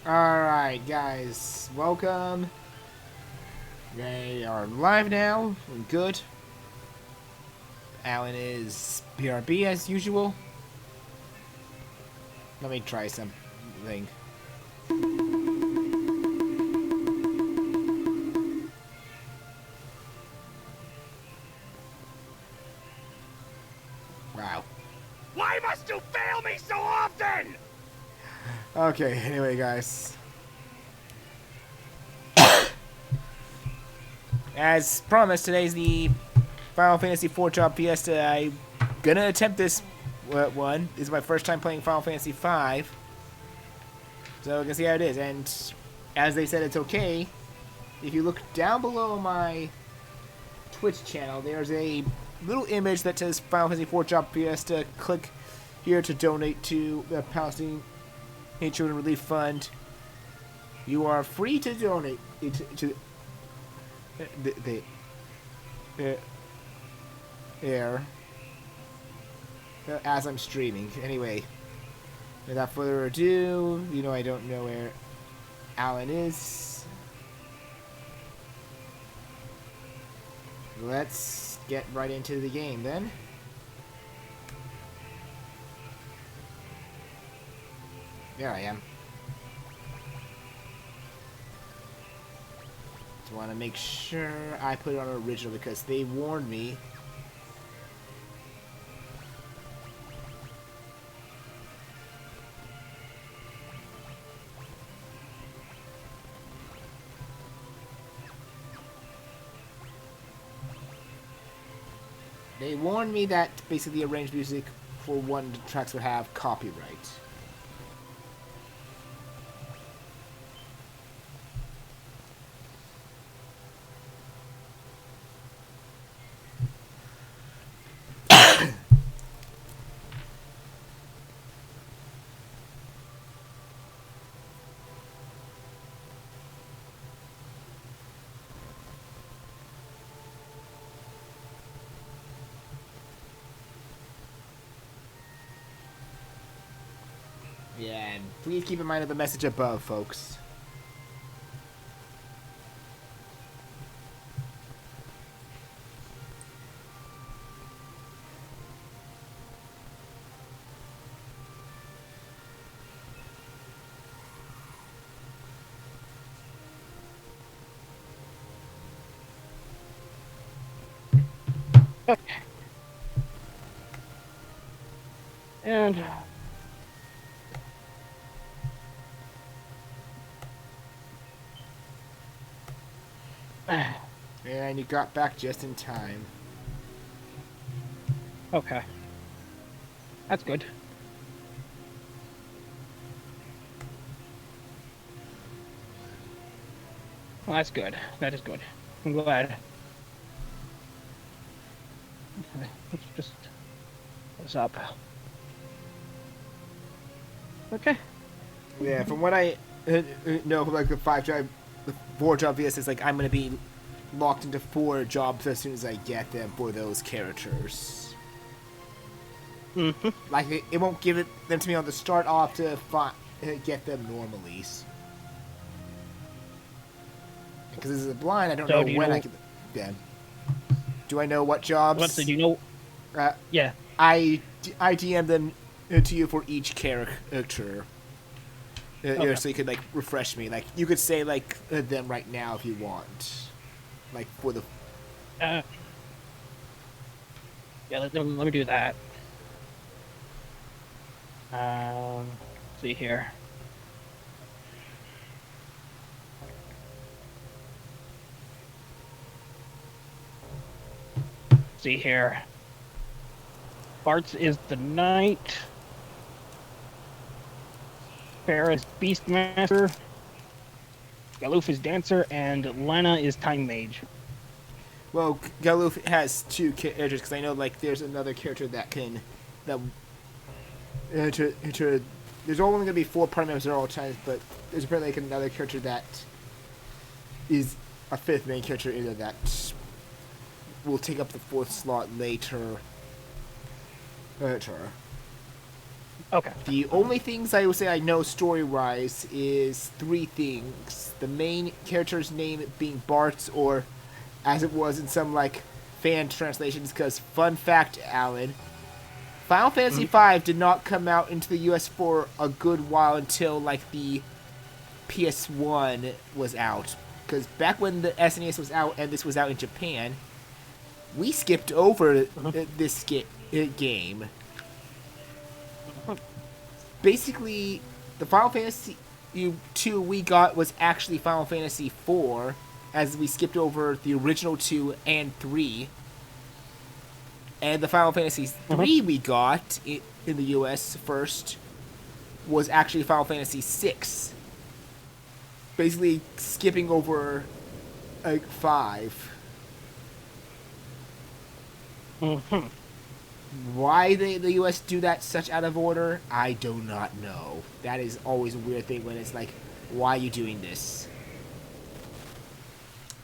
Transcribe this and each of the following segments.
Alright, guys, welcome. They are live now. Good. Alan is BRB as usual. Let me try something. Wow. Why must you fail me so often? Okay, anyway, guys. As promised, today's the Final Fantasy IV Job Fiesta. I'm gonna attempt this one. This is my first time playing Final Fantasy V. So we can see how it is. And as they said, it's okay. If you look down below my Twitch channel, there's a little image that says Final Fantasy IV Job Fiesta. Click here to donate to the Palestinian Children Relief Fund. You are free to donate to the air as I'm streaming. Anyway, without further ado, I don't know where Alan is. Let's get right into the game then. There I am. Just want to make sure I put it on original because they warned me. They warned me that basically arranged music for one of the tracks would have copyright. Yeah, and please keep in mind of the message above, folks. Okay. And And you got back just in time. okay. That's good. Well, that's good. That is good. I'm glad. Okay, let's just put this up. Okay. Yeah, from what I know, from like the four job VS is like I'm gonna be locked into 4 jobs as soon as I get them for those characters. Mm-hmm. Like it won't give them to me on the start. I'll have to get them normally. Because this is a blind, I don't So know when I can. Yeah. Do I know what jobs? What? So do you know? Yeah. I DM them to you for each character. Okay. So you could like refresh me. Like you could say like them right now if you want. Like for the. Yeah. Let me do that. See here. See here. Bart's is the knight. Farrah's Beastmaster. Galoof is dancer, and Lana is time mage. Well, Galoof has 2 characters because I know like there's another character that can there's only going to be 4 party members at all times, but there's apparently like another character that is a 5th main character in it that will take up the 4th slot later. Okay. The only things I would say I know story-wise is three things. The main character's name being Bart, or as it was in some, like, fan translations, because, fun fact, Alan, Final Fantasy V did not come out into the US for a good while until, like, the PS1 was out. Because back when the SNES was out and this was out in Japan, we skipped over this game. Basically, the Final Fantasy 2 we got was actually Final Fantasy 4, as we skipped over the original 2 and 3. And the Final Fantasy 3 we got in the US first was actually Final Fantasy 6. Basically, skipping over 5. Why the US do that such out of order, I do not know. That is always a weird thing when it's like, why are you doing this?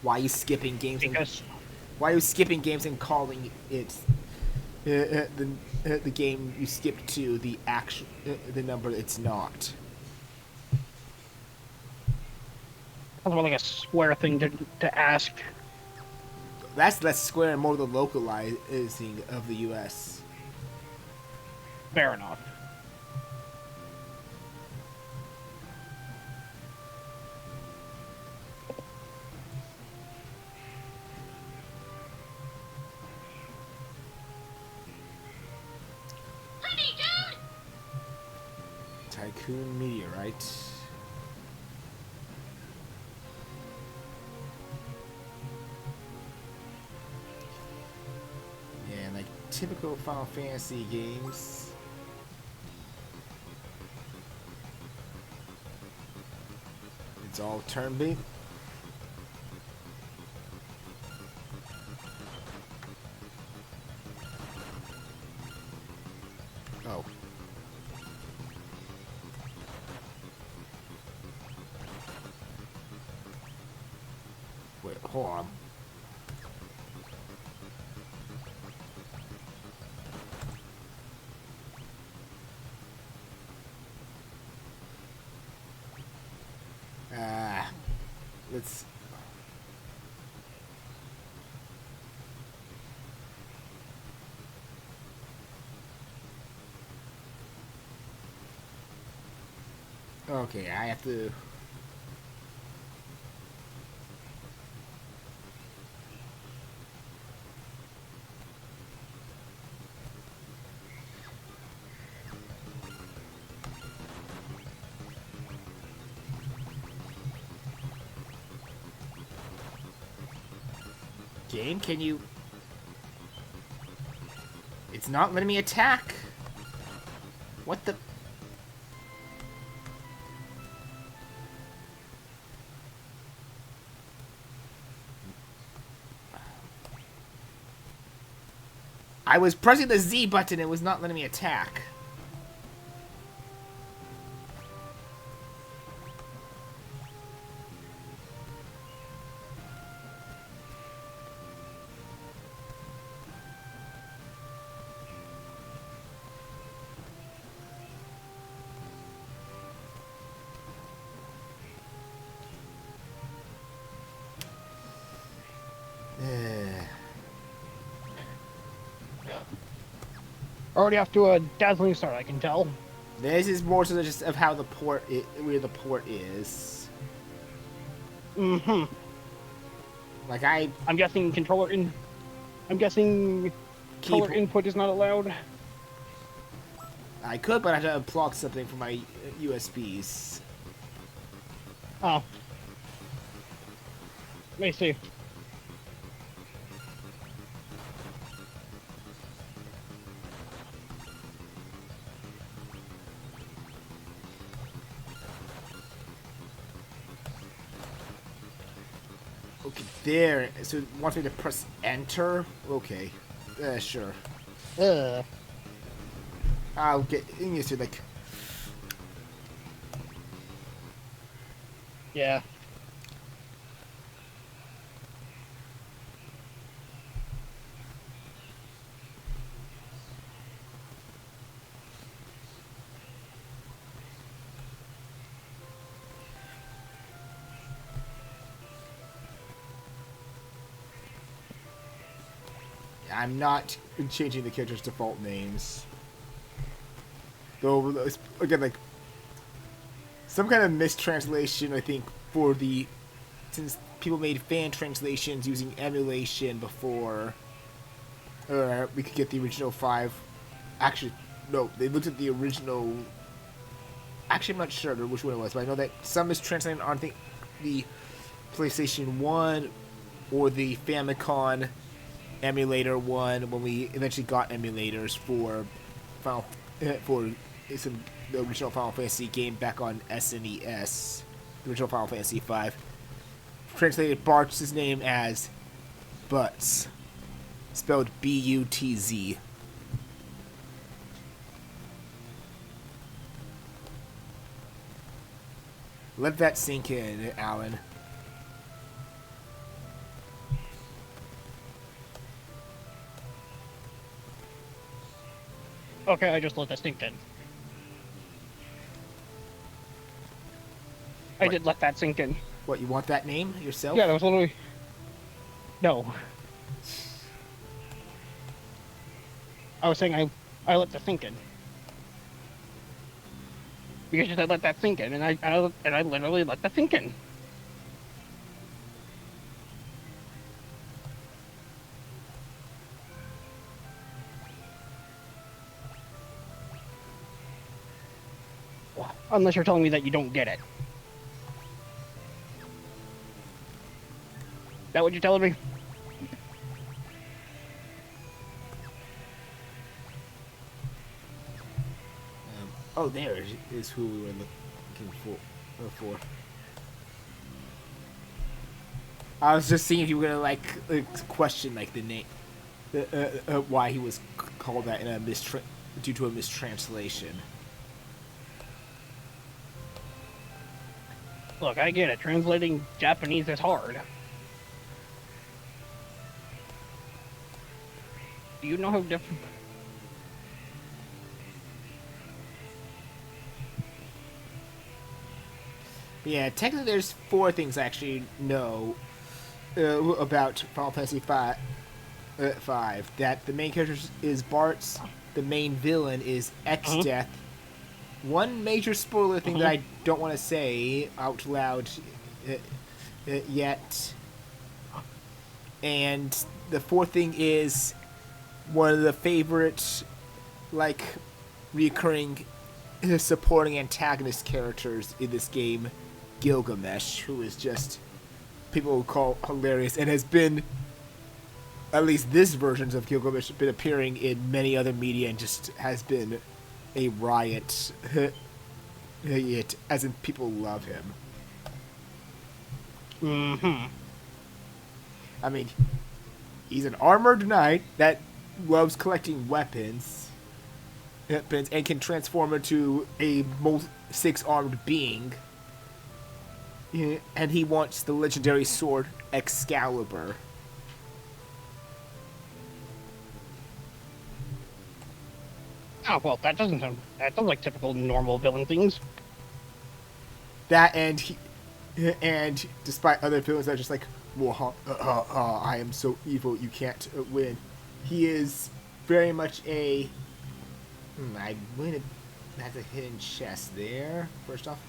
Why are you skipping games? Why are you skipping games and calling it the game you skipped to the actual the number it's not? That's more like a Square thing to ask. That's less Square and more the localizing of the US. Fair enough. Tycoon Meteorite. Yeah, like typical Final Fantasy games. It's all turn-based. Oh. Wait, hold on. Let's... Okay, I have to... Game, can you... It's not letting me attack. What the... I was pressing the Z button, it was not letting me attack. Already off to a dazzling start, I can tell. This is more so just of how the port where the port is. Like I'm guessing I'm guessing controller input is not allowed. I could, but I have to unplug something from my USBs. Oh. Let me see. Okay, there. So it wants me to press enter? Okay. Sure. I'll get used to like... Yeah. I'm not changing the character's default names. Though, again, like, some kind of mistranslation, I think, for the... Since people made fan translations using emulation before, we could get the original 5. Actually, no, they looked at the original... Actually, I'm not sure which one it was, but I know that some is translated on the PlayStation 1 or the Famicom emulator one when we eventually got emulators for the original Final Fantasy game back on SNES, the original Final Fantasy 5. Translated Bart's name as Butz, spelled B-U-T-Z. Let that sink in, Alan. Okay, I just let that sink in. I did let that sink in. What, you want that name yourself? Yeah, that was literally... No. I was saying I let that sink in. Because you said let that sink in, and I literally let that sink in. Unless you're telling me that you don't get it. Is that what you're telling me? Oh, there is who we were looking for. I was just seeing if you were gonna like question like the name, why he was called that in a due to a mistranslation. Look, I get it. Translating Japanese is hard. Do you know how different... Yeah, technically there's 4 things I actually know about Final Fantasy 5. That the main character is Bartz, the main villain is X-Death. One major spoiler thing that I don't want to say out loud yet. And the 4th thing is one of the favorite, like, recurring supporting antagonist characters in this game, Gilgamesh, who is just people will call hilarious and has been, at least this versions of Gilgamesh, been appearing in many other media and just has been a riot. As in, people love him. I mean, he's an armored knight that loves collecting weapons and can transform into a 6-armed being. And he wants the legendary sword Excalibur. Oh, well, that doesn't sound... That sounds like typical normal villain things. That and despite other villains that are just like, I am so evil, you can't win. He is very much a... I win. That's a hidden chest there, first off.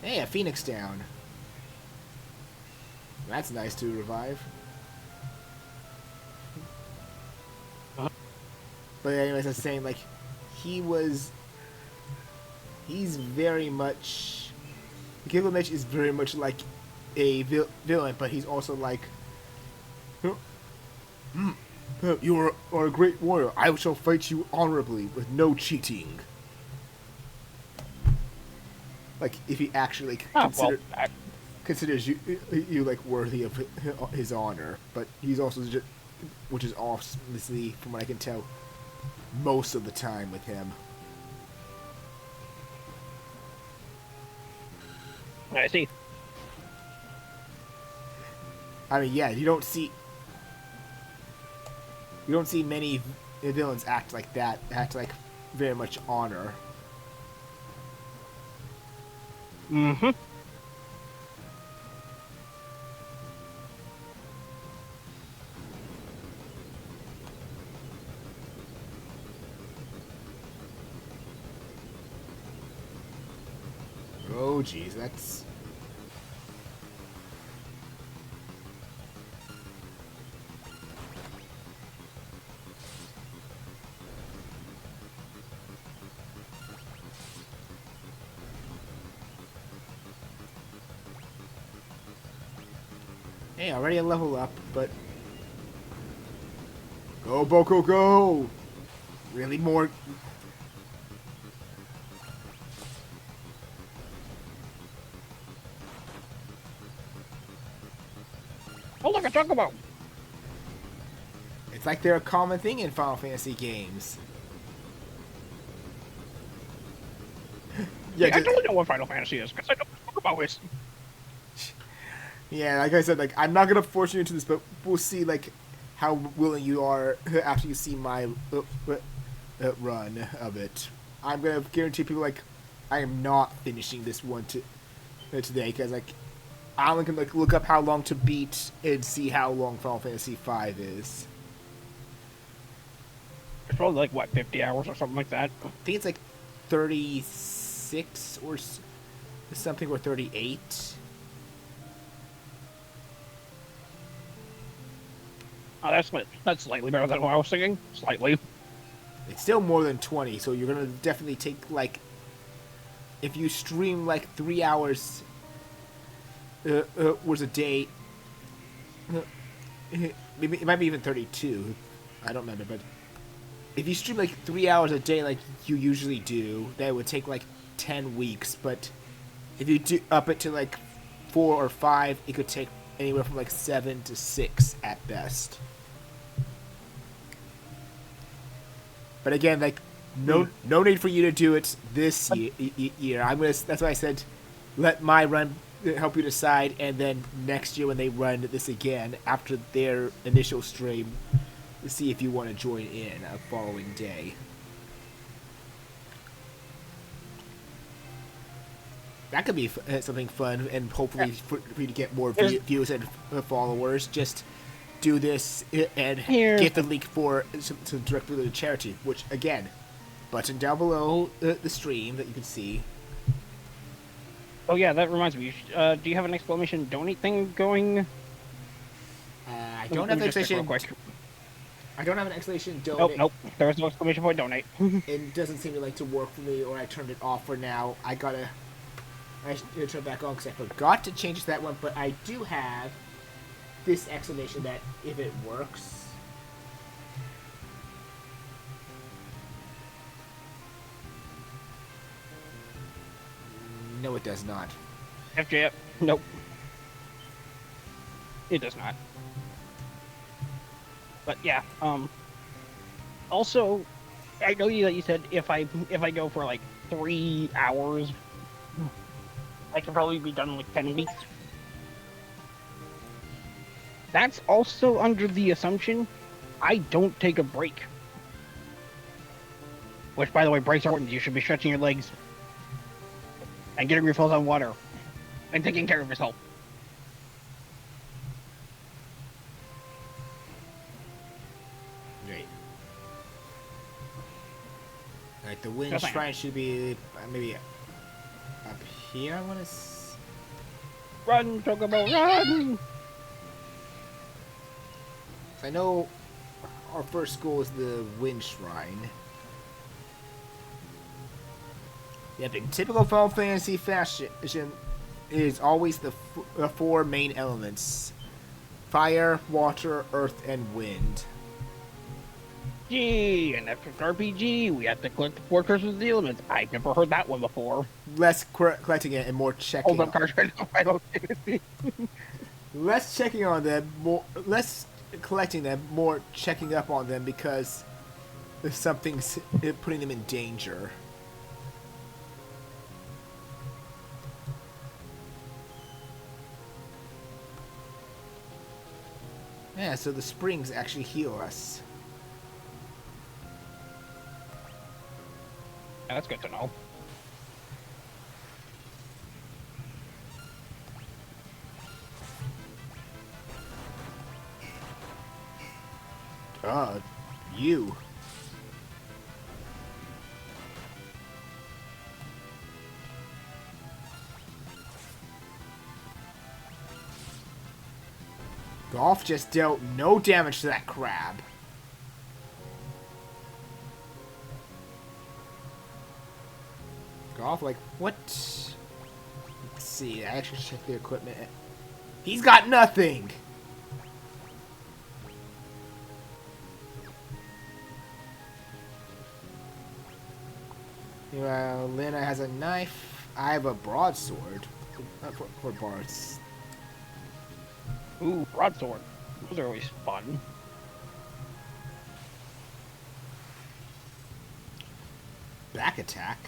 Hey, a Phoenix down. That's nice to revive. But anyways, I was saying, like, he's very much... Gilgamesh is very much like a villain, but he's also like... You are a great warrior. I shall fight you honorably, with no cheating. Like, if he actually considers you like worthy of his honor, but he's also just, which is obviously, from what I can tell, most of the time with him. I see. I mean, yeah, you don't see many villains act like that. Act like very much honor. Oh, jeez, that's... Hey, already a level up, but... Go, Boko, go! Really more... Oh, look, a chocobo! It's like they're a common thing in Final Fantasy games. Yeah, I totally know what Final Fantasy is, because I know what chocobo is. Yeah, like I said, like I'm not gonna force you into this, but we'll see like how willing you are after you see my run of it. I'm gonna guarantee people like I am not finishing this one today because like I only can like look up how long to beat and see how long Final Fantasy V is. It's probably like, what, 50 hours or something like that? I think it's like 36 or something, or 38. Oh, that's slightly better than what I was thinking. Slightly. It's still more than 20, so you're gonna definitely take like, if you stream like 3 hours was a day, maybe it might be even 32. I don't remember, but if you stream like 3 hours a day like you usually do, that would take like 10 weeks. But if you do up it to like 4 or 5, it could take anywhere from like 7 to 6 at best. But again, like no need for you to do it this year. That's why I said let my run help you decide, and then next year when they run this again after their initial stream, see if you want to join in a following day. That could be something fun, and hopefully for you to get more views and followers. Just do this and get the link for to directly to the charity, which again, button down below the stream that you can see. Oh yeah, that reminds me. Do you have an exclamation donate thing going? I don't have an exclamation. I don't have an exclamation donate. Nope. There is no exclamation point donate. It doesn't seem to like to work for me, or I turned it off for now. I should turn it back on because I forgot to change that one, but I do have this exclamation that if it works. No, it does not. FJF. Nope. It does not. But yeah, also, I know that you said if I go for like 3 hours, I can probably be done in like 10 weeks. That's also under the assumption I don't take a break. Which, by the way, breaks are important. You should be stretching your legs and getting refills on water and taking care of yourself. Great. Alright, the wind shrine should be maybe up here, I want to... Run, Chocobo, run! I know our first goal is the wind shrine. Yep, in typical Final Fantasy fashion, is always the 4 main elements: fire, water, earth, and wind. Gee, an epic RPG, we have to collect the 4 crystals of the elements. I've never heard that one before. Less collecting it and more checking. Hold up, cartridge. Less checking on them, less collecting them, more checking up on them because there's something's putting them in danger. Yeah, so the springs actually heal us. Yeah, that's good to know. You. Golf just dealt no damage to that crab. Golf, like, what? Let's see, I actually checked the equipment. He's got nothing! Well, Lena has a knife. I have a broadsword. For Bart's. Ooh, broadsword. Those are always fun. Back attack.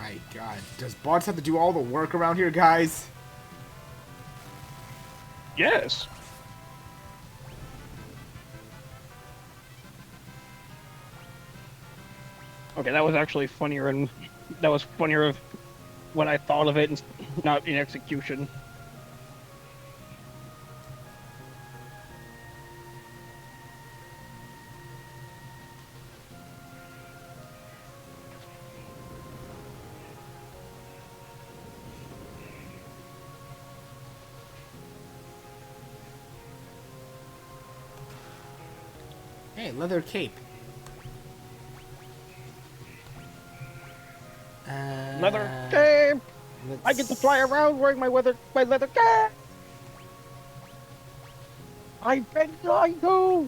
My God, does Bart's have to do all the work around here, guys? Yes. Okay, that was actually funnier, and that was funnier when I thought of it, and not in execution. Hey, leather cape. Leather cape! I get to fly around wearing my leather cape! I bet I do!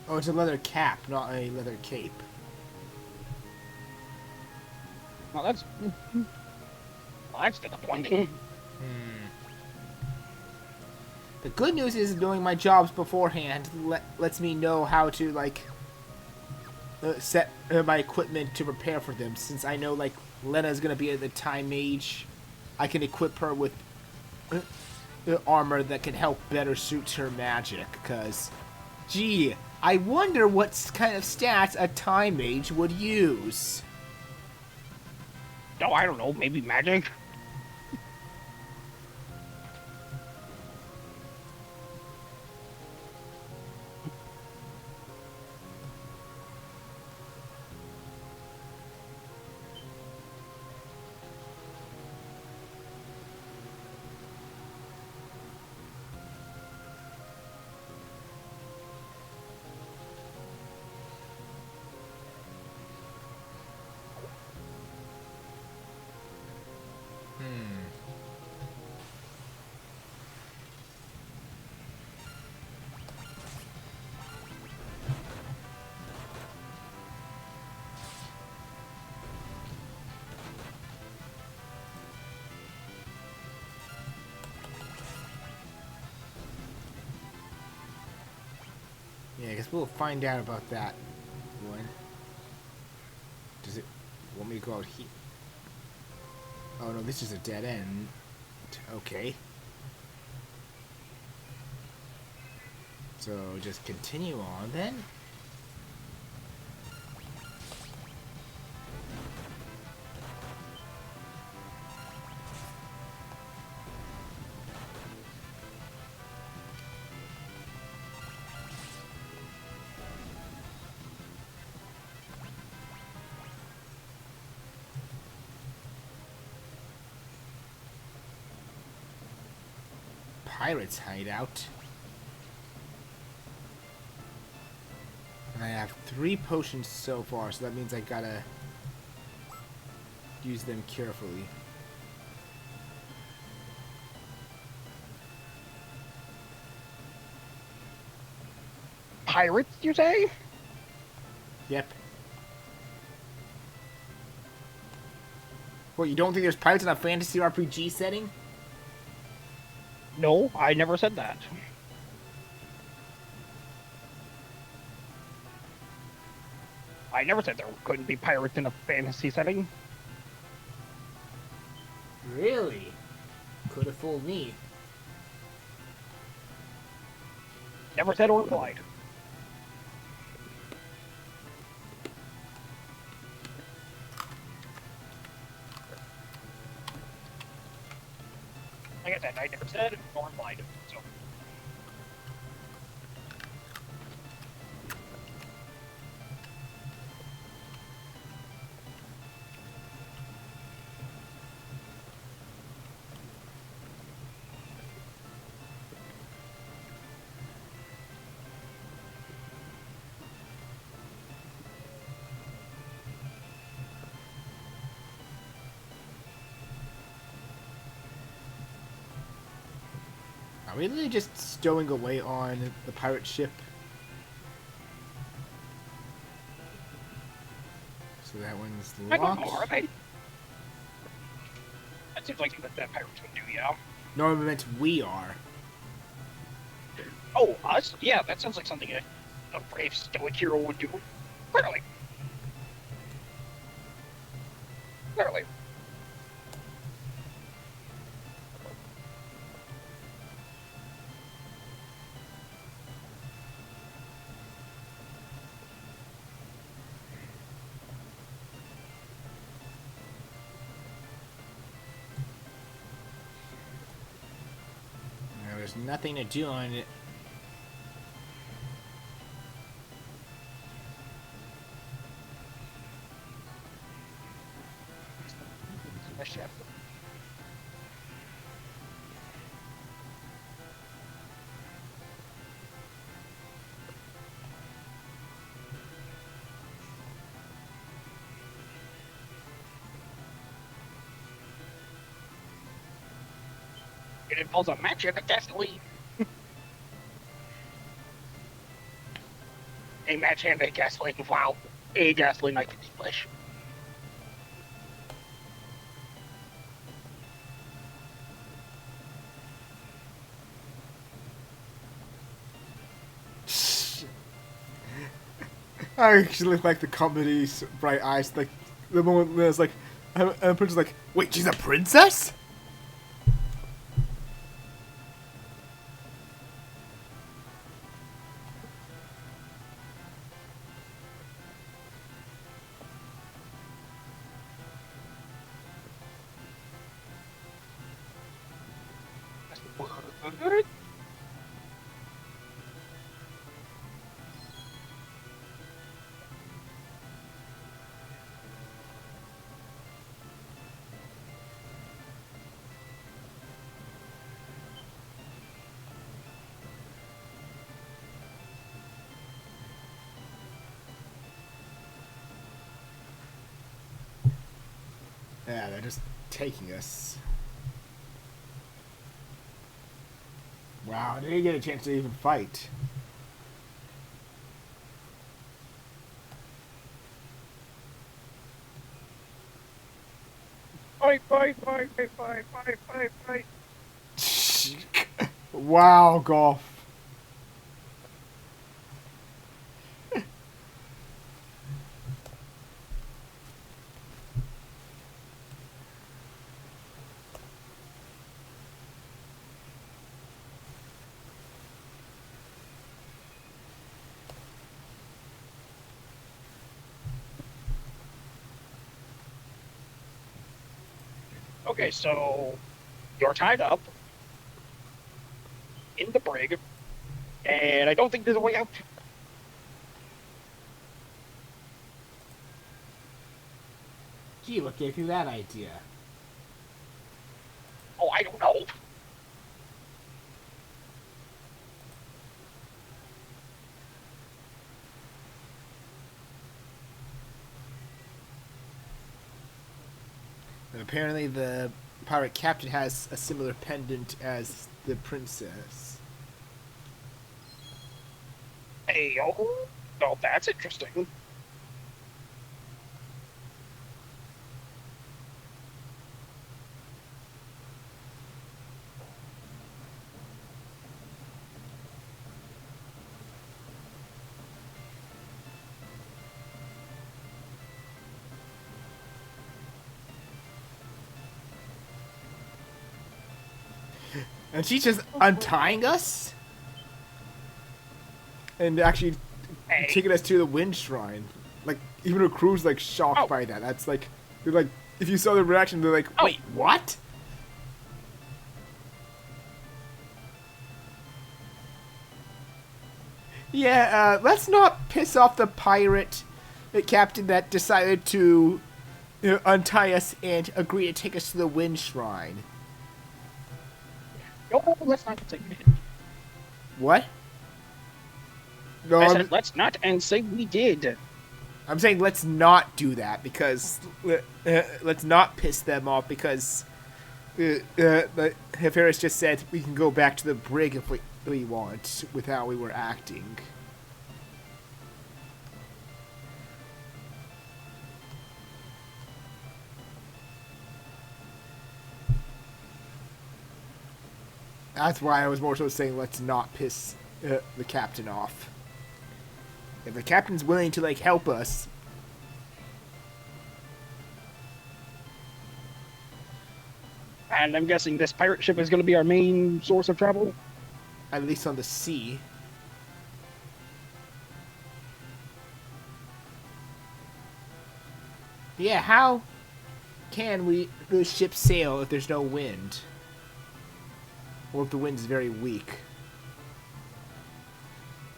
Oh, it's a leather cap, not a leather cape. Well, that's disappointing. The good news is knowing my jobs beforehand lets me know how to, like, set my equipment to prepare for them. Since I know, like, Lena's gonna be at the time mage, I can equip her with armor that can help better suit her magic. Because, gee, I wonder what kind of stats a time mage would use. Oh, I don't know, maybe magic? Yeah, I guess we'll find out about that one. Does it want me to go out here? Oh no, this is a dead end. Okay. So just continue on then. Pirates hideout. And I have 3 potions so far, so that means I gotta use them carefully. Pirates, you say? Yep. What, you don't think there's pirates in a fantasy RPG setting? No, I never said that. I never said there couldn't be pirates in a fantasy setting. Really? Could have fooled me. Never said or implied. Like I said, I never said nor implied. So. Are we really just stowing away on the pirate ship? So that one's I don't locked. know, are they? That seems like something that pirates would do, yeah. No, I meant we are. Oh, us? Yeah, that sounds like something a brave stoic hero would do. Clearly. Clearly. There's nothing to do on it. A chef. It involves a match and a gasoline. A match and a gasoline. Wow. A gasoline I can English. I actually like the comedy's bright eyes. Like the moment where it's like, and the princess is like, wait, she's a princess? What? Yeah, they're just taking us. Wow, they didn't get a chance to even fight. Fight, fight, fight, fight, fight, fight, fight, fight. Wow, golf. Okay, so you're tied up in the brig, and I don't think there's a way out. Gee, what gave you that idea? Oh, I don't know. And apparently the pirate captain has a similar pendant as the princess. Hey, oh, no, that's interesting. And she's just untying us? And actually Hey. taking us to the wind shrine. Like, even her crew's like shocked Oh. by that. That's like, they're like, if you saw the reaction, they're like, Oh. wait, what? Yeah, let's not piss off the pirate captain that decided to untie us and agree to take us to the wind shrine. No, let's not say we did. What? No, I said, let's not and say we did. I'm saying let's not do that because let's not piss them off because Harris just said we can go back to the brig if we want with how we were acting. That's why I was more so saying let's not piss the captain off. If the captain's willing to like help us, And I'm guessing this pirate ship is going to be our main source of travel. at least on the sea. Yeah, how can the ship sail if there's no wind? Or if the wind is very weak?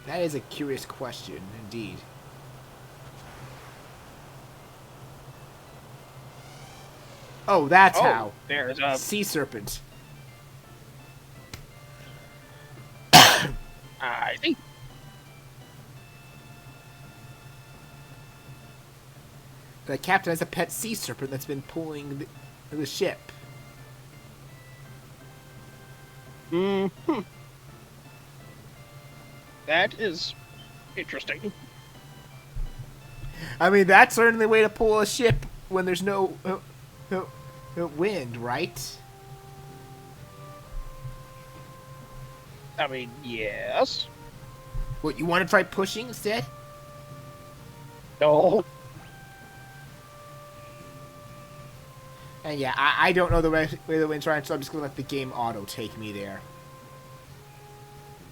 That is a curious question, indeed. Oh, that's how. There's a... Sea serpent. I think. The captain has a pet sea serpent that's been pulling the ship. Mm-hmm. That is interesting. I mean, that's certainly a way to pull a ship when there's no wind, right? I mean, yes. What, you want to try pushing instead? No. And yeah, I don't know the way the wind's trying, so I'm just going to let the game auto take me there.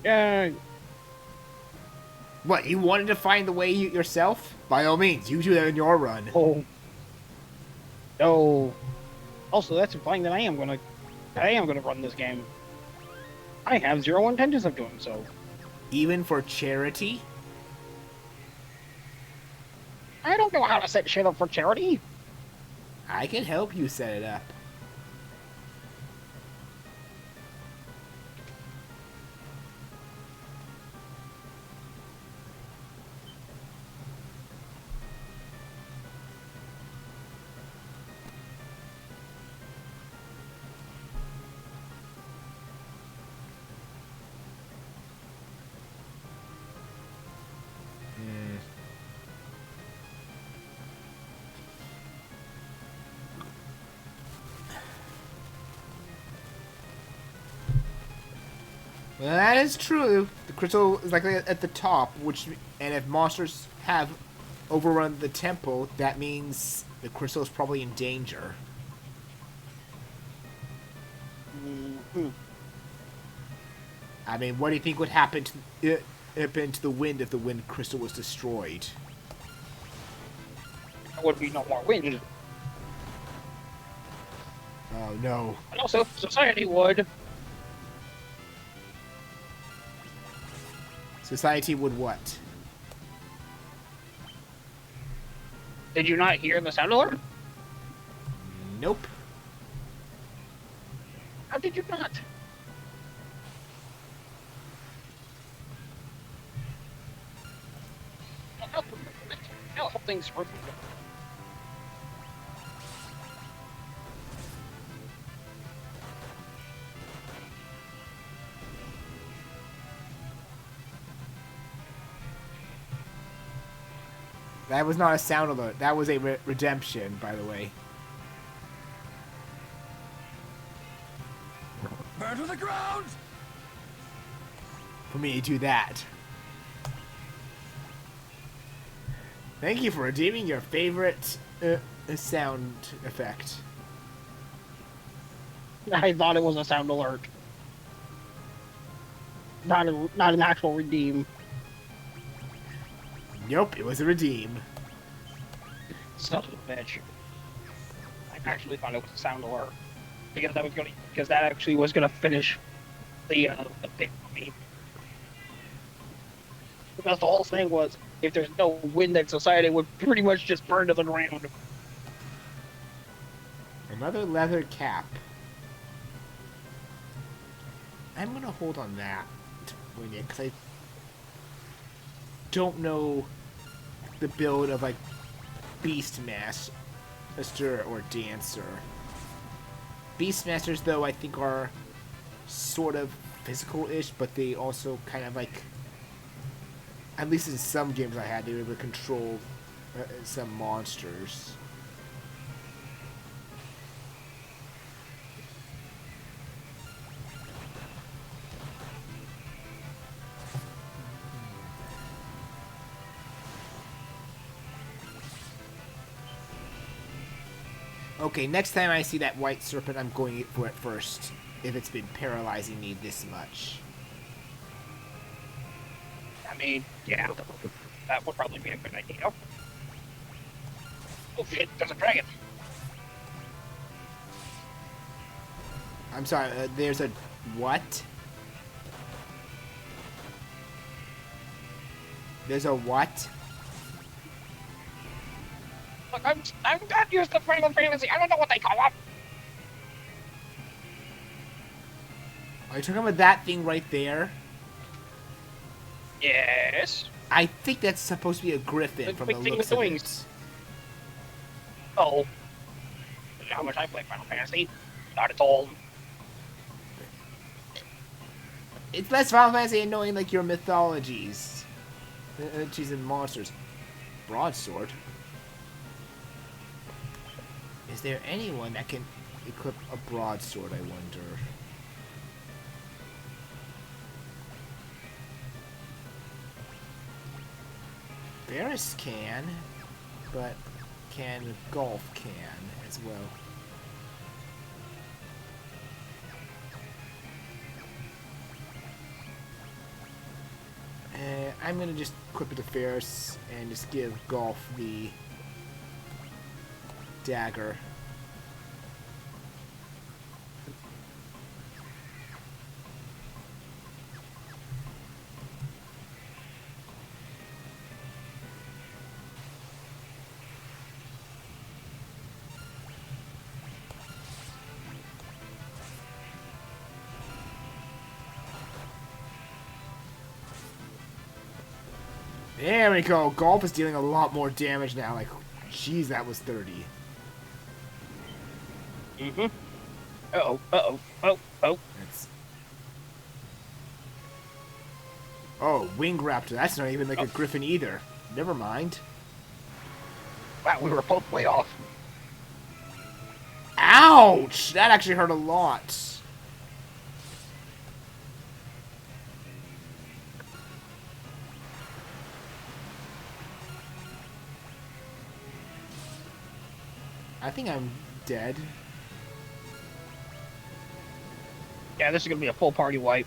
Yeah. What, you wanted to find the way yourself? By all means, you do that in your run. Oh. No. Also, that's implying that I am gonna run this game. I have zero intentions of doing so. Even for charity? I don't know how to set shit up for charity. I can help you set it up. Well, that is true. The crystal is likely at the top, and if monsters have overrun the temple, that means the crystal is probably in danger. Mm-hmm. I mean, what do you think would happen to the wind if the wind crystal was destroyed? There would be no more wind. Oh no. And also, society would. Society would what? Did you not hear the sound alert? Nope. How did you not? I'll help things work. That was not a sound alert. That was a redemption, by the way. Burn to the ground! For me to do that. Thank you for redeeming your favorite sound effect. I thought it was a sound alert. not an actual redeem. Nope, it was a redeem. Son of a bitch. I actually thought it was a sound alert because that actually was gonna finish the thing for me. Because the whole thing was, if there's no wind in society, it would pretty much just burn to the ground. Another leather cap. I'm gonna hold on that to win it, because I don't know the build of, like, Beastmaster or Dancer. Beastmasters, though, I think are sort of physical-ish, but they also kind of, like, at least in some games I had, they were able to control some monsters. Okay, next time I see that white serpent, I'm going for it first, if it's been paralyzing me this much. I mean, yeah, that would probably be a good idea. Oh shit, there's a dragon. I'm sorry, there's a what? There's a what? Look, I'm not used to Final Fantasy. I don't know what they call them. Are you talking about that thing right there? Yes. I think that's supposed to be a griffin The from big the thing looks with of the it. wings. Oh. You know how much I play Final Fantasy? Not at all. It's less Final Fantasy and knowing, like, your mythologies. She's in monsters. Broadsword. Is there anyone that can equip a broadsword, I wonder? Varus can, but can Golf can as well. I'm gonna just equip it to Ferris and just give Golf the dagger. There we go. Golf is dealing a lot more damage now. Like, jeez, that was 30. Mm-hmm. Uh-oh, uh-oh, oh. That's... Oh, Wing Raptor. That's not even like a griffin either. Never mind. Wow, we were both way off. Ouch! That actually hurt a lot. I think I'm dead. Yeah, this is gonna be a full party wipe.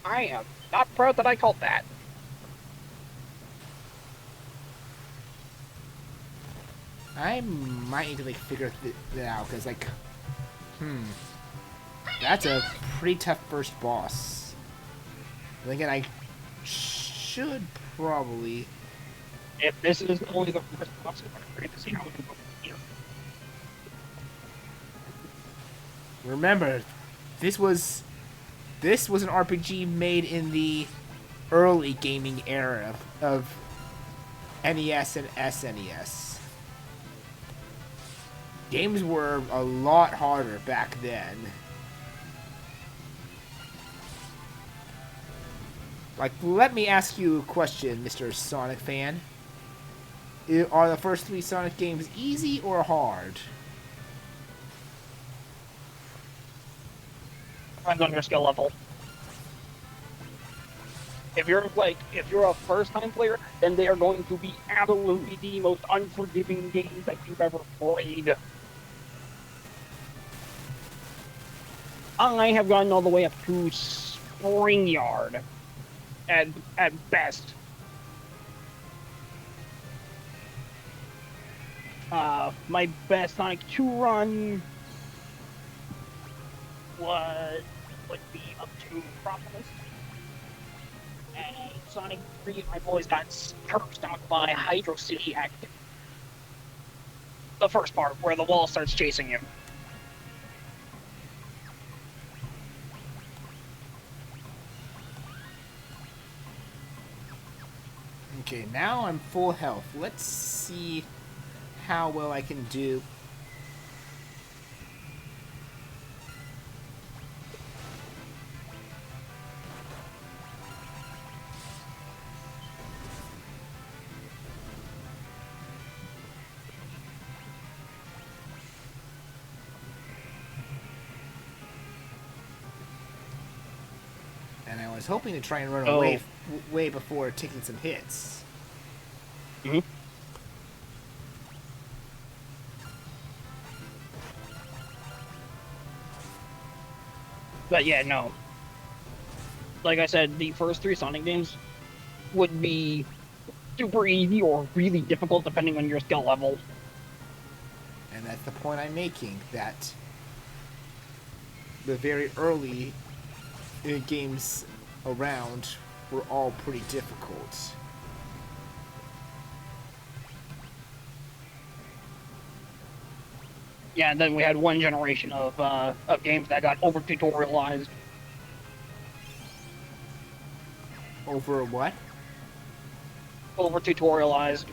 I am not proud that I called that. I might need to like figure that out because like, that's a pretty tough first boss. Then again, I should probably. If this is only the first boss, I'm going to see how we can go from here. Remember, this was an RPG made in the early gaming era of NES and SNES. Games were a lot harder back then. Like, let me ask you a question, Mr. Sonic fan. are the first 3 Sonic games easy or hard? Depends on your skill level. If you're a first-time player, then they are going to be absolutely the most unforgiving games that you've ever played. I have gotten all the way up to Spring Yard, at best. My best Sonic 2 run would be up to Propolis. And Sonic 3, I've always got cursed out by Hydro City at the first part, where the wall starts chasing you. Okay, now I'm full health. Let's see how well I can do. And I was hoping to try and run away way before taking some hits. Mm-hmm. But yeah, no. Like I said, the first 3 Sonic games would be super easy or really difficult depending on your skill level. And that's the point I'm making, that the very early games around were all pretty difficult. Yeah, and then we had one generation of games that got over-tutorialized. Over what? Over-tutorialized.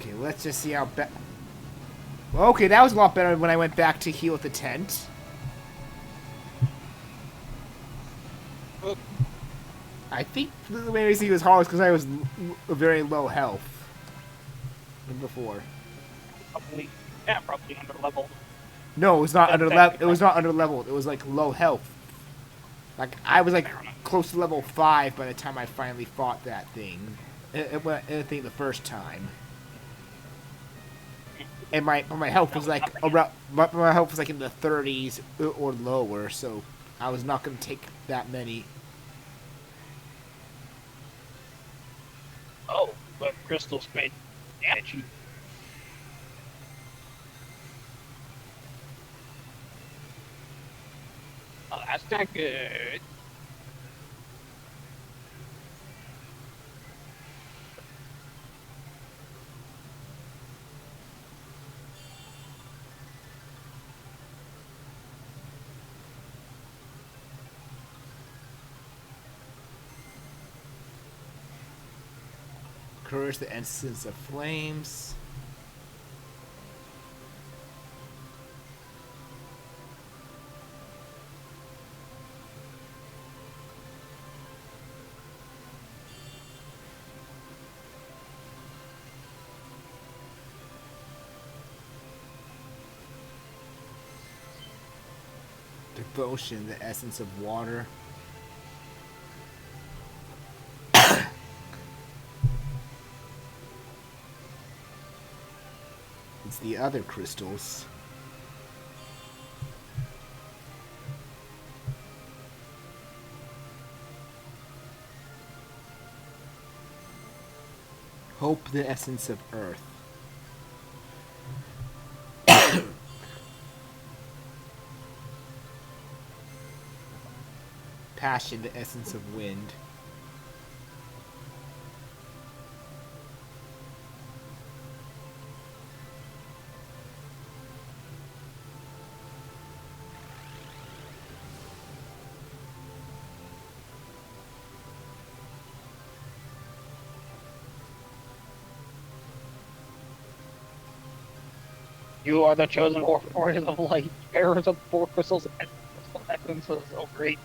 Okay, let's just see how bad. Well, okay, that was a lot better when I went back to heal at the tent. I think the main reason he was hard was because I was very low health than before. Probably under level. No, it was not under level. It was not under leveled. It was like low health. Like I was like close to level 5 by the time I finally fought that thing. I think the first time. And my health was like around. My health was like in the 30s or lower, so I was not going to take that many. Oh, but crystals made damage. Oh, that's not good. Courage, the essence of flames. Devotion, the essence of water. It's the other crystals. Hope, the essence of earth. Passion, the essence of wind. You are the chosen warriors of light, bearers of the four crystals and crystal essences. Oh, great.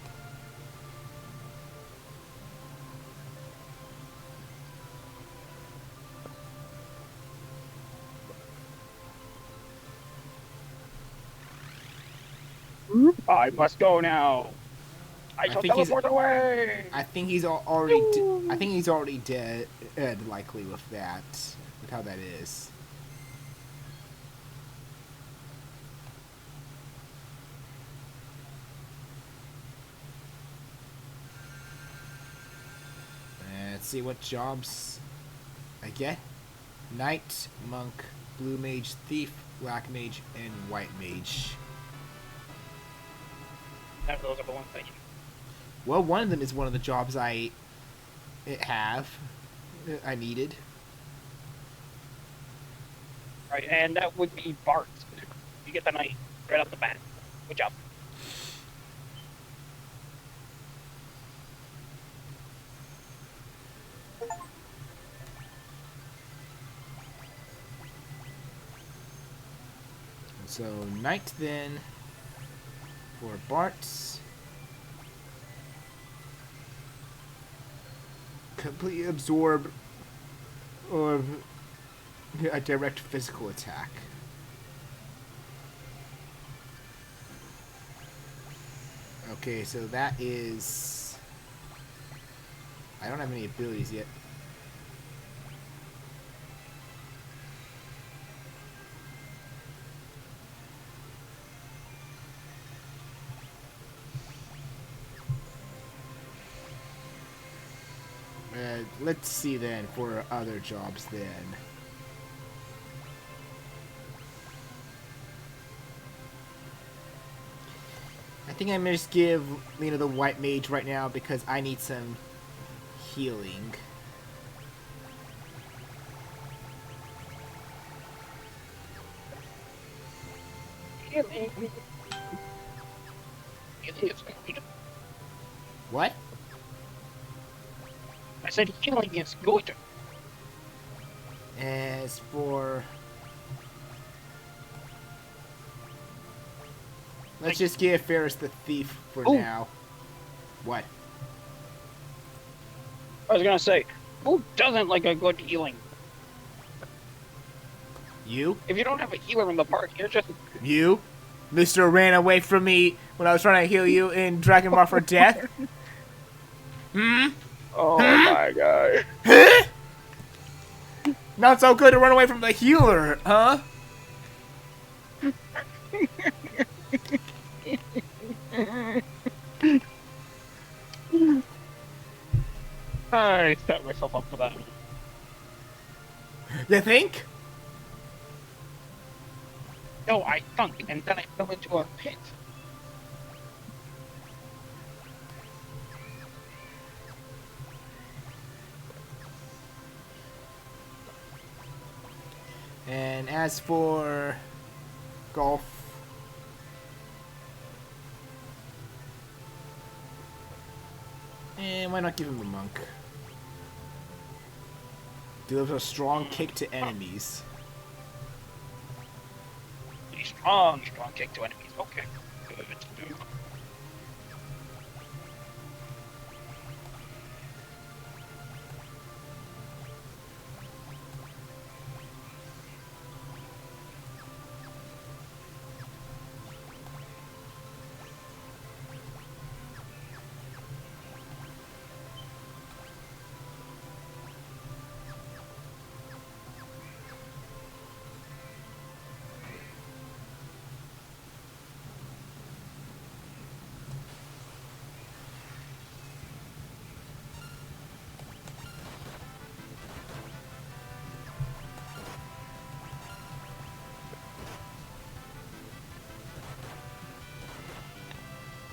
I must go now. I shall think he's. teleport away. I think he's already. I think he's already dead. Likely with that, with how that is. Let's see what jobs I get. Knight, monk, blue mage, thief, black mage, and white mage. Those are the ones that you. Well, one of them is one of the jobs I needed. Right, and that would be Bart. You get the knight right off the bat. Good job. So, knight then for Bart's. Completely absorb or a direct physical attack. Okay, so that is... I don't have any abilities yet. Let's see then for other jobs then. I think I'm gonna just give the white mage right now because I need some healing. What? I said healing is good. As for... Let's just give Ferris the thief for now. What? I was gonna say, who doesn't like a good healing? You? If you don't have a healer in the party, you're just... You? Mr. ran away from me when I was trying to heal you in Dragon Ball for Death? Hmm? Oh my god. Huh? Not so good to run away from the healer, huh? I set myself up for that. You think? No, I stunk, and then I fell into a pit. And as for golf, why not give him a monk? Delivers a strong kick to enemies. A strong kick to enemies. Okay. Good.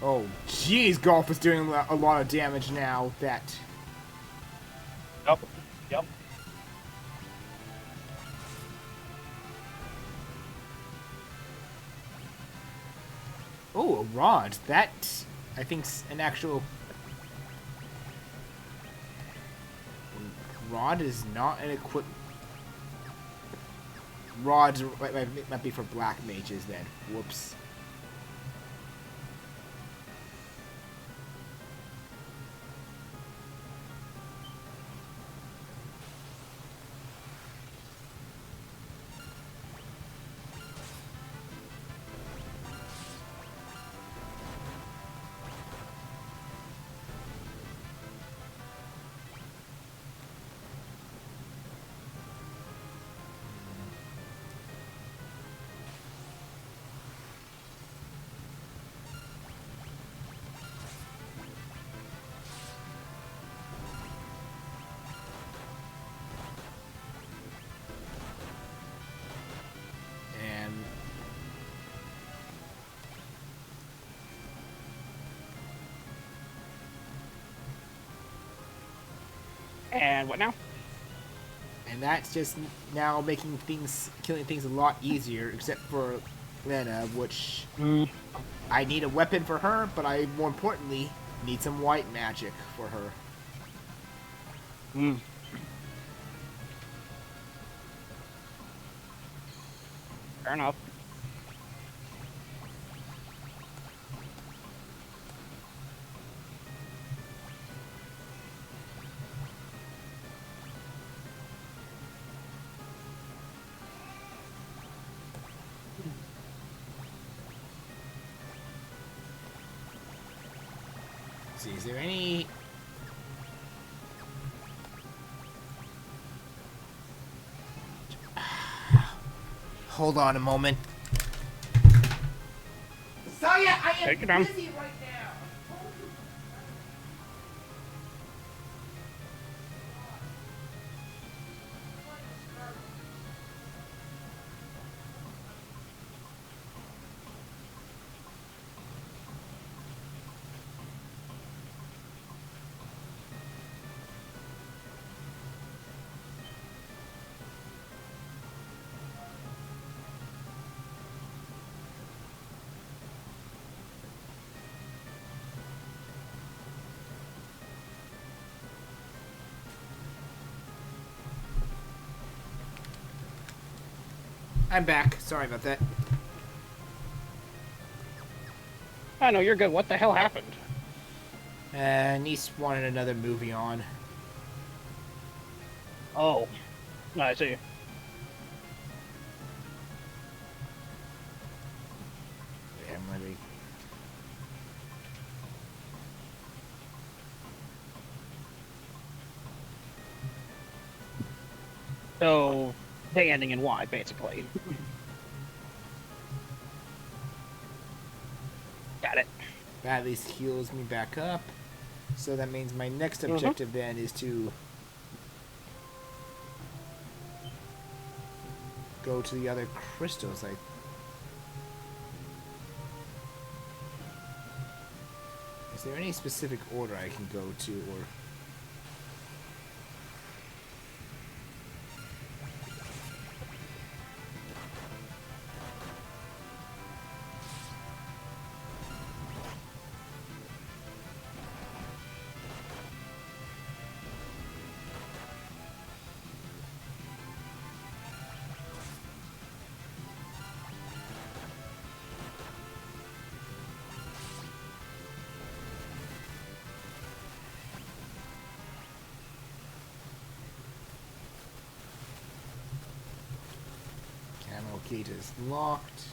Oh, jeez, golf is doing a lot of damage now. That. Yep. Yep. Oh, a rod. That, I think's an actual... Rod is not an equip... rods might be for black mages then. Whoops. And what now? And that's just now making things, killing things a lot easier, except for Lena, which I need a weapon for her, but I, more importantly, need some white magic for her. Fair enough. Let's see, is there any... Hold on a moment. Saya, I Take it am down. busy right now. I'm back. Sorry about that. I know, you're good. What the hell happened? Niece wanted another movie on. Oh. I see. Wait, I'm ready. So, they ending in Y, basically. Got it. That at least heals me back up. So that means my next objective then is to go to the other crystals. Is there any specific order I can go to, or? Camel gate is locked.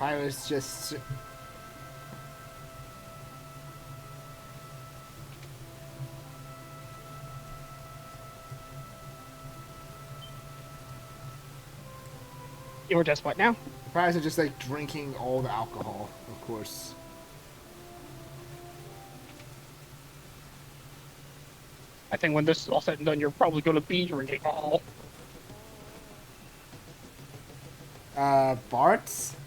Pirates just... You were just what now? Pirates are just like drinking all the alcohol, of course. I think when this is all said and done, you're probably going to be drinking all. Bart's?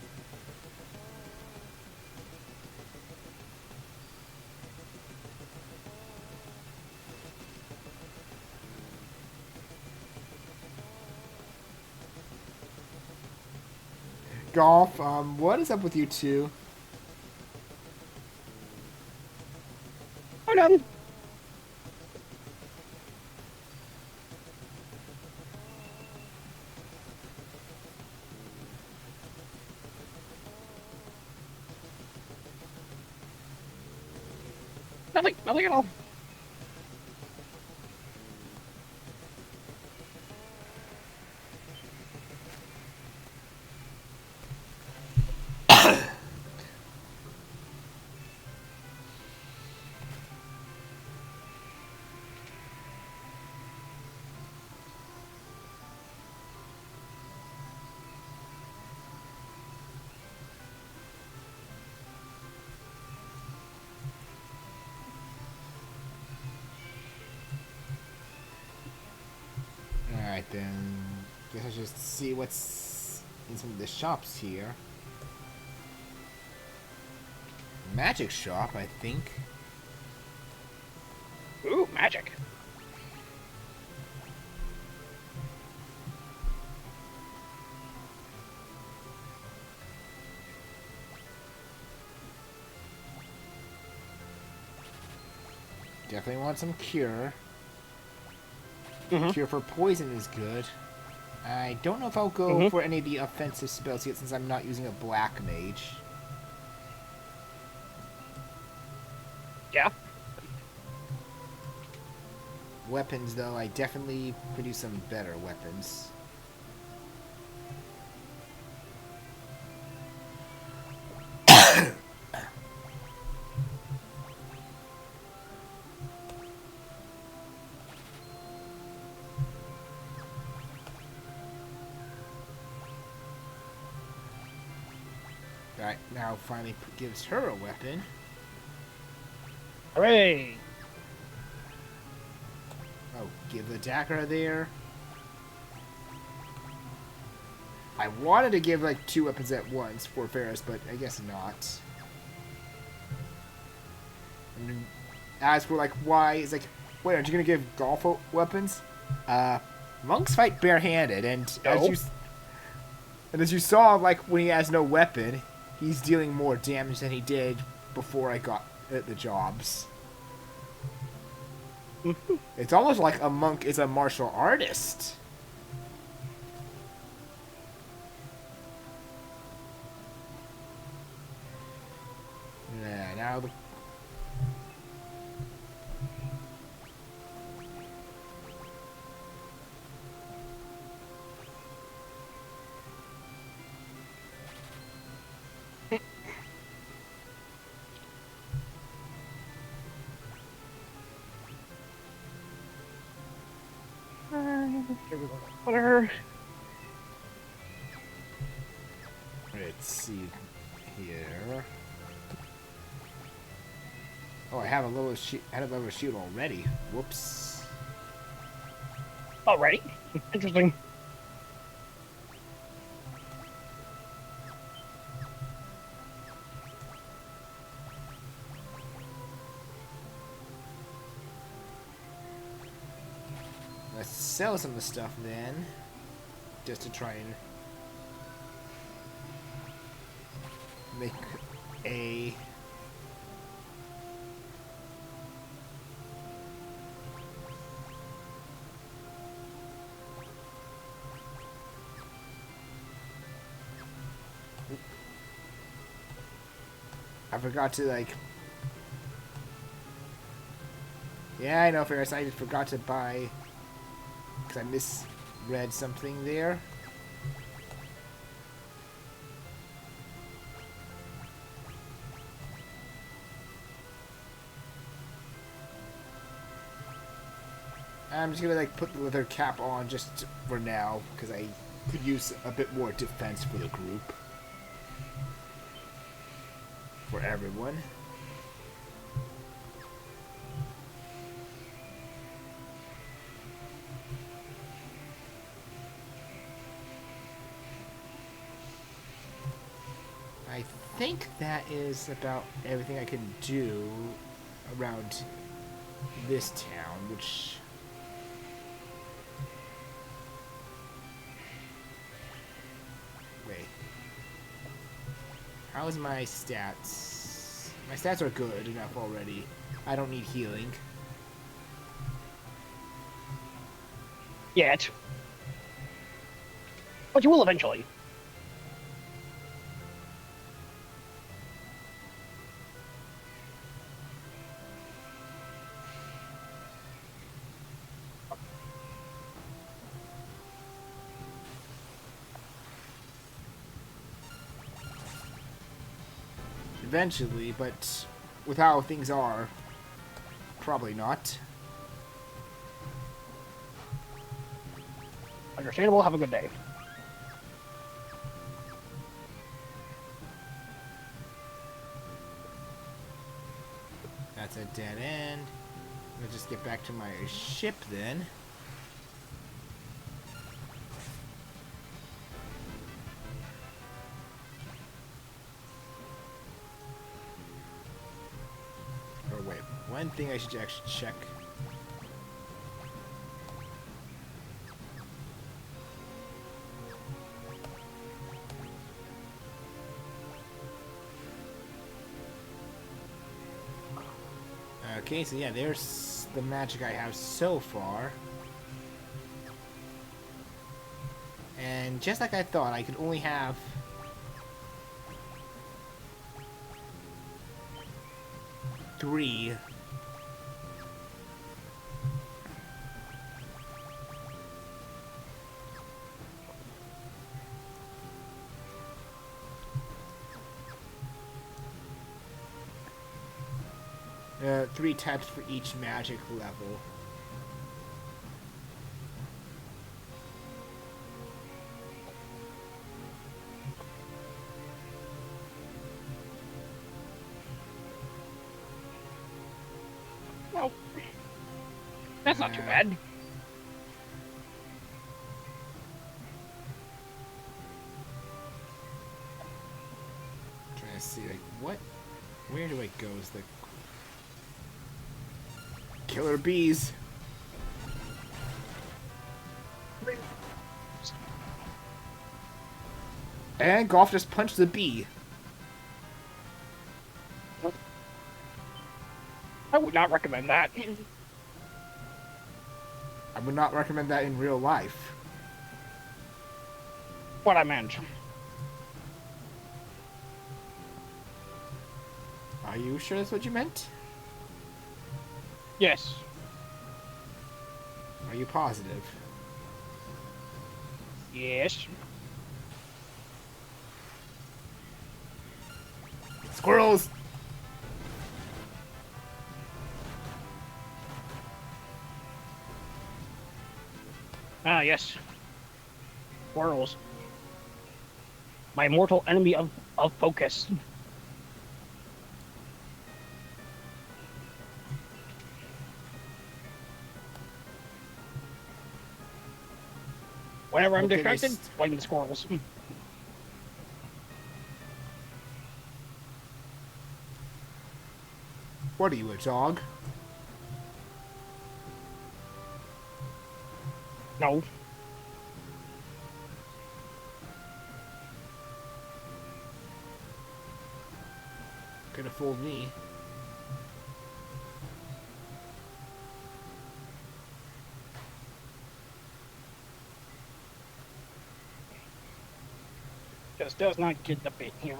Golf, what is up with you two? Oh, no. Nothing at all. Alright then, guess I should just see what's in some of the shops here. Magic shop, I think. Ooh, magic. Definitely want some cure. Mm-hmm. Cure for poison is good. I don't know if I'll go for any of the offensive spells yet since I'm not using a black mage. Yeah. Weapons, though, I definitely could use some better weapons. Alright, now finally gives her a weapon. Hooray! Oh, give the dagger there. I wanted to give like 2 weapons at once for Ferris, but I guess not. And then, as for like why, it's like, wait, aren't you gonna give golf weapons? Monks fight barehanded, and No. as you saw, like when he has no weapon, he's dealing more damage than he did before I got the jobs. It's almost like a monk is a martial artist. Yeah, now the... Here we go. Water. Let's see here. Oh, I have a lower shield. I have a lower shield already. Whoops. Alrighty. Interesting. Let's sell some of the stuff then, just to try and make a... I forgot to like... Yeah, I know, Ferris. I forgot to buy... Because I misread something there. I'm just gonna like put the leather cap on just for now because I could use a bit more defense for the group. For everyone. I think that is about everything I can do around this town, which... Wait. How's my stats? My stats are good enough already. I don't need healing. Yet. But you will eventually. Eventually, but with how things are, probably not. Understandable. Have a good day. That's a dead end. Let's just get back to my ship then. Or wait, one thing I should actually check. Okay, so yeah, there's the magic I have so far. And just like I thought, I could only have... three. Three types for each magic level. Well, that's not too bad. Trying to see, like, what? Where do I go? Is the killer bees? And Golf just punched the bee. I would not recommend that. I would not recommend that in real life. What I meant. Are you sure that's what you meant? Yes. Are you positive? Yes. Squirrels! Ah, yes. Squirrels. My mortal enemy of focus. Whenever I'm Okay, distracted, blame the squirrels. What are you, a dog? No. Could have fooled me. Just does not get the bit here.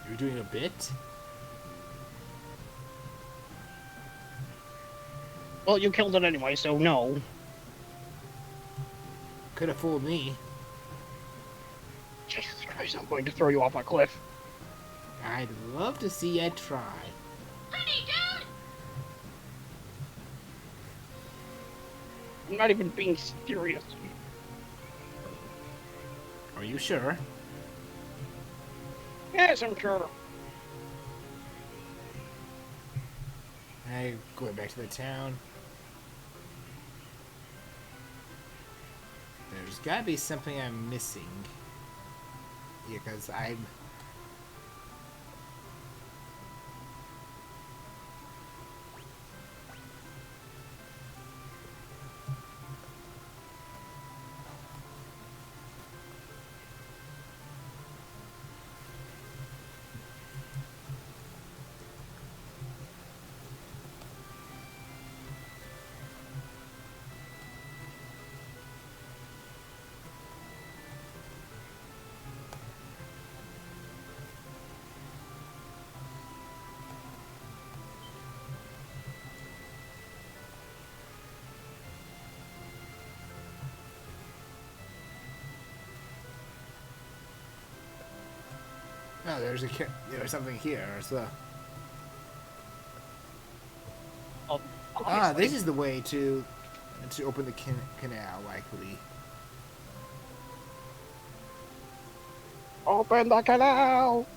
You're doing a bit? Well, you killed it anyway, so no. Could have fooled me. Jesus Christ, I'm going to throw you off a cliff. I'd love to see you try. Honey, dude! I'm not even being serious. Are you sure? Yes, I'm sure. I going back to the town. There's gotta be something I'm missing. Yeah, because I'm... Oh, there's something here as well. Oh, Ah, obviously. this is the way to open the canal, likely. Open the canal!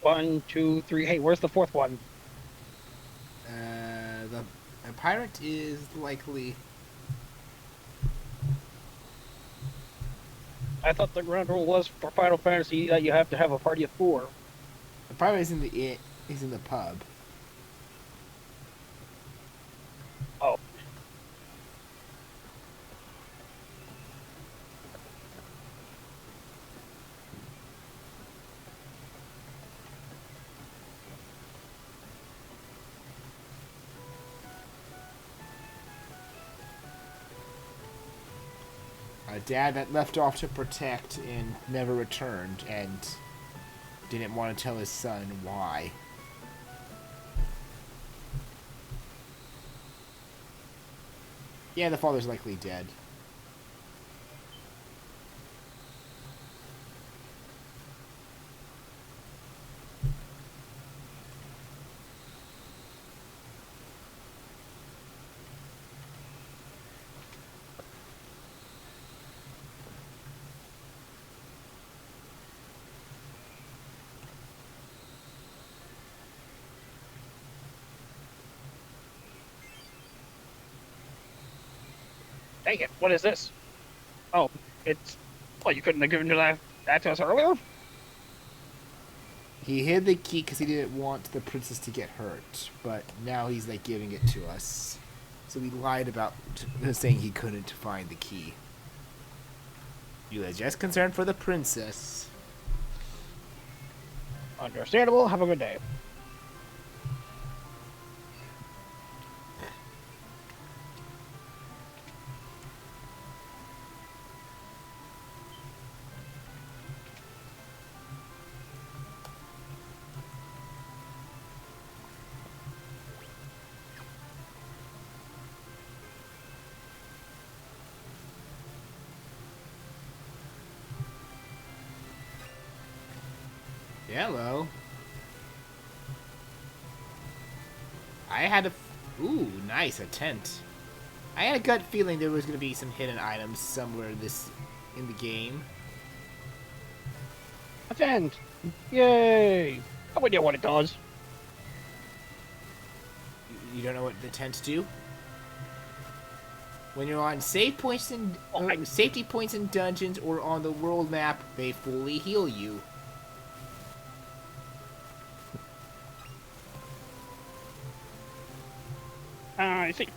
One, two, three. Hey, where's the fourth one? The pirate is likely... I thought the ground rule was for Final Fantasy that you have to have a party of 4. The pirate is in the pub. Oh. A dad that left off to protect and never returned, and didn't want to tell his son why. Yeah, the father's likely dead. Dang it, what is this? Oh, it's... Well, you couldn't have given that to us earlier? He hid the key because he didn't want the princess to get hurt, but now he's like giving it to us. So he lied about saying he couldn't find the key. He was just concerned for the princess. Understandable, have a good day. Hello. I had a... Ooh, nice, a tent. I had a gut feeling there was going to be some hidden items somewhere in the game. A tent! Yay! No idea what it does. You don't know what the tents do? When you're on safety points in dungeons or on the world map, they fully heal you. I see.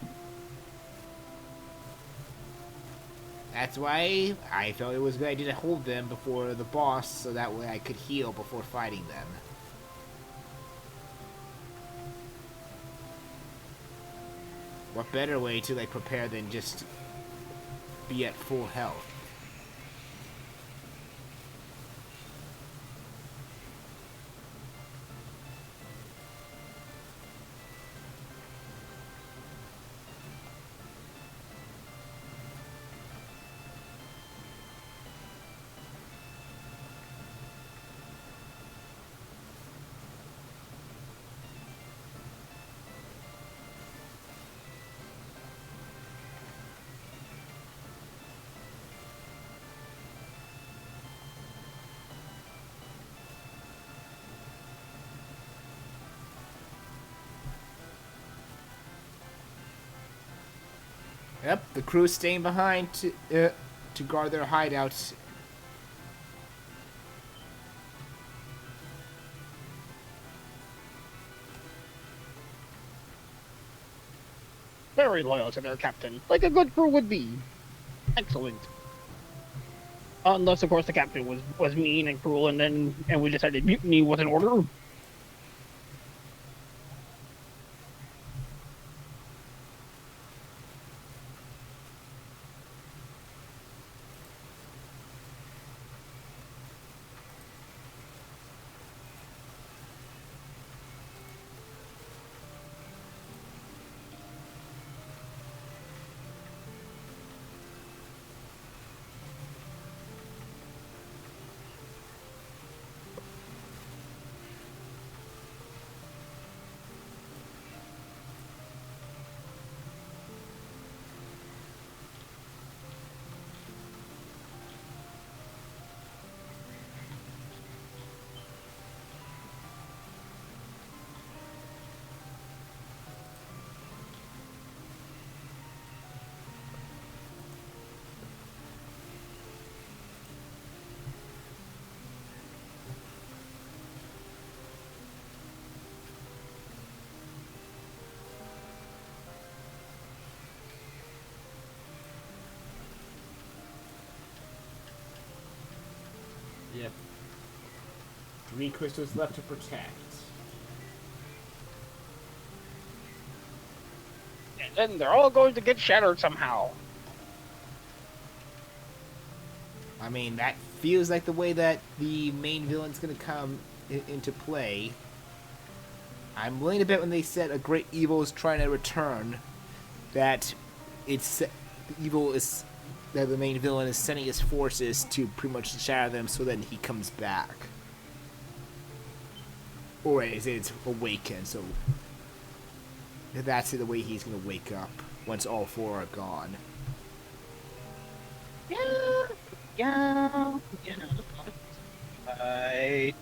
That's why I felt it was a good idea to hold them before the boss, so that way I could heal before fighting them. What better way to like prepare than just be at full health? Yep, the crew's staying behind to guard their hideouts. Very loyal to their captain, like a good crew would be. Excellent. Unless, of course, the captain was mean and cruel, and we decided mutiny was in order. Yep. 3 crystals left to protect. And then they're all going to get shattered somehow. I mean, that feels like the way that the main villain's gonna come into play. I'm willing to bet when they said a great evil is trying to return, that the main villain is sending his forces to pretty much shatter them so that he comes back. Or is it's awakened, so that's the way he's gonna wake up once all 4 are gone. Yeah. Right.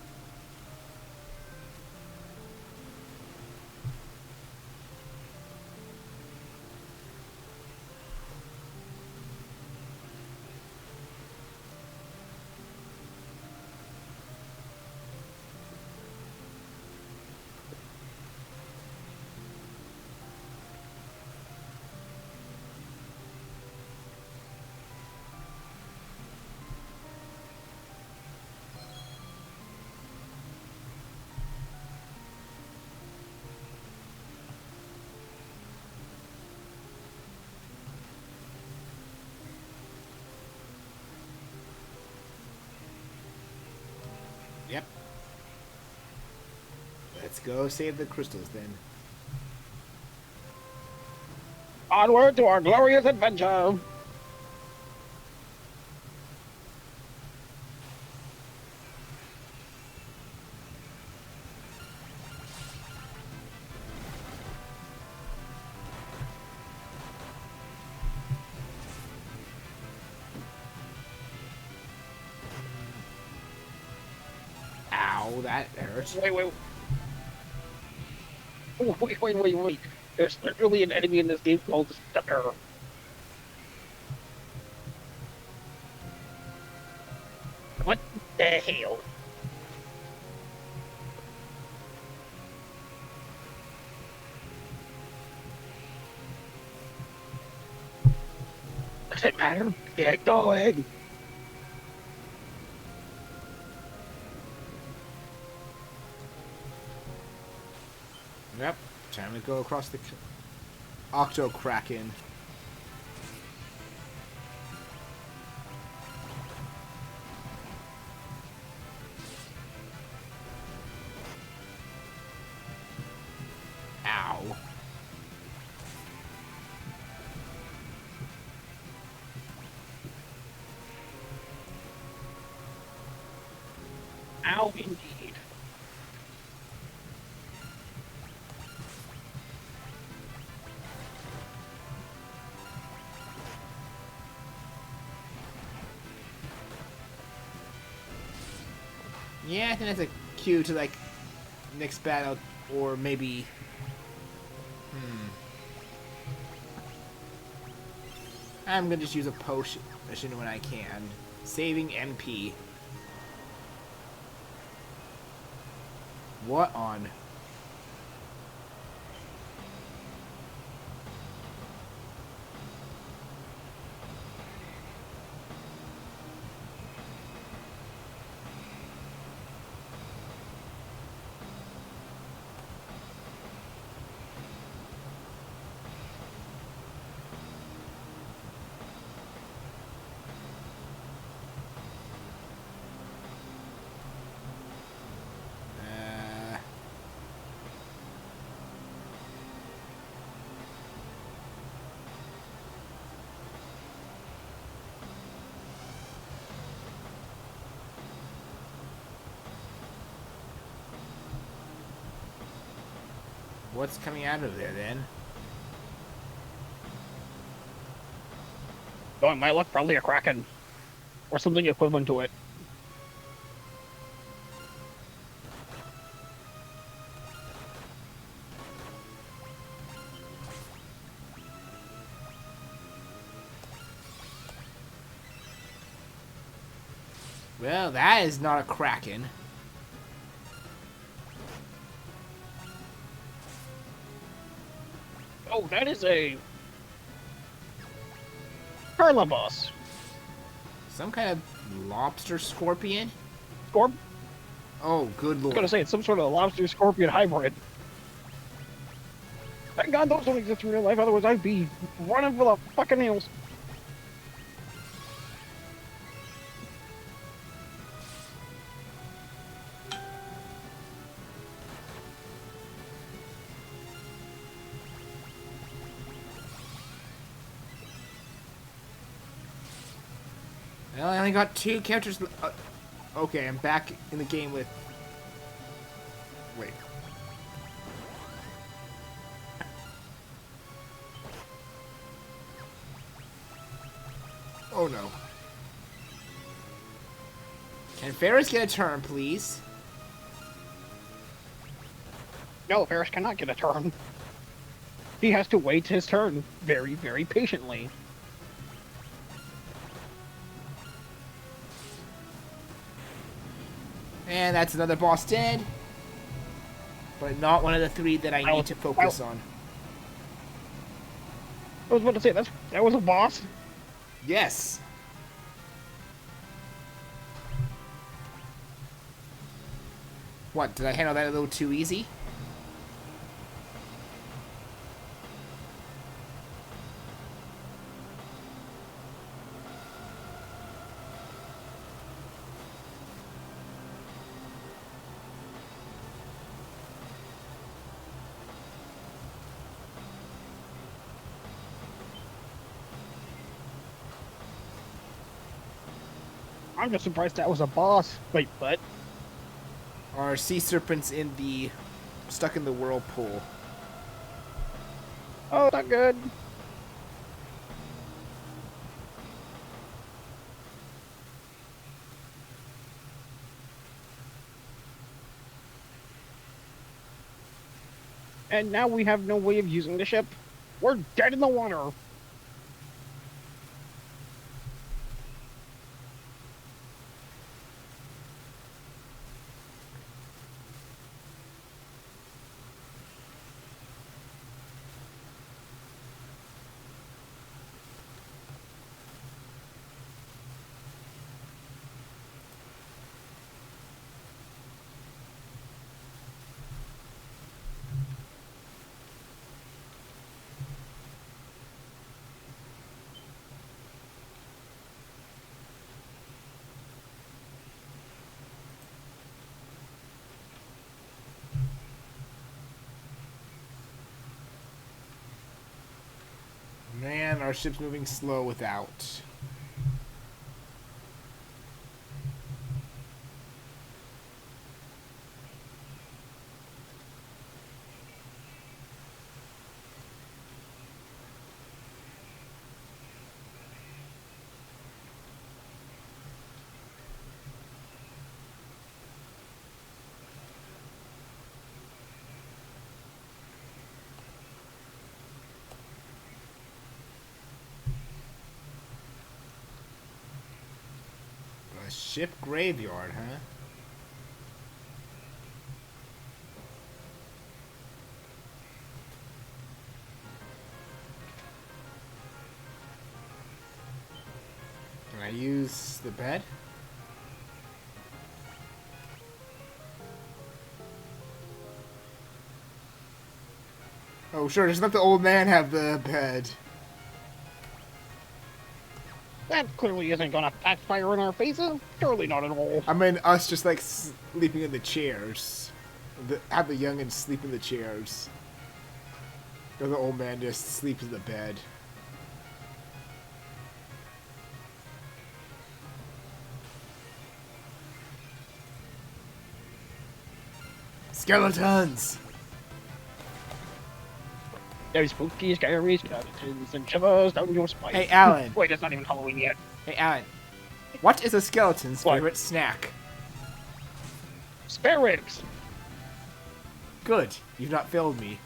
Yep. Let's go save the crystals then. Onward to our glorious adventure. Ow, that hurts. Wait. Oh, wait. There's literally an enemy in this game called the Stepper. Doesn't matter. Get going. Yep. Time to go across the Octo Kraken. Ow. Ow, indeed. Yeah, I think that's a cue to, like, next battle, or maybe... I'm gonna just use a potion when I can. Saving MP. What on? What's coming out of there, then? Going my luck, probably a Kraken. Or something equivalent to it. Well, that is not a Kraken. Oh, that is a... Carla boss. Some kind of lobster scorpion? Scorp? Oh, good I was lord. gonna say, it's some sort of lobster scorpion hybrid. Thank God those don't exist in real life, otherwise I'd be running for the fucking hills. Well, I only got 2 characters. Okay, I'm back in the game with... Wait. Oh no. Can Ferris get a turn, please? No, Ferris cannot get a turn. He has to wait his turn very, very patiently. And that's another boss dead. But not one of the 3 that I need to focus on. I was about to say, that was a boss? Yes. What, did I handle that a little too easy? I'm just surprised that was a boss. Wait, what? Are sea serpents stuck in the whirlpool? Oh, not good. And now we have no way of using the ship. We're dead in the water. Man, our ship's moving slow without. A ship graveyard, huh? Can I use the bed? Oh, sure, just let the old man have the bed. That clearly isn't gonna backfire in our faces. Surely not at all. I mean, us just like sleeping in the chairs. Have the youngins sleep in the chairs. Or the old man just sleeps in the bed. Skeletons! Those spooky, scary skeletons and shivers down your spine. Hey, Alan. Wait, it's not even Halloween yet. Hey, Alan. What is a skeleton's What? favorite snack? Spare ribs. Good. You've not failed me.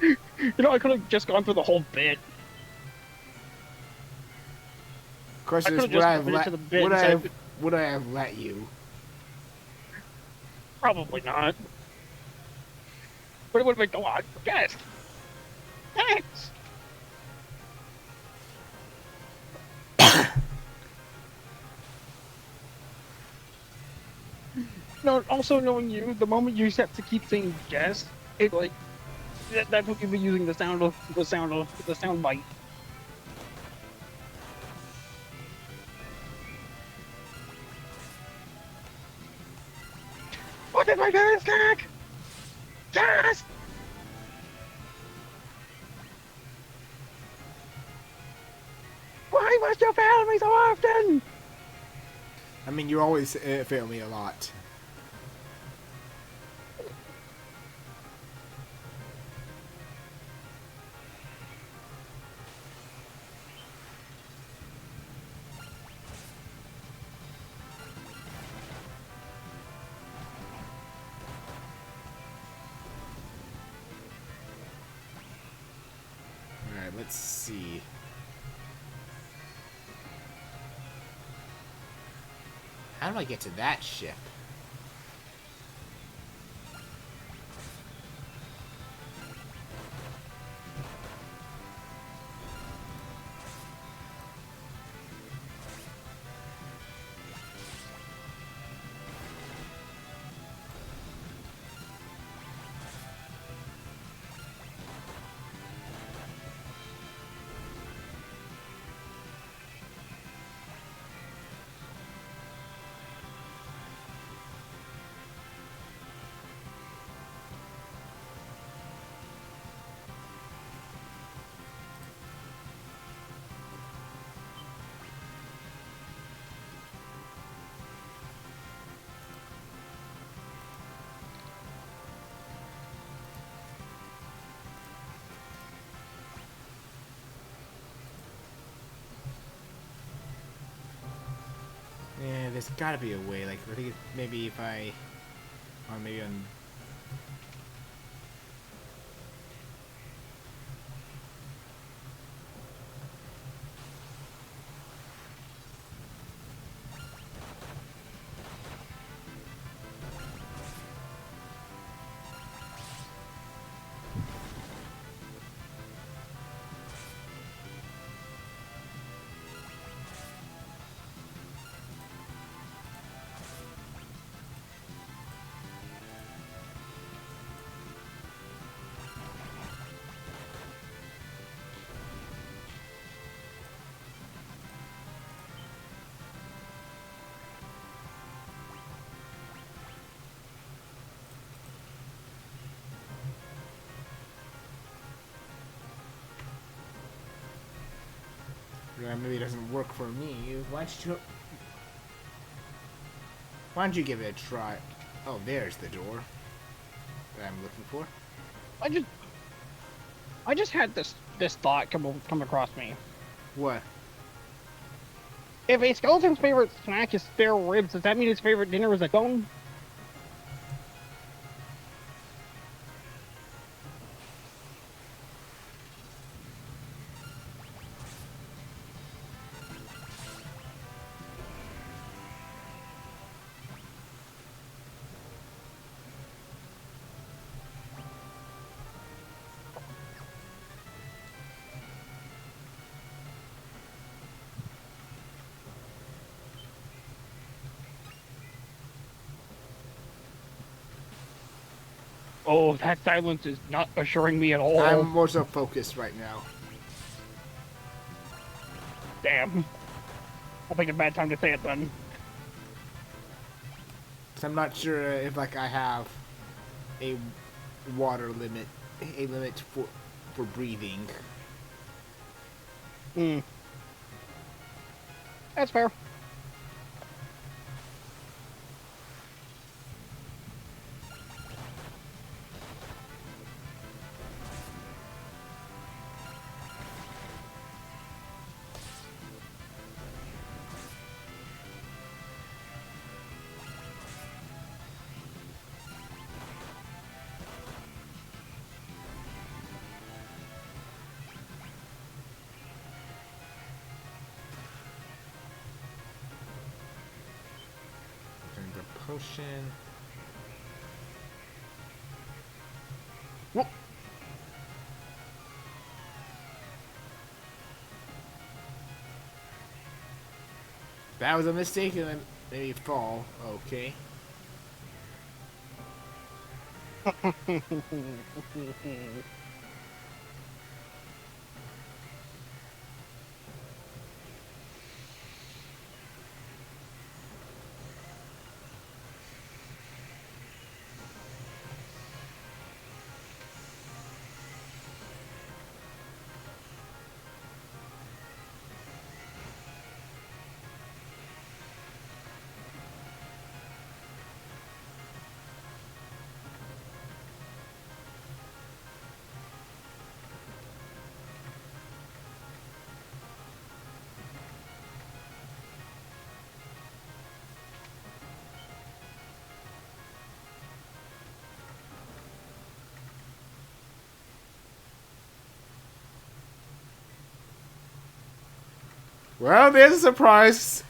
You know, I could have just gone through the whole bit. Of course, I this could've just committed to the bit and said- would I have let you? Probably not. But it would have been, go on, yes. Thanks. No, also knowing you, the moment you have to keep saying yes, it like that's what you've been using the sound bite. What did my parents take? Yes! Why must you fail me so often? I mean, you always fail me a lot. Alright, let's see. How do I get to that ship? Yeah, there's gotta be a way. Like, I think maybe if I, or maybe on. Yeah, maybe it doesn't work for me. Why don't you give it a try? Oh, there's the door that I'm looking for. I just had this thought come across me. What? If a skeleton's favorite snack is spare ribs, does that mean his favorite dinner is a cone? Oh, that silence is not assuring me at all. I'm more so focused right now. Damn. I think a bad time to say it then. 'Cause I'm not sure if like I have a water limit, a limit for breathing. Hmm. That's fair. And the potion. Whoop. That was a mistake, and then maybe fall. Okay. Well, there's a surprise.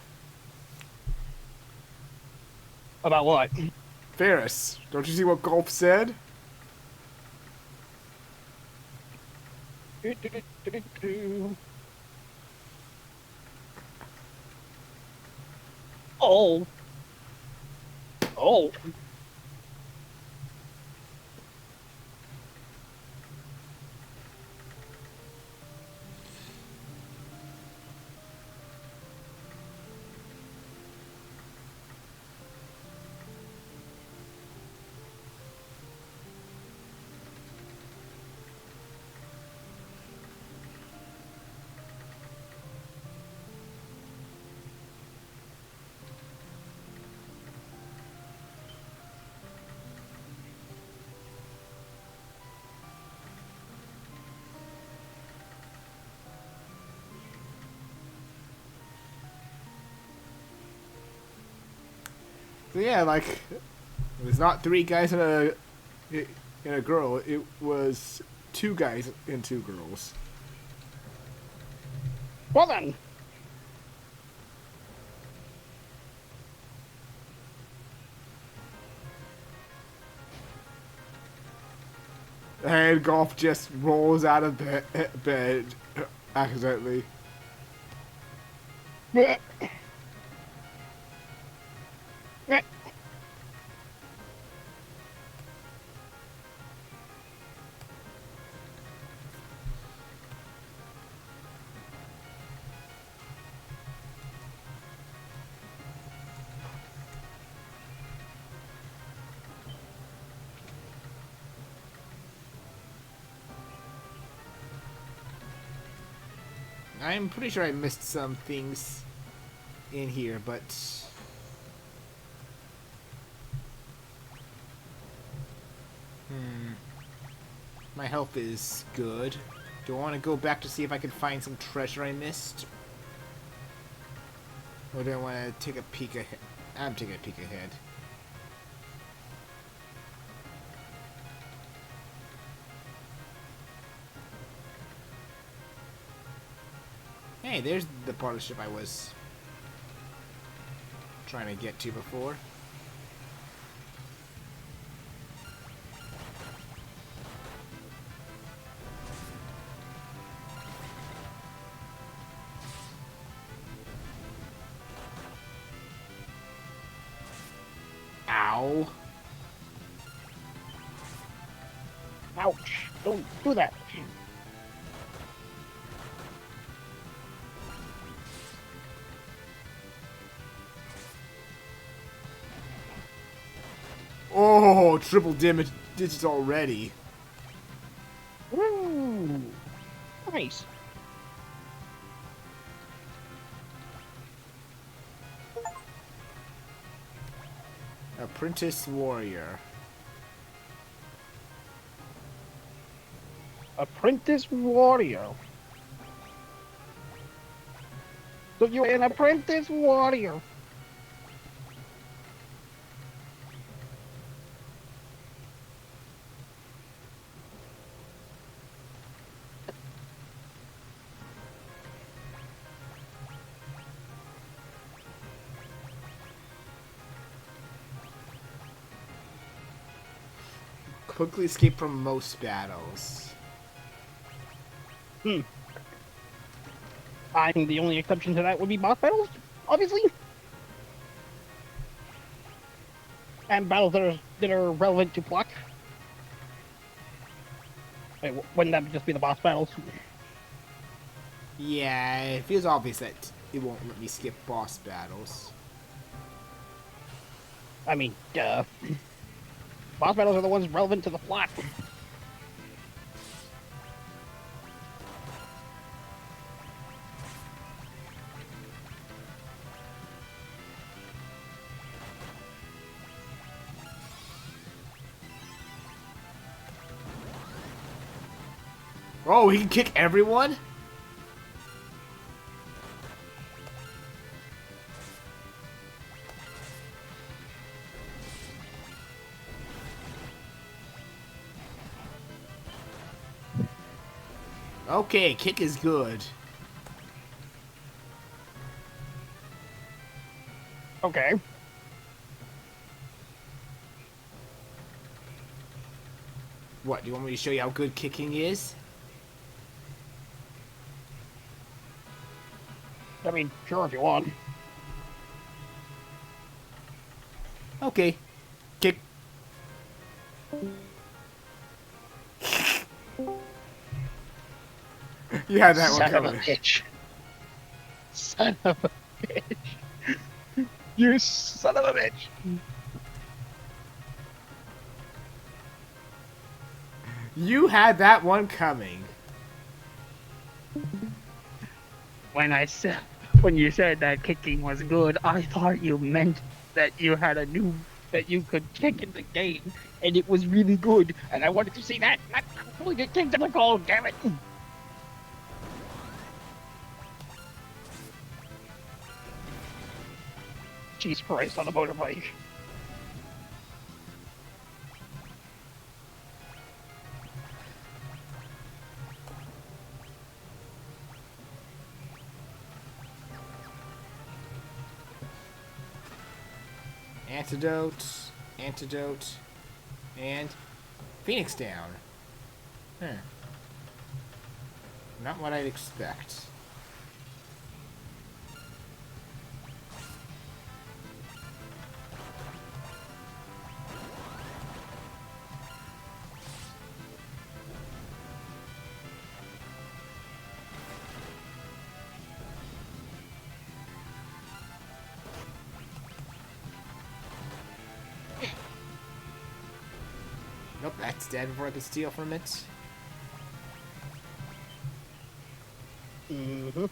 About what? Ferris, don't you see what Gulp said? Oh. Oh. So yeah, like it was not three guys and a girl. It was two guys and two girls. Well then. And Golf just rolls out of bed accidentally. Blech. Blech. I'm pretty sure I missed some things in here, but... My health is good. Do I want to go back to see if I can find some treasure I missed? Or do I want to take a peek ahead? I'm taking a peek ahead. Hey, there's the part of the ship I was trying to get to before. Ow. Ouch! Don't do that. Oh, triple damage digits already. Woo! Nice. Apprentice warrior. Apprentice warrior. So you're an apprentice warrior. Quickly escape from most battles. I think the only exception to that would be boss battles, obviously. And battles that are relevant to plot. Wait, wouldn't that just be the boss battles? Yeah, it feels obvious that it won't let me skip boss battles. I mean, duh. Boss battles are the ones relevant to the plot. Oh, he can kick everyone? Okay, kick is good. Okay. What, do you want me to show you how good kicking is? I mean, sure if you want. Okay. Kick. You had that one Son of a coming. bitch. Son of a bitch. You son of a bitch. You had that one coming. When you said that kicking was good, I thought you meant that you had that you could kick in the game, and it was really good, and I wanted to see that, not pulling a kick to the goal, damn it! Jesus Christ on a motorbike. Antidote, and Phoenix down. Not what I'd expect. Nope, that's dead before I can steal from it. Mm-hmm.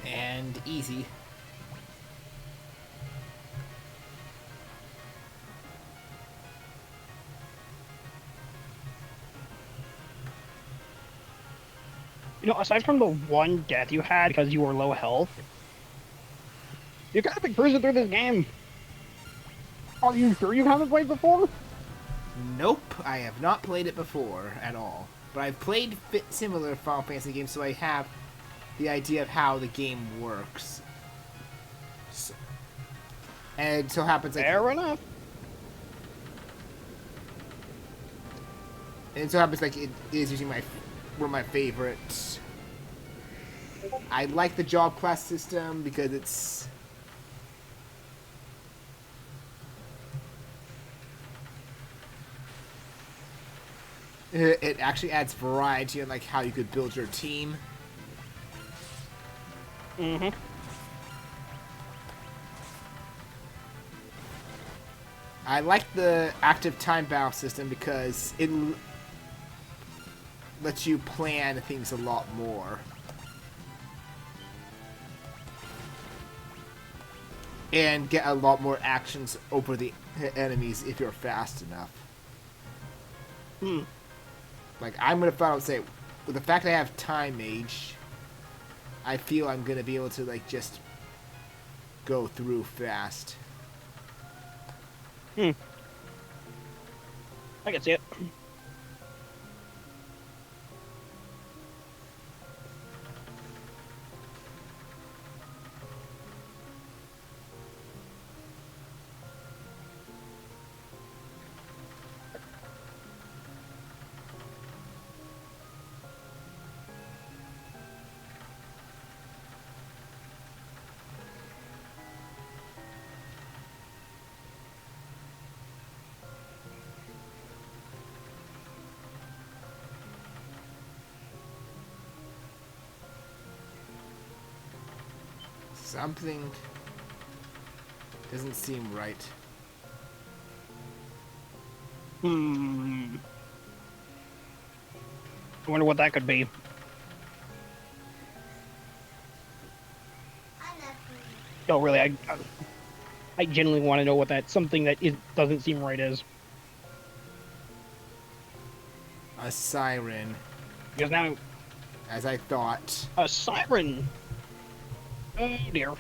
And easy. You know, aside from the one death you had because you were low health, you kind of been cruising through this game. Are you sure you haven't played before? Nope, I have not played it before at all. But I've played similar Final Fantasy games, so I have the idea of how the game works. So, and it so happens like Fair enough. it is usually one of my favorites. I like the job class system because it actually adds variety in like how you could build your team. Mm-hmm. I like the active time battle system because it lets you plan things a lot more. And get a lot more actions over the enemies if you're fast enough. Hmm. Like, I'm gonna flat out say, with the fact that I have Time Mage, I feel I'm gonna be able to, like, just go through fast. Hmm. I can see it. Something doesn't seem right. Hmm. I wonder what that could be. No, really, I genuinely want to know what that something that doesn't seem right is. A siren, Because now, as I thought. a siren. Oh dear.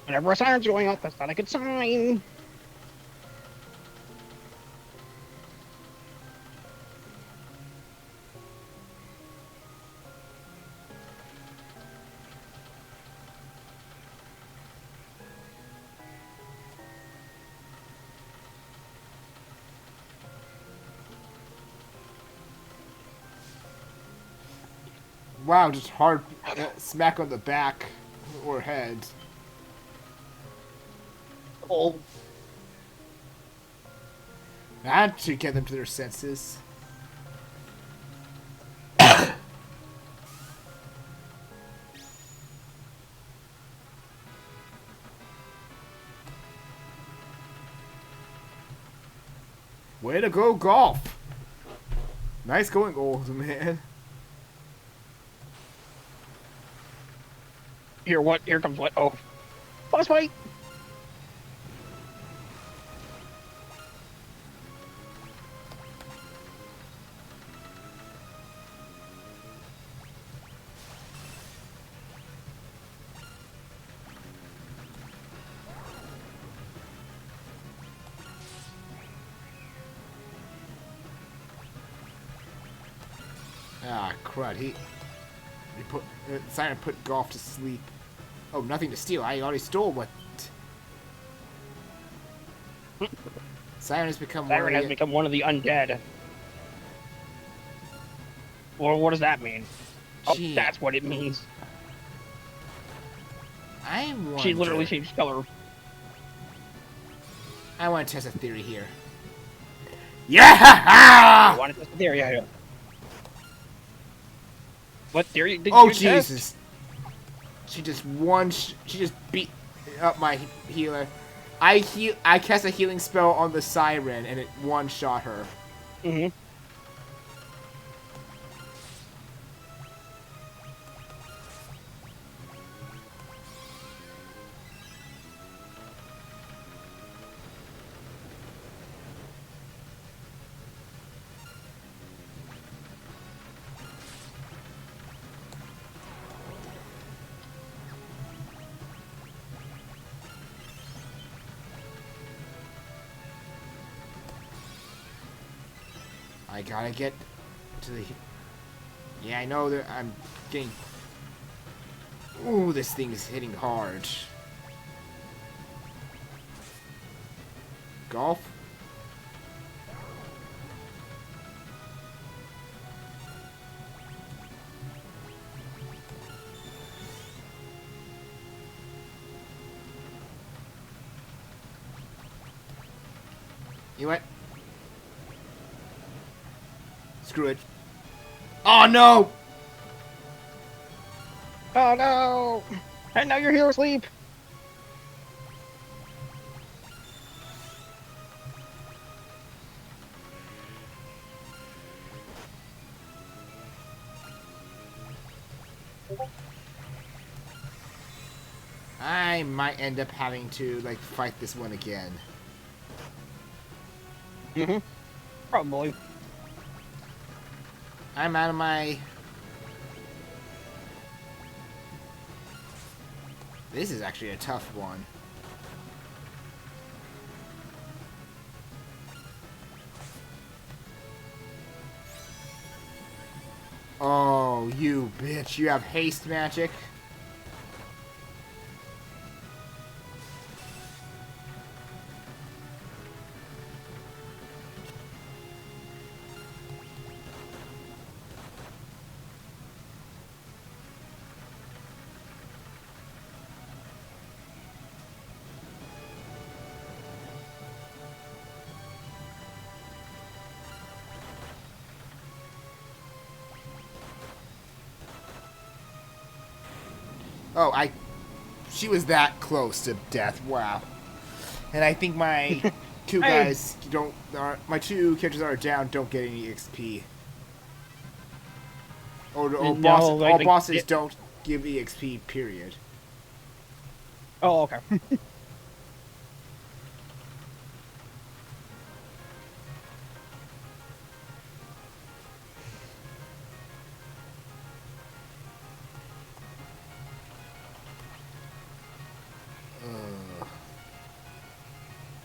Whenever a siren's going off, that's not a good sign. Wow, just hard smack on the back or head. Oh, That should get them to their senses. Way to go, golf! Nice going, old man. here what? Here comes what? Oh, boss fight. Ah, crud. Siren put Golf to sleep. Oh, nothing to steal. I already stole what. Siren has become Siren has one of the. become one of the undead. Or what does that mean? Oh, Gee, that's what it means. I'm She literally wondering. changed color. I want to test a theory here. I Yeah! wanted to test the theory here. What theory did Oh you test? Jesus! She just she just beat up my healer. I cast a healing spell on the Siren and it one-shot her. Mm-hmm. I gotta get to the. Yeah, I know that I'm getting. Ooh, this thing is hitting hard. Golf? You know what? Screw it. Oh no! Oh no! And now you're here asleep. I might end up having to like fight this one again. Mm-hmm. Probably. I'm out of my. This is actually a tough one. Oh, you bitch. You have haste magic? Oh, she was that close to death. Wow. And I think my two guys my two characters that are down don't get any XP. Or No, all like, bosses don't give EXP, period. Oh, okay.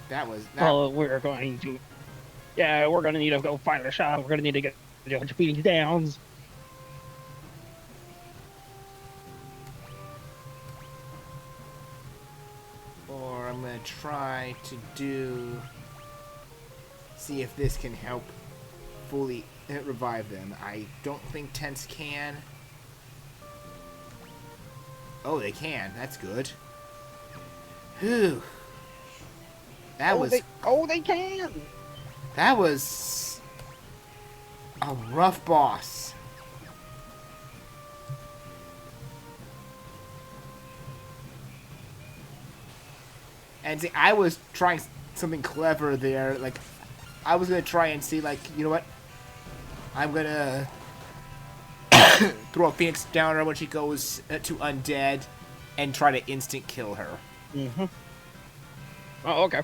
That was Well, we're going to. Yeah, we're gonna need to go find a shop. We're gonna need to get a bunch of feeding downs. Or I'm gonna try to see if this can help fully revive them. I don't think tents can. Oh, they can. That's good. Whew. That was. They can. That was a rough boss. And see, I was trying something clever there. Like, I was gonna try and see, like, you know what? I'm gonna throw a Phoenix down her when she goes to undead, and try to instant kill her. Mm-hmm. Oh, okay.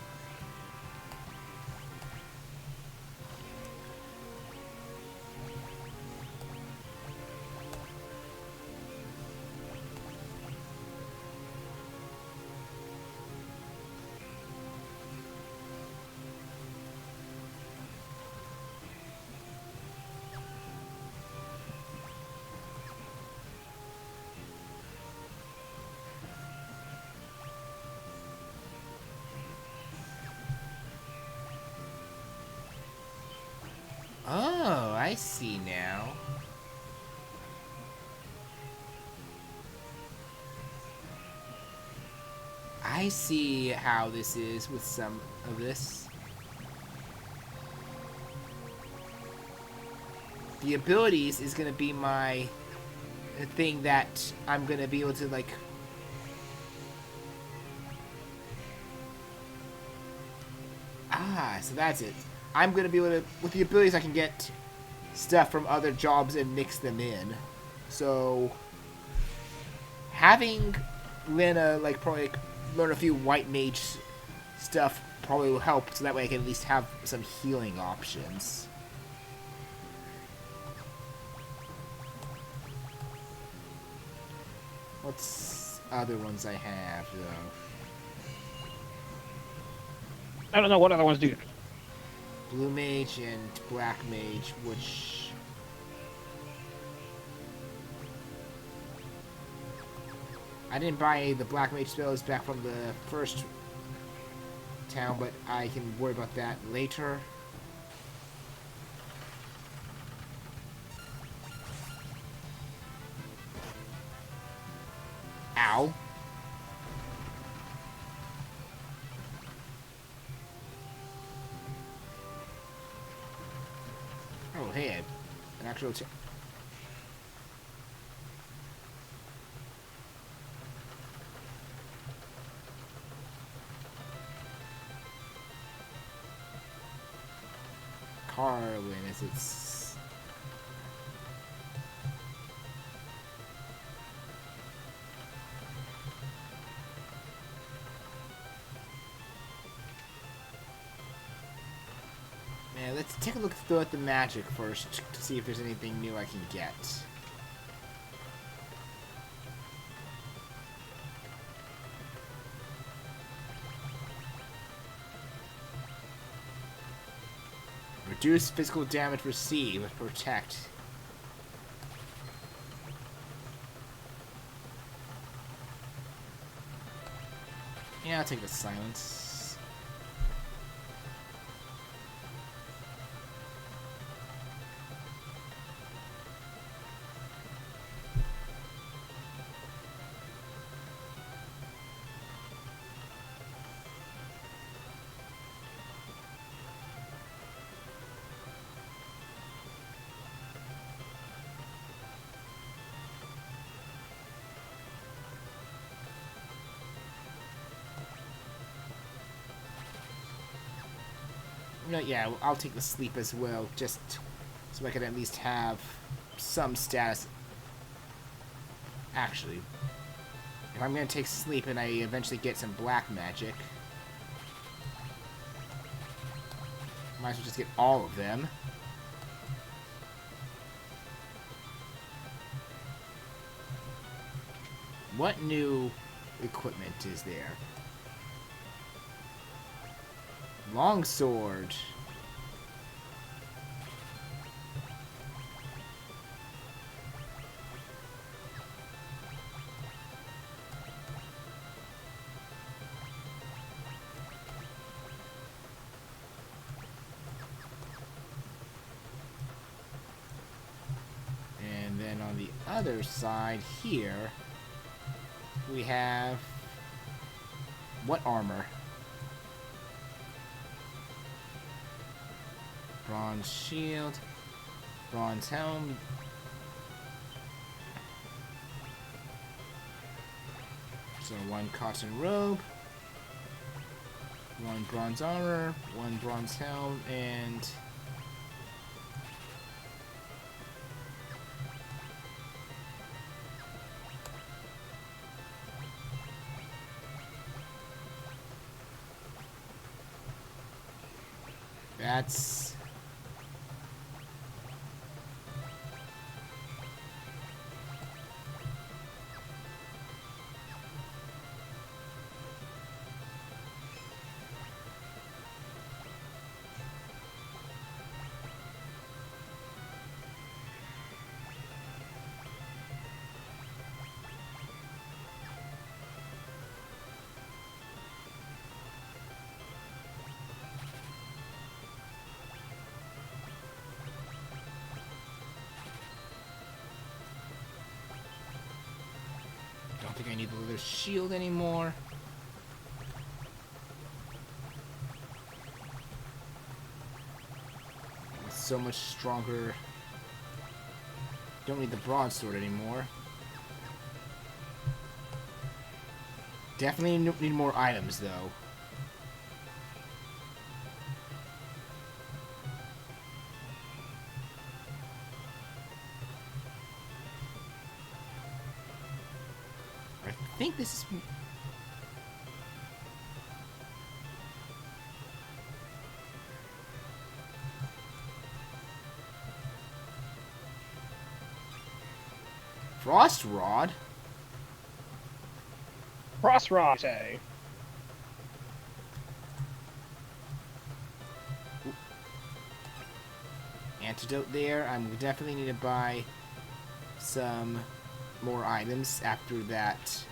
I see now. I see how this is with some of this. The abilities is gonna be my thing that I'm gonna be able to like. So that's it. I'm gonna be able to, with the abilities, I can get stuff from other jobs and mix them in. So having Lena like probably like, learn a few white mage stuff probably will help, so that way I can at least have some healing options. What's other ones I have though? I don't know what other ones do. Blue mage and black mage, which I didn't buy the black mage spells back from the first town, but I can worry about that later. Ow. Oh, hey, an actual Carlin, is it's... Man, let's take a look at the magic first to see if there's anything new I can get. Reduce physical damage received with protect. Yeah, I'll take the silence. No, yeah, I'll take the sleep as well, just so I can at least have some status. Actually, if I'm gonna take sleep and I eventually get some black magic, might as well just get all of them. What new equipment is there? Longsword. And then on the other side here, we have what armor? Bronze shield, bronze helm. So one cotton robe, one bronze armor, one bronze helm, and that's... think I need the leather shield anymore. It's so much stronger. Don't need the broadsword anymore. Definitely need more items, though. I think this is... Frost Rod? Cross rock, say. Antidote there. I'm definitely need to buy some more items after that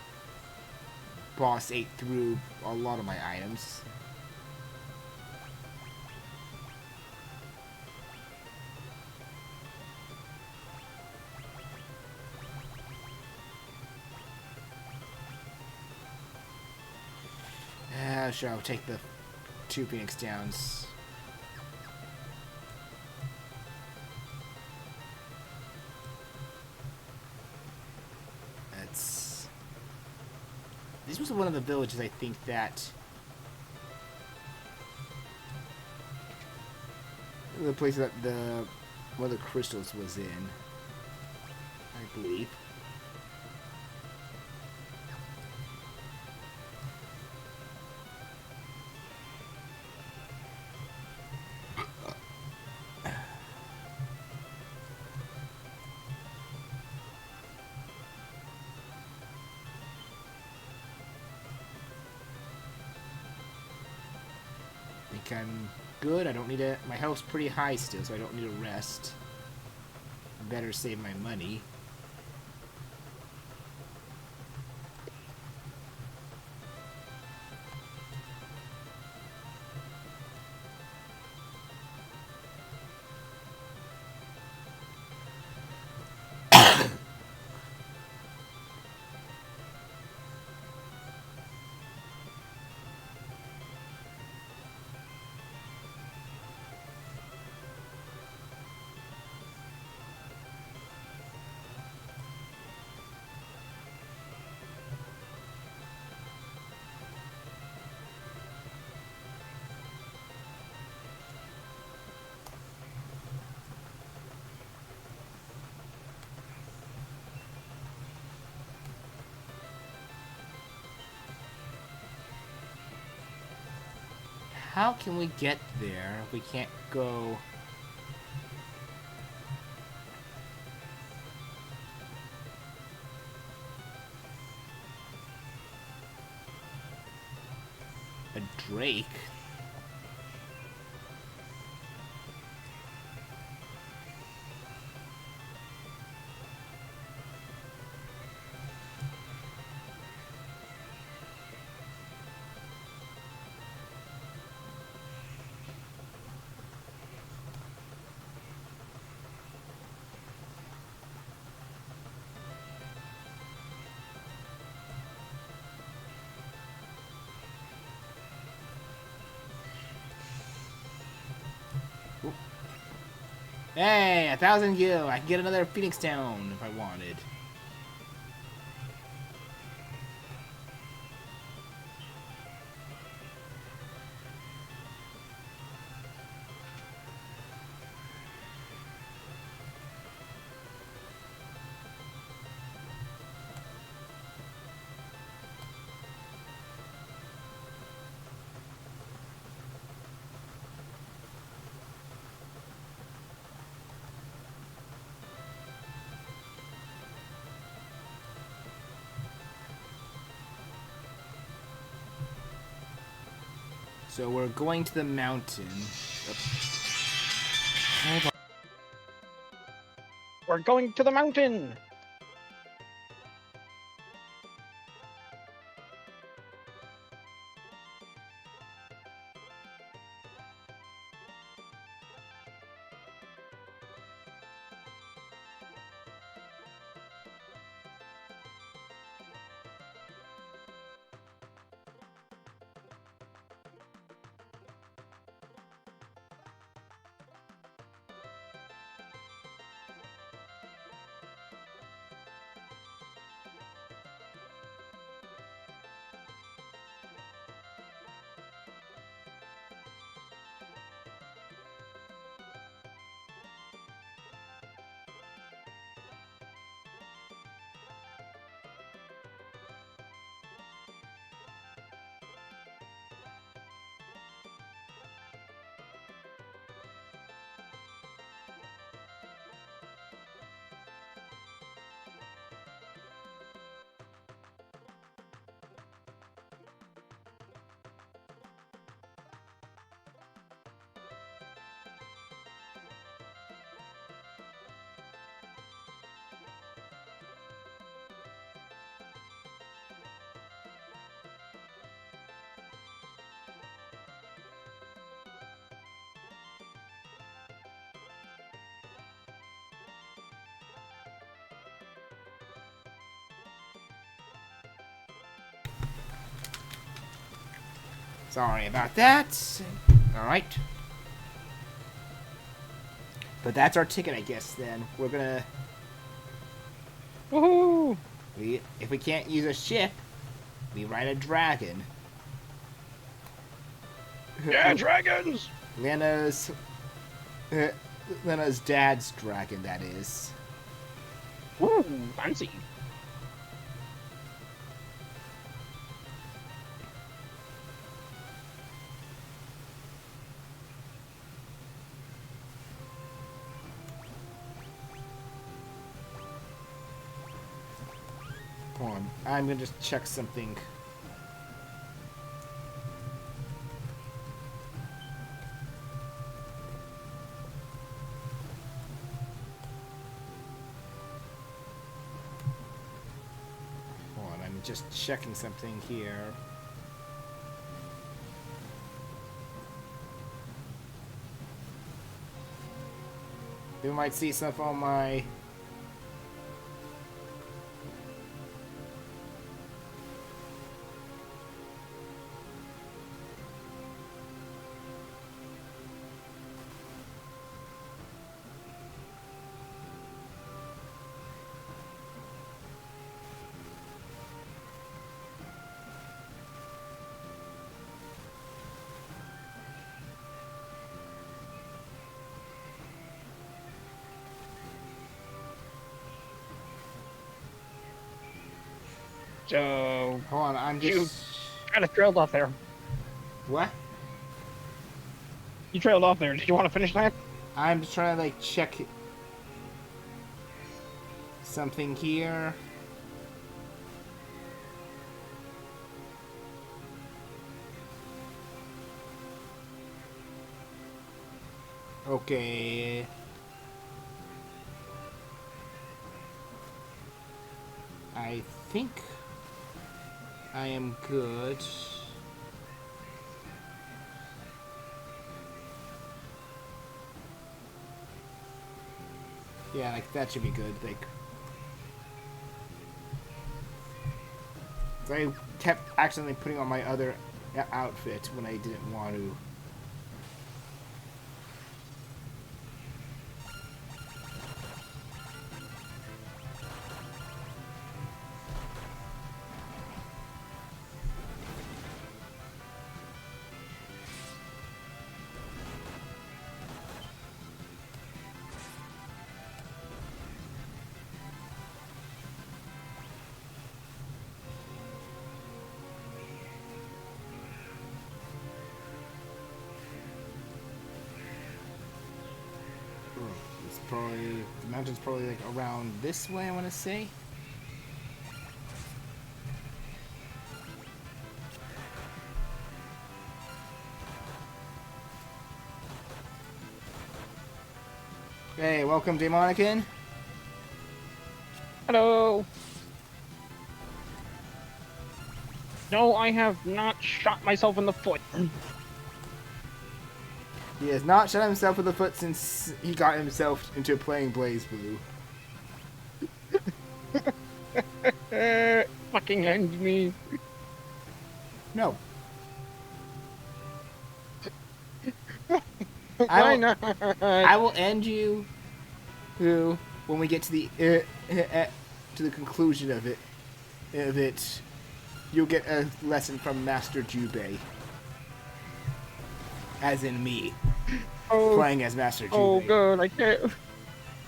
boss ate through a lot of my items. Sure, I'll take the 2 Phoenix Downs. This was one of the villages, I think, that... the place that one of the crystals was in, I believe. I'm good. I don't need to... My health's pretty high still, so I don't need to rest. Better save my money. How can we get there if we can't go... A drake? Hey, 1,000 gil. I can get another Phoenix Town if I wanted. So we're going to the mountain. Hold on. We're going to the mountain! Sorry about that. Alright. But that's our ticket, I guess, then. We're gonna... Woohoo! If we can't use a ship, we ride a dragon. Yeah, dragons! Lena's dad's dragon, that is. Woo, fancy. Hold on. I'm gonna just check something. Hold on, I'm just checking something here. You might see stuff on my... So, Hold on, I'm you just... kind of trailed off there. What? You trailed off there. Did you want to finish that? I'm just trying to, like, check something here. Okay. I think I am good. Yeah, like that should be good. Like, I kept accidentally putting on my other outfit when I didn't want to. It's probably, the mountain's probably like around this way, I want to say. Hey, welcome, Demonican. Hello. No, I have not shot myself in the foot. He has not shot himself in the foot since he got himself into playing Blaze Blue. Fucking end me. No. Why not? I will end you when we get to the conclusion of it. You'll get a lesson from Master Jubei. As in me. Playing as Master Jubei. Oh, good. I can't.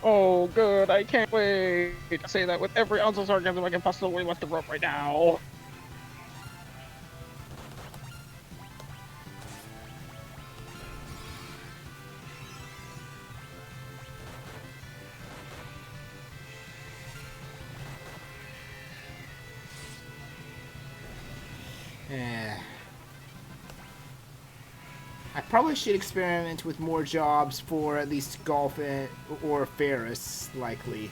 Oh, good. I can't wait to say that with every ounce of sarcasm I can possibly with the rope right now. Yeah. I probably should experiment with more jobs for at least golf or Ferris, likely.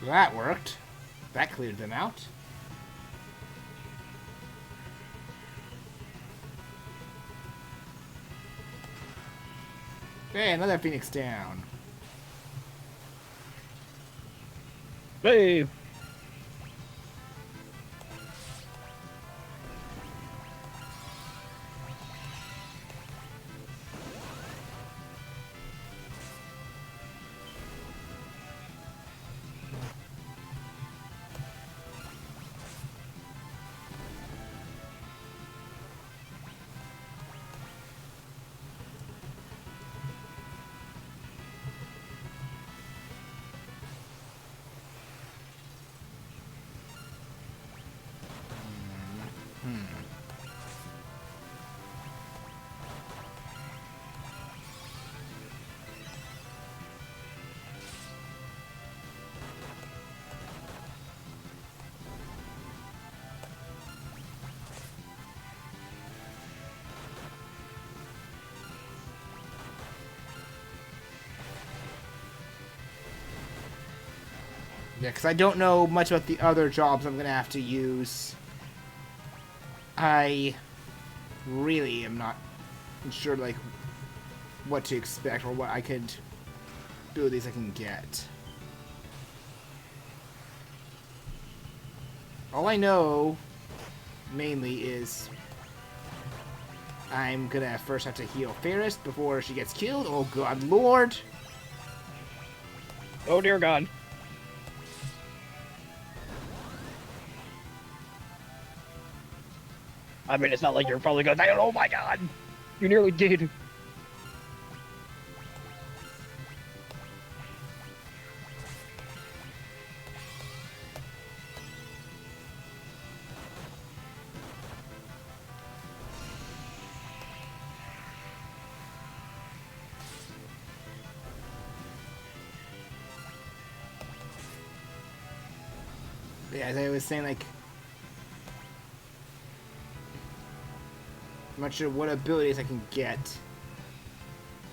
That worked. That cleared them out. Hey, another Phoenix down. Hey. Yeah, because I don't know much about the other jobs I'm going to have to use. I really am not sure, like, what to expect or what I could abilities I can get. All I know, mainly, is I'm going to first have to heal Ferris before she gets killed. Oh, God, Lord! Oh, dear God. I mean, it's not like you're probably going, oh my God! You nearly did. Yeah, as I was saying, like, I'm not sure what abilities I can get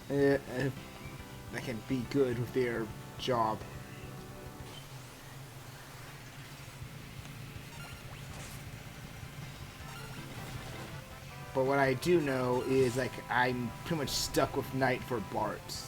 that can be good with their job. But what I do know is, like, I'm pretty much stuck with Knight for Bart's.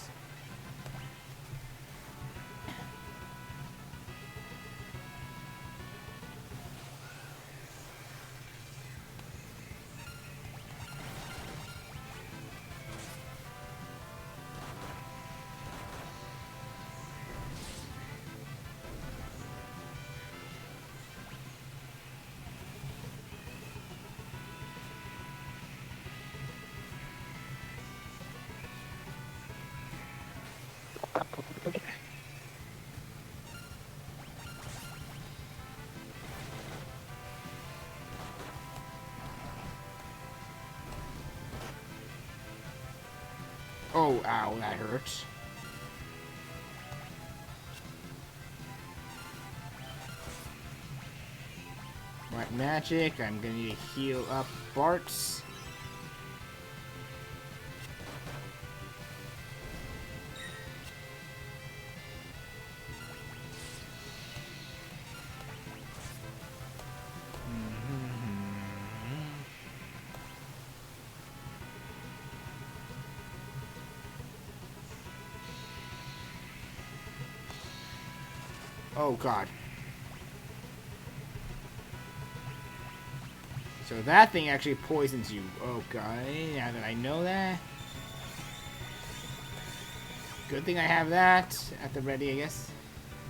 Oh, ow, that hurts. White magic, I'm gonna need to heal up Bart's. Oh, God. So that thing actually poisons you. Oh, God. Now that I know that. Good thing I have that at the ready, I guess.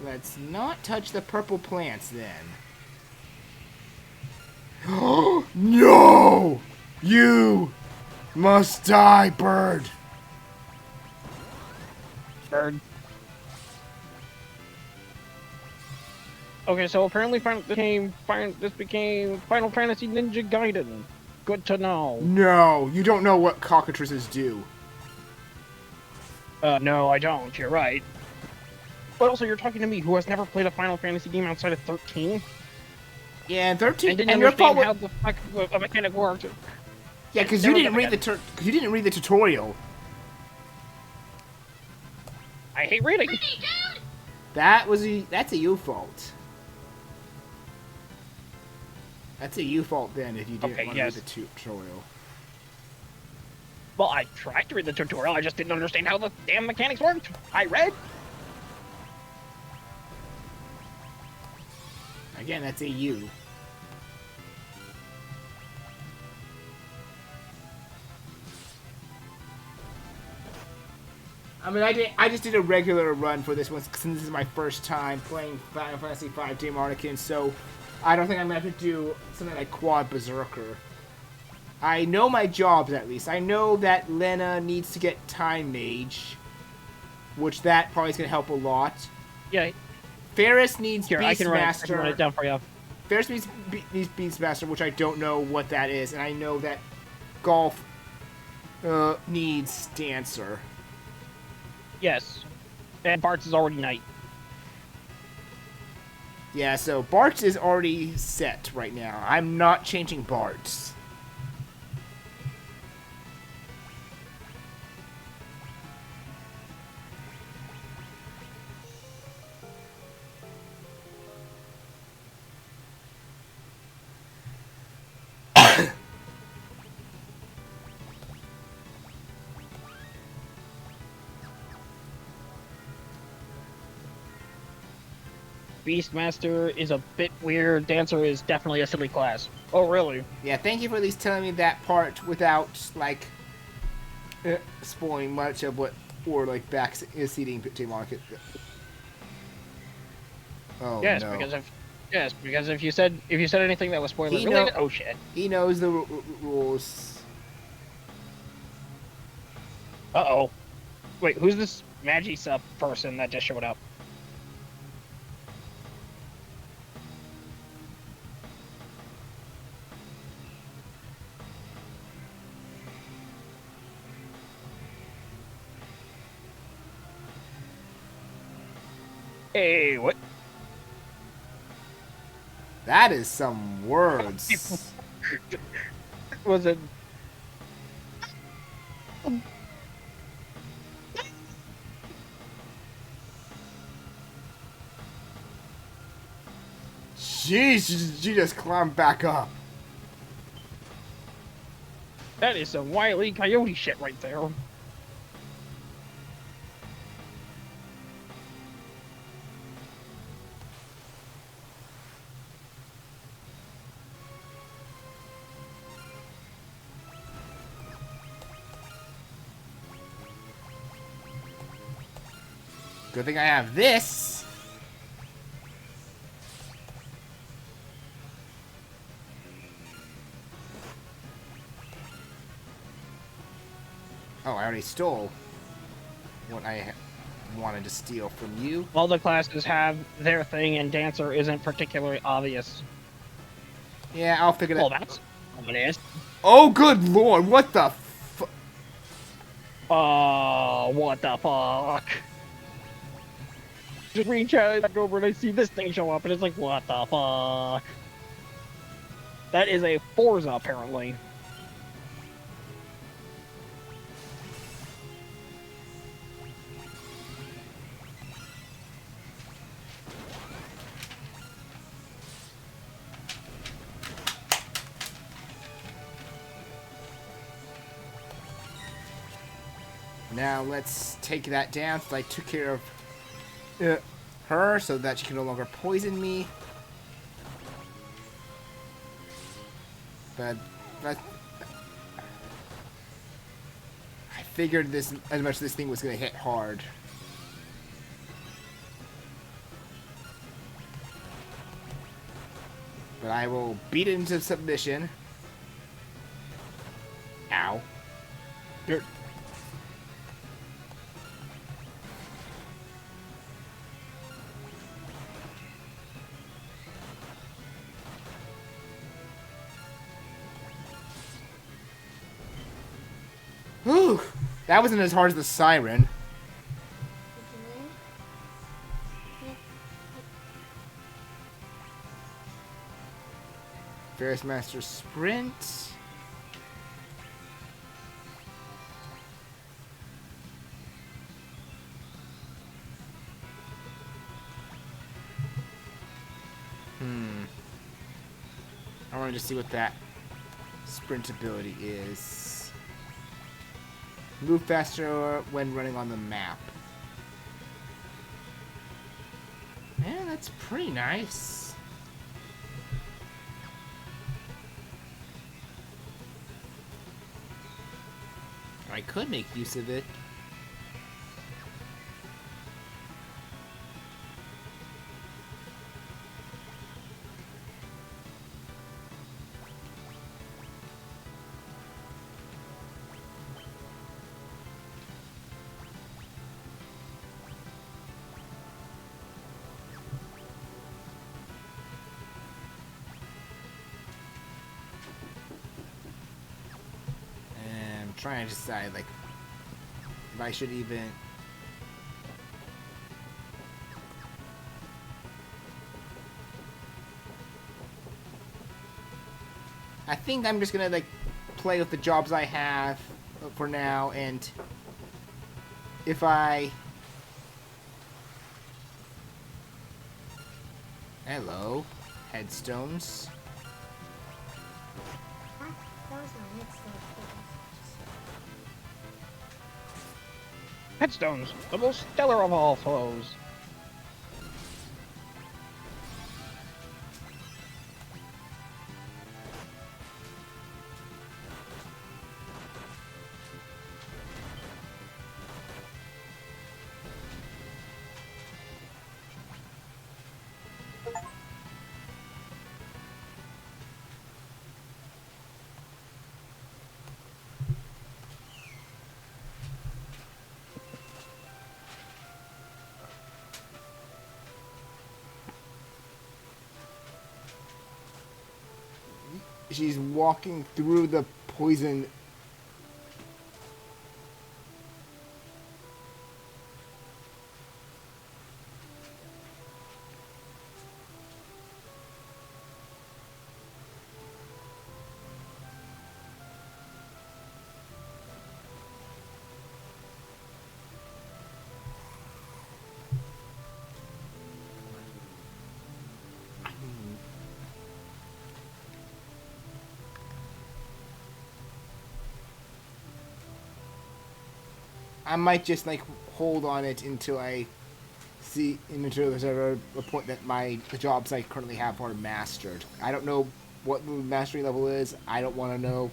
Let's not touch the purple plants, then. Oh, no! You must die, bird! Bird. Okay, so apparently this became Final Fantasy Ninja Gaiden. Good to know. No, you don't know what cockatrices do. No, I don't. You're right. But also, you're talking to me, who has never played a Final Fantasy game outside of 13, Yeah, and 13. and didn't and you're understand probably how the fuck a mechanic worked. yeah, because you didn't read the tutorial. I hate reading. Pretty dude! That's a you fault. That's a you fault then if you didn't Okay, want to yes. read the tutorial. Well, I tried to read the tutorial. I just didn't understand how the damn mechanics worked. I read. Again, that's a you. I mean, I just did a regular run for this one since this is my first time playing Final Fantasy V Team Arlequin, so I don't think I'm gonna have to do something like Quad Berserker. I know my jobs at least. I know that Lena needs to get Time Mage, which that probably is gonna help a lot. Yeah. Ferris needs Here, I can run Beastmaster. it down for you. Ferris needs Beastmaster, which I don't know what that is, and I know that Golf needs Dancer. Yes. And Bart's is already night. Yeah, so Bart's is already set right now. I'm not changing Bart's. Beastmaster is a bit weird. Dancer is definitely a silly class. Oh, really? Yeah, thank you for at least telling me that part without, like, spoiling much of what, or, like, backseating Team Market. Oh, Yes, no. because if you said anything that was spoiler related, oh shit. He knows the rules. Uh-oh. Wait, who's this Magisa person that just showed up? Hey, what? That is some words. Was it? Jeez, she just climbed back up. That is some Wile E. Coyote shit right there. Good thing I have this. Oh, I already stole what I wanted to steal from you. All the classes have their thing, and Dancer isn't particularly obvious. Yeah, I'll figure that. Well, that's what it is. Oh, good lord! What the? What the fuck? Just reach out back over and I see this thing show up, and it's like, what the fuck? That is a Forza, apparently. Now let's take that down. So I took care of her so that she can no longer poison me. But I figured this as much as this thing was gonna hit hard. But I will beat it into submission. Ow. Dirt. Whew. That wasn't as hard as the siren. Ferris Master Sprint. I want to just see what that sprint ability is. Move faster when running on the map. Yeah, that's pretty nice. I could make use of it. And I'm trying to decide, like, if I should even... I think I'm just gonna, like, play with the jobs I have for now, and if I... Hello, headstones. That was my headstone. Headstones, the most stellar of all flows. She's walking through the poison. I might just like hold on it until I see until there's ever a point that the jobs I currently have are mastered. I don't know what the mastery level is. I don't want to know.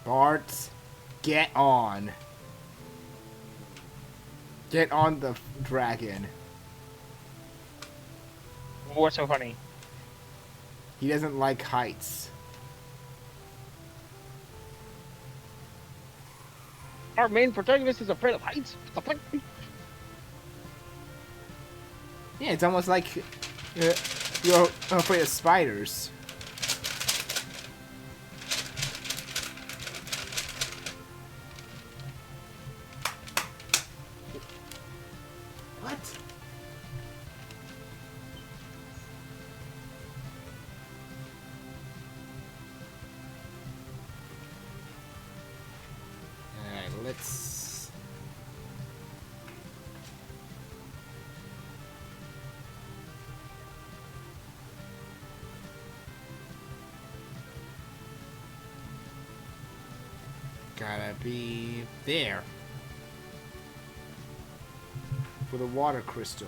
Bart, get on. Get on the dragon. What's so funny? He doesn't like heights. Our main protagonist is afraid of heights? What the fuck? Yeah, it's almost like you're afraid of spiders. What? Alright, let's... Gotta be there. For the water crystal.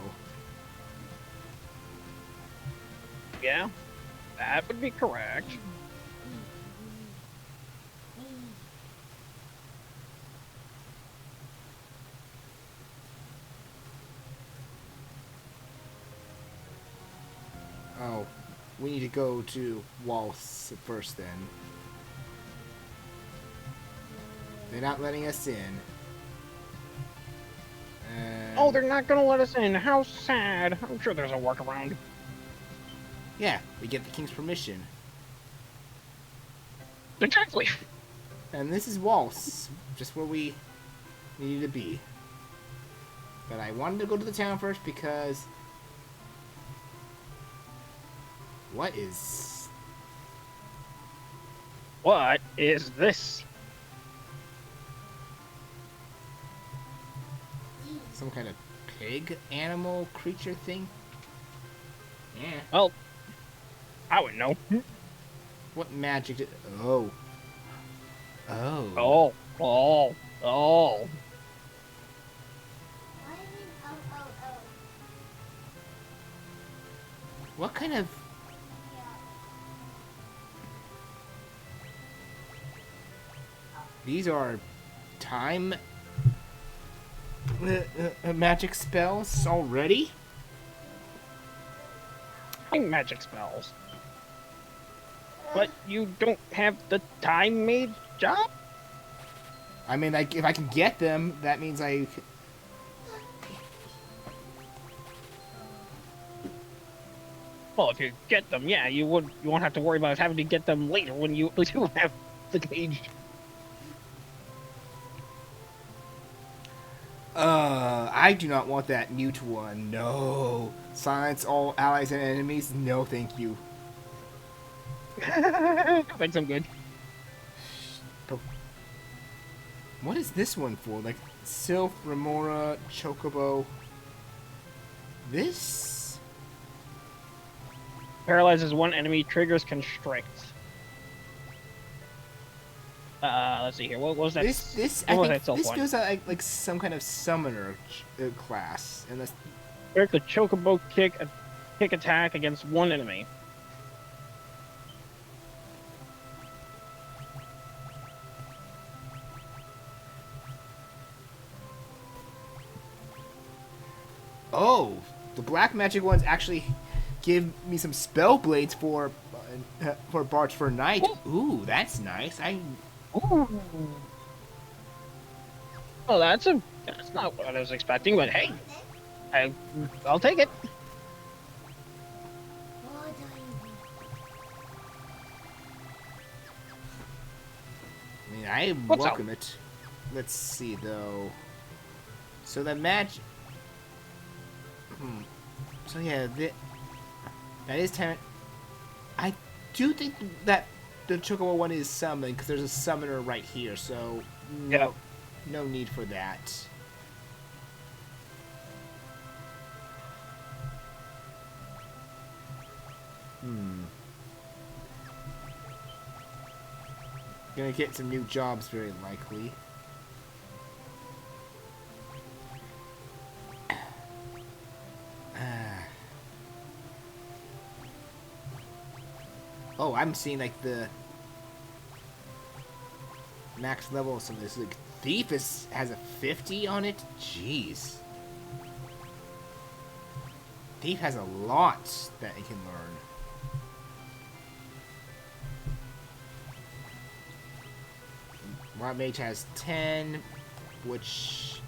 Yeah, that would be correct. Oh, we need to go to Waltz first then. They're not letting us in. Oh, they're not gonna let us in. How sad. I'm sure there's a workaround. Yeah, we get the king's permission. Exactly. And this is Waltz, just where we needed to be. But I wanted to go to the town first because... What is... What is this? some kind of pig animal creature thing. Yeah. Well, I would know. What magic did... Oh. Oh. Oh, oh, oh. Why do you mean, oh. What kind of... Yeah. These are time magic spells already? Time magic spells. But you don't have the time mage job? I mean, like, if I can get them, that means I... Well, if you get them, yeah, you won't have to worry about having to get them later when you do have the cage. I do not want that mute one. No. Silence all allies and enemies. No, thank you. Thanks, I'm good. What is this one for? Like, Sylph, Remora, Chocobo. This? Paralyzes one enemy, triggers constrict. Let's see here. What was that? This what was I that think this self-one? goes out like some kind of summoner class, and that's There's the chocobo kick attack against one enemy. oh, the black magic ones actually give me some spell blades for Barch for Night. Ooh, that's nice. Ooh. Well, that's not what I was expecting, but hey, I'll take it. What do you I mean, I What's welcome it. Let's see though. So the match. So yeah, that is 10. I do think that the Chocobo one is summoned because there's a summoner right here. So no need for that. Gonna get some new jobs, very likely. Oh, I'm seeing like the max level of some of this. Like, Thief has a 50 on it. Jeez. Thief has a lot that it can learn. Wild Mage has 10, which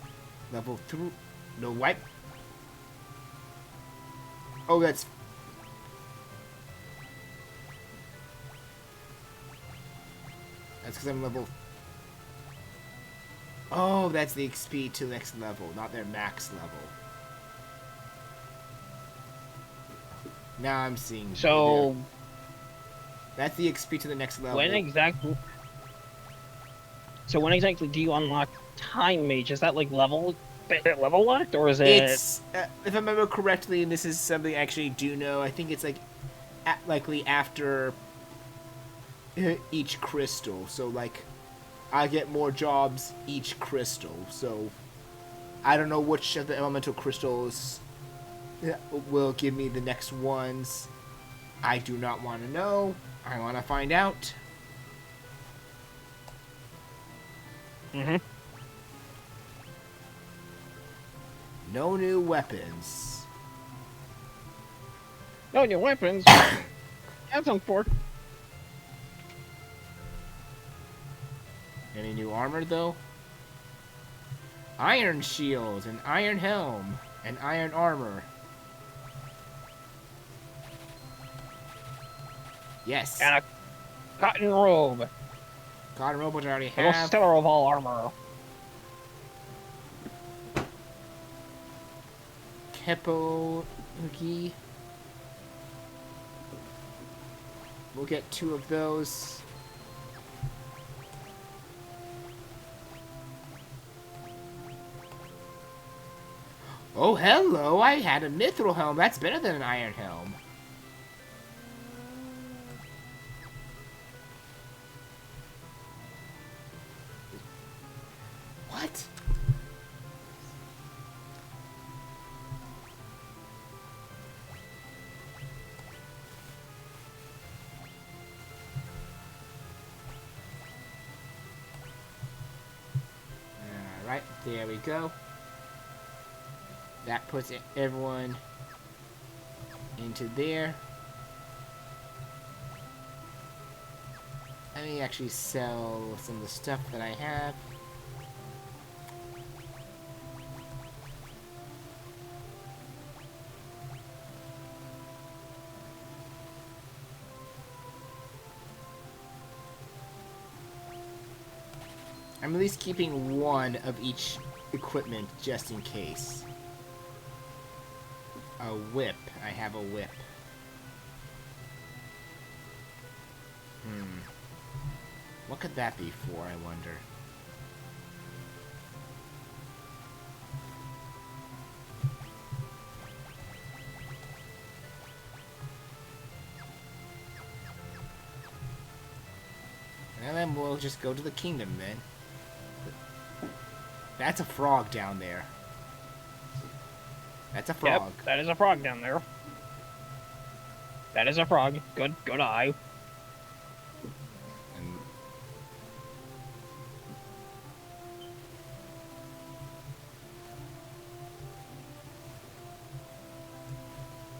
level 3. No, wipe. Oh, that's. That's because I'm level. Oh, that's the XP to the next level, not their max level. Now I'm seeing. So that's the XP to the next level. when exactly? So when exactly do you unlock Time Mage? Is that like level locked, or is it? It's if I remember correctly, and this is something I actually do know. I think it's like likely after each crystal. So like, I get more jobs each crystal. So I don't know which of the elemental crystals will give me the next ones. I do not want to know. I want to find out. Mm-hmm. No new weapons. No new weapons. Have some for. Any new armor though? Iron shield, an iron helm, and iron armor. Yes. And a cotton robe. Cotton robe, which I already The most have. stellar of all armor. Kepo Ugi. We'll get 2 of those. Oh, hello! I had a mithril helm. That's better than an iron helm. What? Alright, there we go. That puts everyone into there. Let me actually sell some of the stuff that I have. I'm at least keeping one of each equipment just in case. A whip. I have a whip. What could that be for, I wonder? And then we'll just go to the kingdom then. That's a frog down there. That's a frog. Yep, that is a frog down there. That is a frog. Good eye. And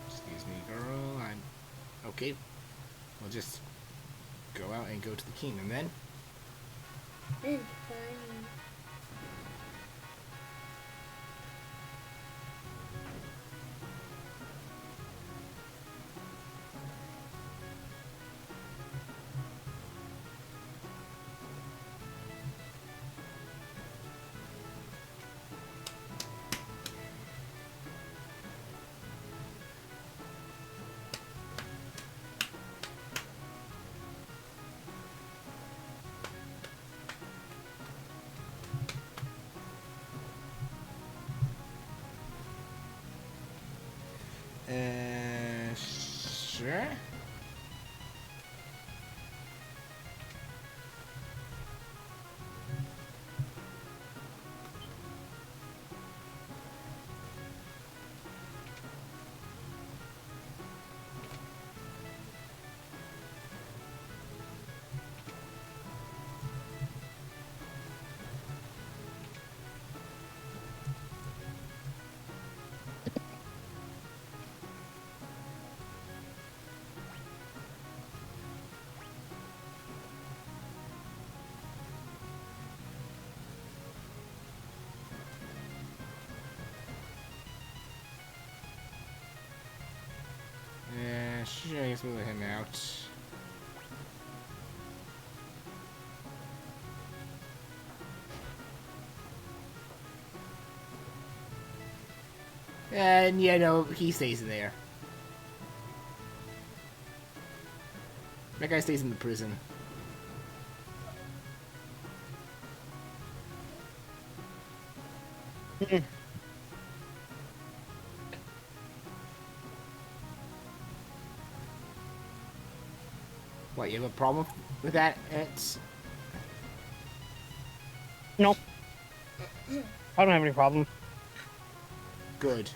excuse me, girl. I'm okay. We'll just go out and go to the kingdom then. It's funny. Sure. Sure, I guess we'll let him out. And, yeah, no, he stays in there. That guy stays in the prison. What, you have a problem with that? It's... No. I don't have any problem. Good.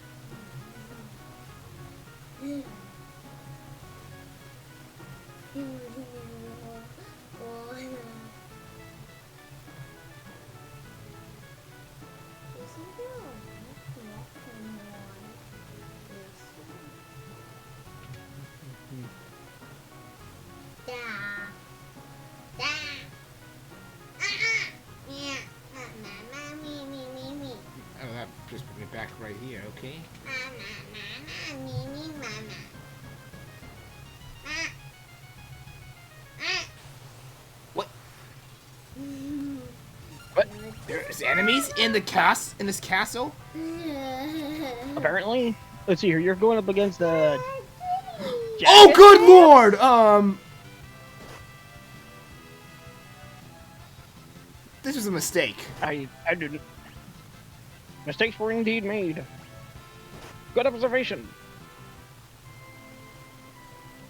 Oh, that just put me back right here, okay? What? What? There's enemies in the in this castle? Apparently. Let's see here. You're going up against the. Oh, good lord! This was a mistake. I didn't. Mistakes were indeed made. Good observation.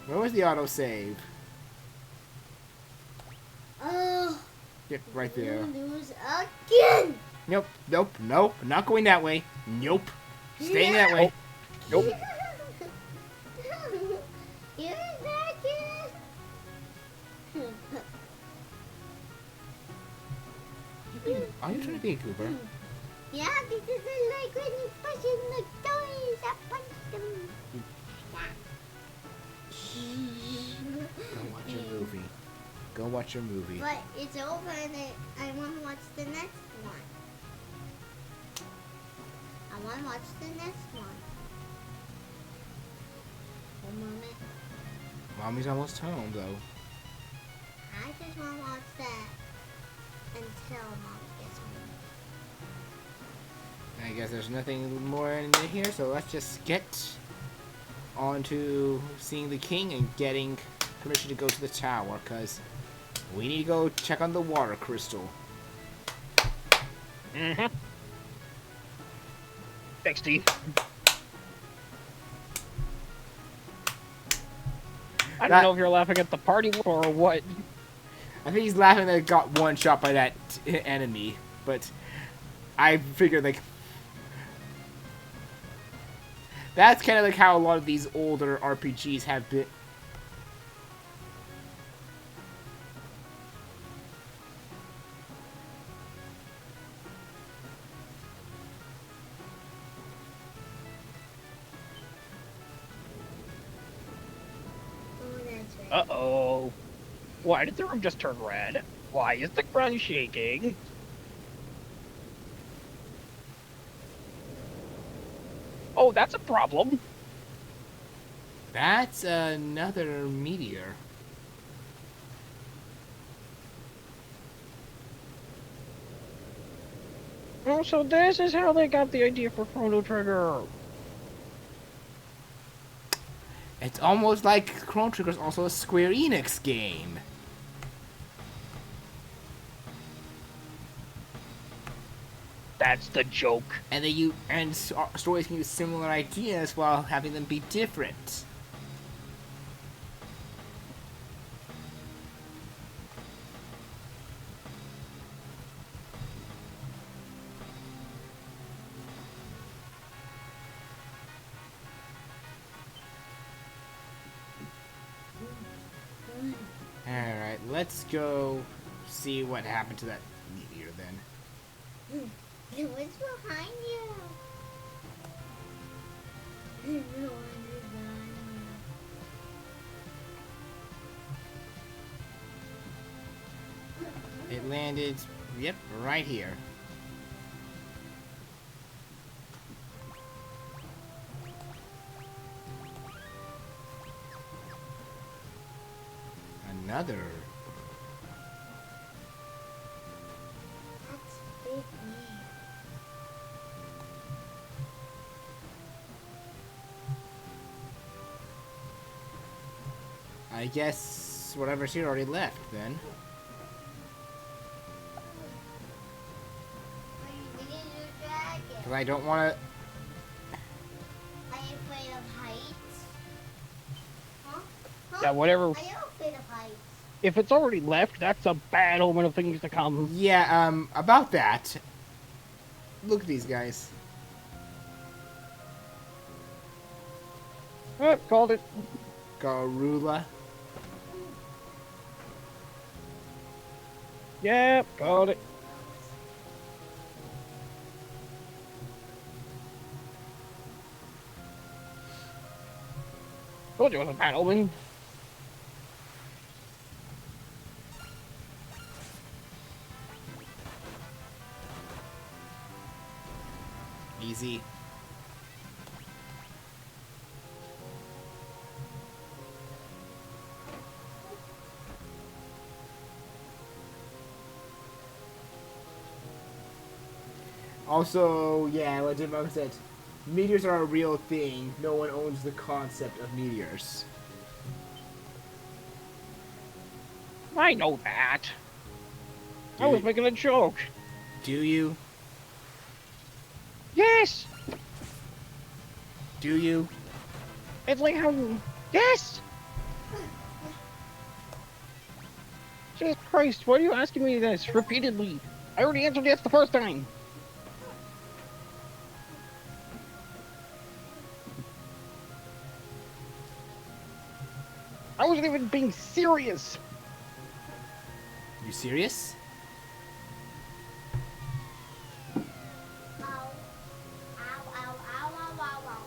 Where was the autosave? Oh. Yep, right there. Lose again. Nope, nope, nope. Not going that way. Nope. Staying that way. Nope. You're back in. Are you trying to be a goober? Yeah, because I like when you push in the toys. I punch them. Go watch your movie. Go watch your movie. But it's over and I want to watch the next one. I want to watch the next one. One moment. Mommy's almost home, though. I just want to watch that until Mom gets home. I guess there's nothing more in here, so let's just get on to seeing the king and getting permission to go to the tower, because we need to go check on the water crystal. Mm-hmm. Thanks, Steve. I don't know if you're laughing at the party or what. I think he's laughing that it got one shot by that enemy, but I figured, like, that's kind of like how a lot of these older RPGs have been. Oh, that's right. Uh-oh. Why did the room just turn red? Why is the ground shaking? Oh, that's a problem. That's another meteor. Oh, so this is how they got the idea for Chrono Trigger. It's almost like Chrono Trigger is also a Square Enix game. That's the joke. And stories can use similar ideas while having them be different. Alright, let's go see what happened to that meteor then. What's behind you? No one is It landed, yep, right here. Another. That's big man. I guess whatever's here already left then. Are you getting your dragon? Because I don't want to. Are you afraid of heights? Huh? Huh? Yeah, whatever. Are you afraid of heights? If it's already left, that's a bad omen of things to come. Yeah, about that. Look at these guys. Oh, called it. Garula. Yep, called it. Told you it was a bad omen. Easy. Also, yeah, what Jim said, meteors are a real thing. No one owns the concept of meteors. I know that. I Do was you- making a joke. Do you? Yes! Do you? It's like how... Yes! Jesus Christ, why are you asking me this repeatedly? I already answered yes the first time. I wasn't even being serious. You serious? Ow. Ow, ow, ow, ow, ow, ow.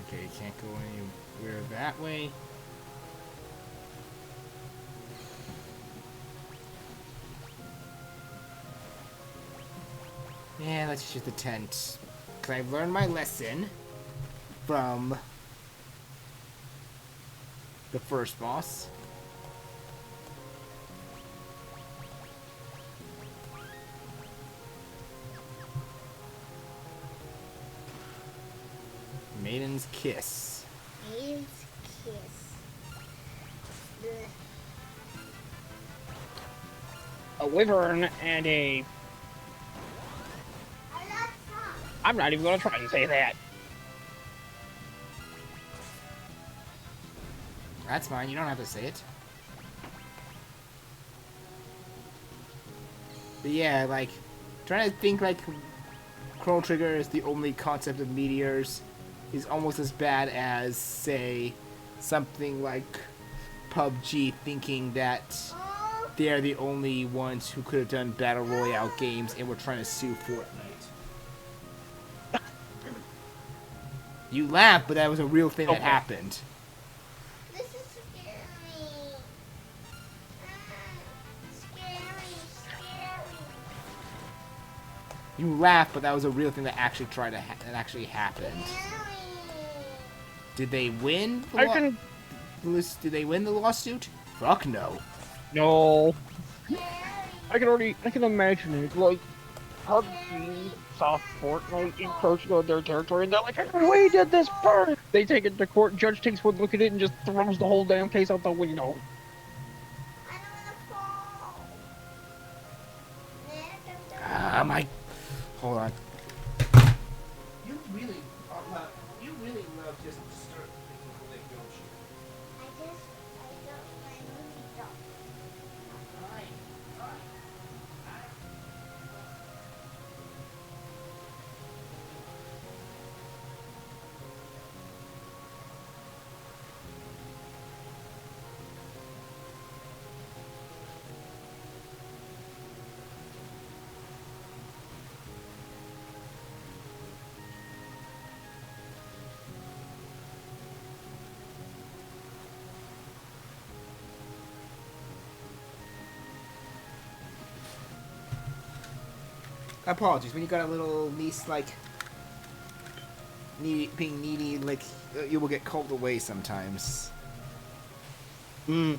Okay, can't go anywhere that way. Yeah, let's use the tent. Because I've learned my lesson from the first boss. Maiden's Kiss. Maiden's kiss. Blech. A wyvern and a... I love song. I'm not even gonna try and say that. That's fine, you don't have to say it. But yeah, like, trying to think like Chrono Trigger is the only concept of meteors is almost as bad as, say, something like PUBG thinking that Oh, they're the only ones who could have done Battle Royale games and were trying to sue Fortnite. You laugh, but that was a real thing that Okay. happened. this is scary. Scary, scary. You laugh, but that was a real thing that actually that actually happened. Scary. Did they win? I can... Did they win the lawsuit? Fuck no. No. Scary. I can imagine it, like, PUBG saw Fortnite encroaching on their territory, and they're like, we did this first! They take it to court, judge takes one look at it, and just throws the whole damn case out the window. I don't wanna fall. Ah, my. Hold on. You really love just start making quick, don't you? I love my movie doll. Apologies, when you got a little niece like being needy, like you will get called away sometimes. Hmm.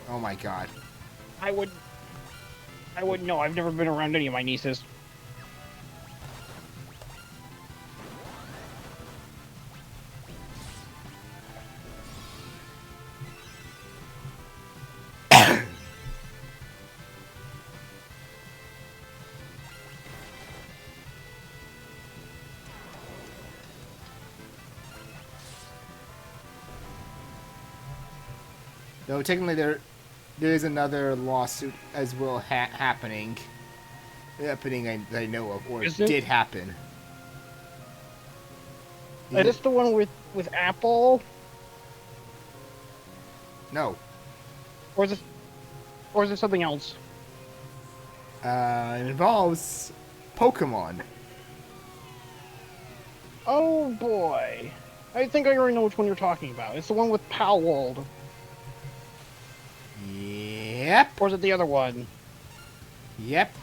Oh my god. I wouldn't know. I've never been around any of my nieces. Though technically there is another lawsuit as well happening. Happening that I know of, or Is it it? did happen. Is this the one with Apple? No. Or is it something else? It involves Pokemon. Oh boy. I think I already know which one you're talking about. It's the one with Pal World. Yep. Or is it the other one? Yep.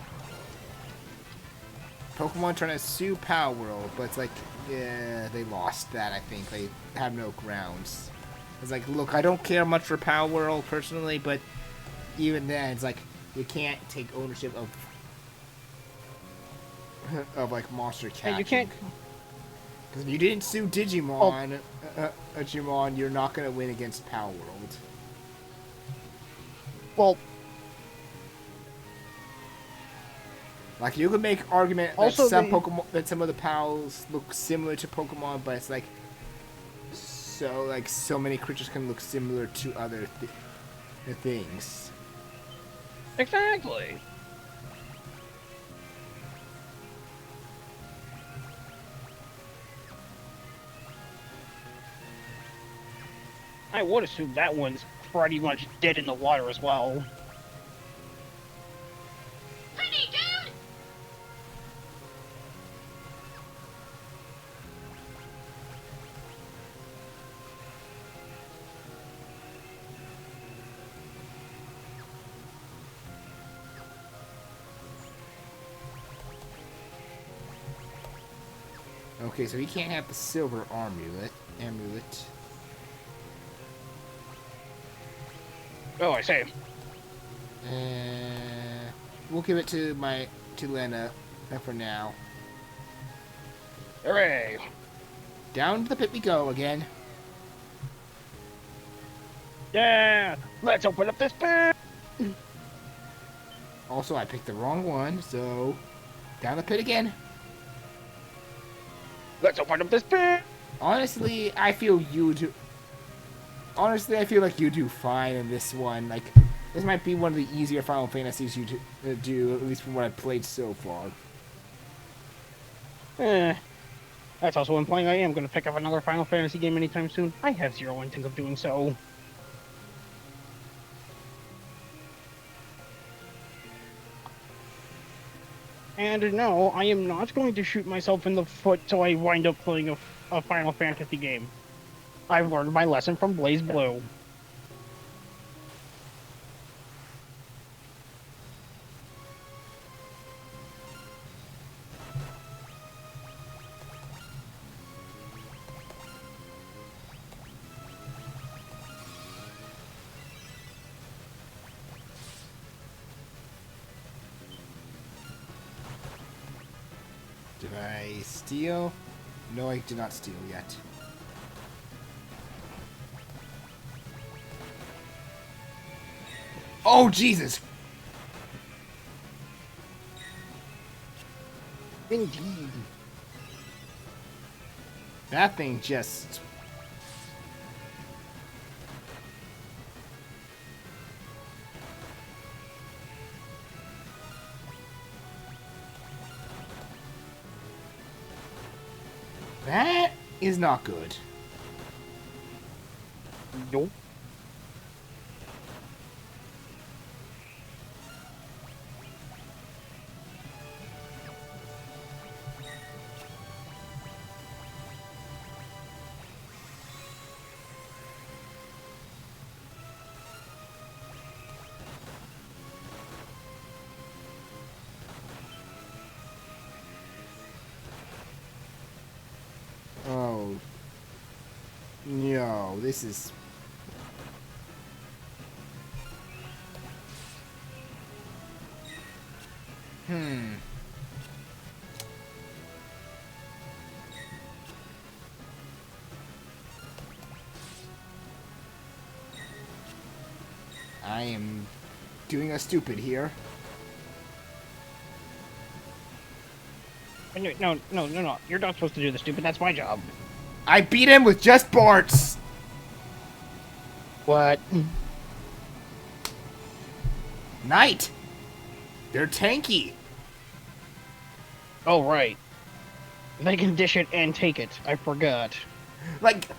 Pokemon trying to sue Power World, but it's like, yeah, they lost that, I think. They have no grounds. It's like, look, I don't care much for Power World personally, but even then, it's like, you can't take ownership of like monster catching. Hey, you can't. Because if you didn't sue Digimon, Digimon, you're not going to win against Power World. Well, like, you could make argument that also some Pokemon, that some of the pals look similar to Pokemon, but it's like, so many creatures can look similar to other things. exactly. I would assume that one's pretty much dead in the water as well. Honey, dude! Okay, so he can't have the silver amulet. Oh, I say. We'll give it to Lena for now. Hooray! Down to the pit we go again. Yeah! Let's open up this pit! Also, I picked the wrong one, so down the pit again. Let's open up this pit! Honestly, I feel like you do fine in this one. Like, this might be one of the easier Final Fantasies you do, at least from what I've played so far. That's also one point I am going to pick up another Final Fantasy game anytime soon. I have zero intent of doing so. And no, I am not going to shoot myself in the foot so I wind up playing a Final Fantasy game. I've learned my lesson from Blaze Blue. Did I steal? No, I did not steal yet. Oh, Jesus! Indeed. That thing just... That is not good. Nope. Oh. No, this is... I am doing a stupid here. No. You're not supposed to do this, stupid. That's my job. I beat him with just Bart's! What? Knight! They're tanky! Oh, right. They can dish it and take it. I forgot. Like, it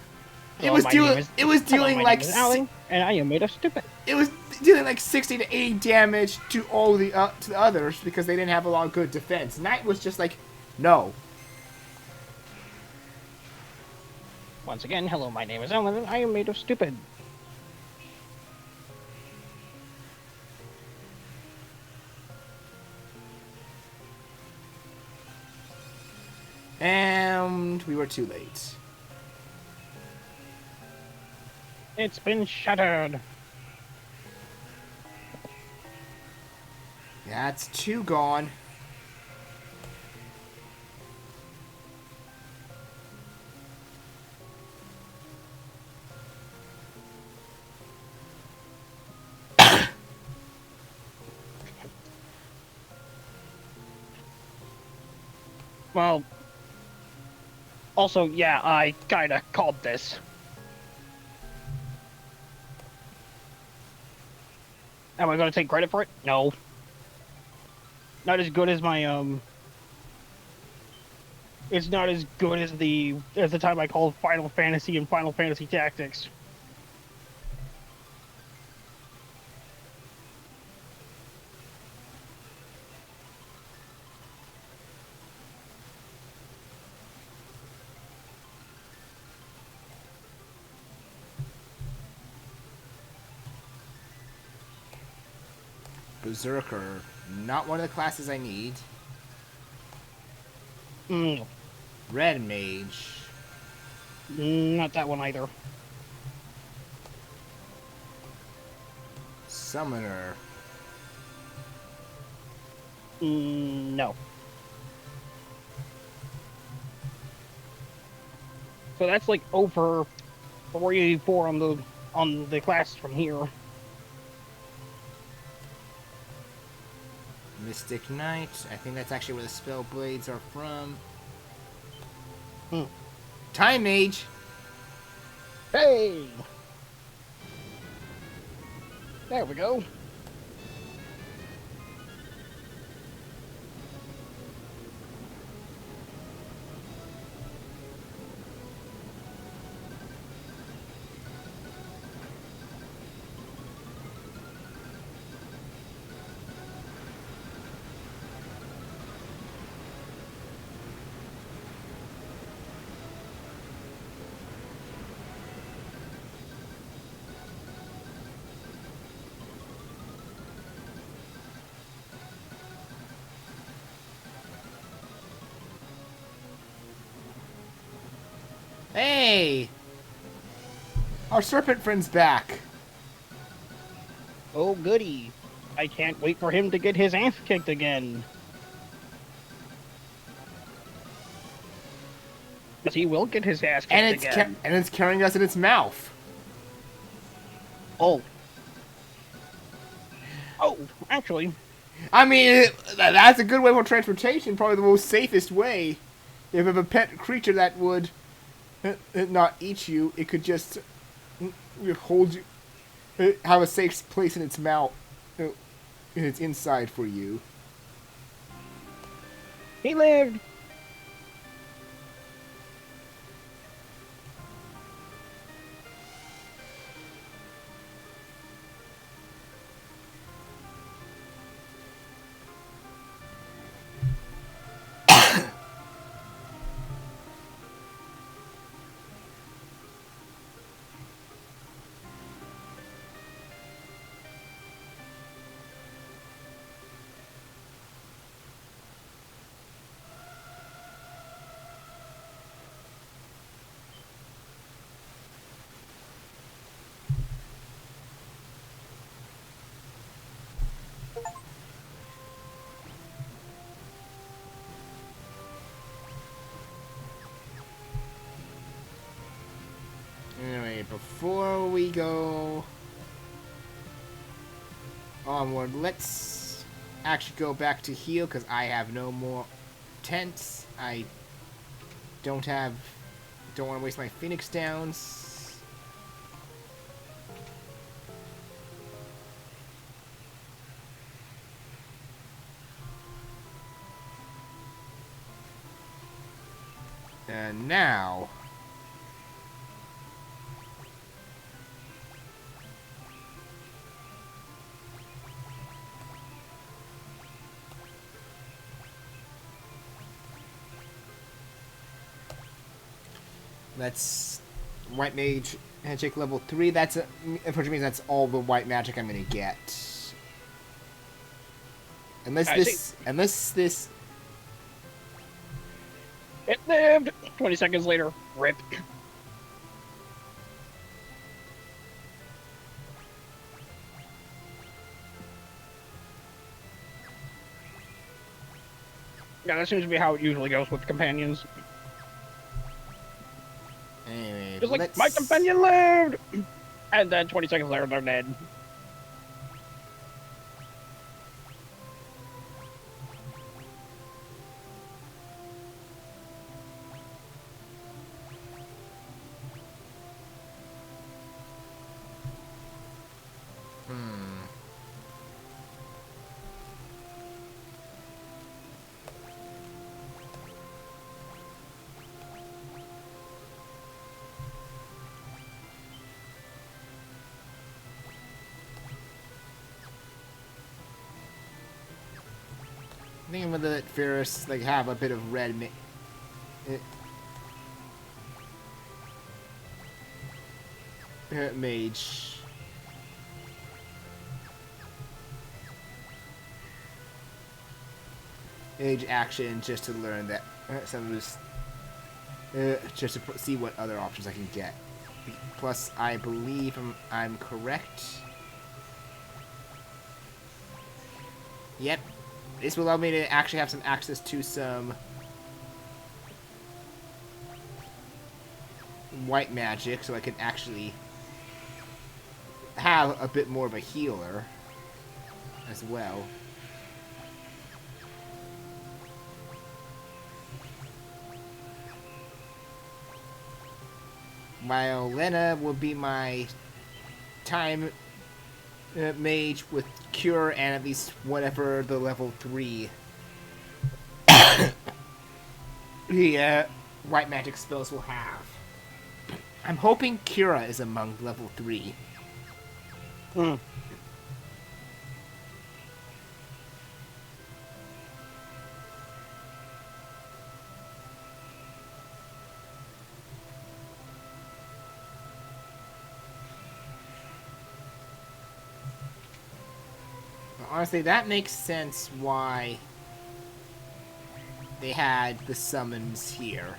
Hello, was my dealing, name is- it was Hello, dealing my like, name is Alan, and I am made of stupid. it was dealing like 60 to 80 damage to all the to the others because they didn't have a lot of good defense. Knight was just like, no. Once again, hello, my name is Alan, and I am made of stupid. And we were too late. It's been shattered. That's two gone. Well, also, yeah, I kinda called this. Am I gonna take credit for it? No. Not as good as my, It's not as good as the time I called Final Fantasy and Final Fantasy Tactics. Berserker. Not one of the classes I need. Mm, Red Mage. not that one either. Summoner. No. So that's like over 384 on the class from here. Mystic Knight. I think that's actually where the spell blades are from. Hmm. Time Mage. Hey! There we go. Hey! Our serpent friend's back. Oh, goody. I can't wait for him to get his ass kicked again. Because he will get his ass kicked And it's again. and it's carrying us in its mouth. Oh. Oh, actually, I mean, that's a good way for transportation. Probably the most safest way. If you have a pet creature that would not eat you, it could just hold you, have a safe place in its mouth, in its inside for you. he lived. Anyway, before we go onward, let's actually go back to heal because I have no more tents. I don't want to waste my Phoenix Downs. And now, let's white mage magic level 3. That's which means that's all the white magic I'm gonna get. Unless this. It lived! 20 seconds later, rip. Yeah, that seems to be how it usually goes with companions. Anyway, Just like, my companion lived! And then 20 seconds later, they're dead. I think I'm gonna let Ferris like have a bit of red mage. Mage action just to learn that some of this, just to see what other options I can get. Plus, I believe I'm correct. Yep. This will allow me to actually have some access to some white magic, so I can actually have a bit more of a healer as well. While Lena will be my time mage with cure and at least whatever the level 3 the white magic spells will have. I'm hoping Cura is among level 3. Honestly, that makes sense why they had the summons here.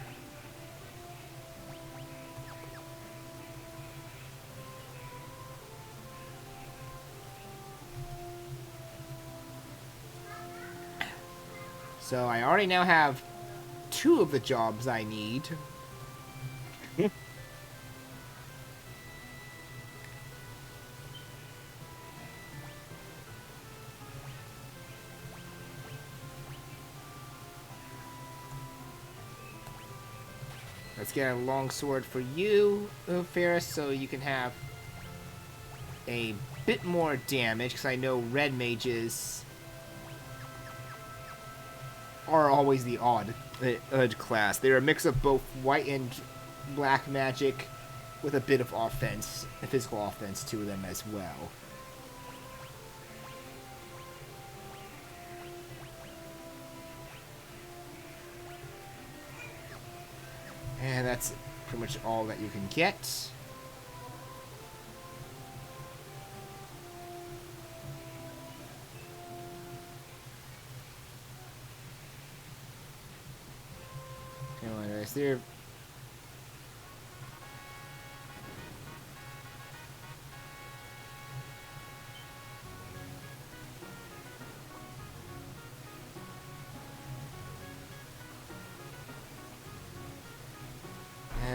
So I already now have 2 of the jobs I need. Let's get a long sword for you, Ferris, so you can have a bit more damage, because I know red mages are always the odd class. They're a mix of both white and black magic with a bit of offense, physical offense to them as well. And that's pretty much all that you can get. Anyways, there.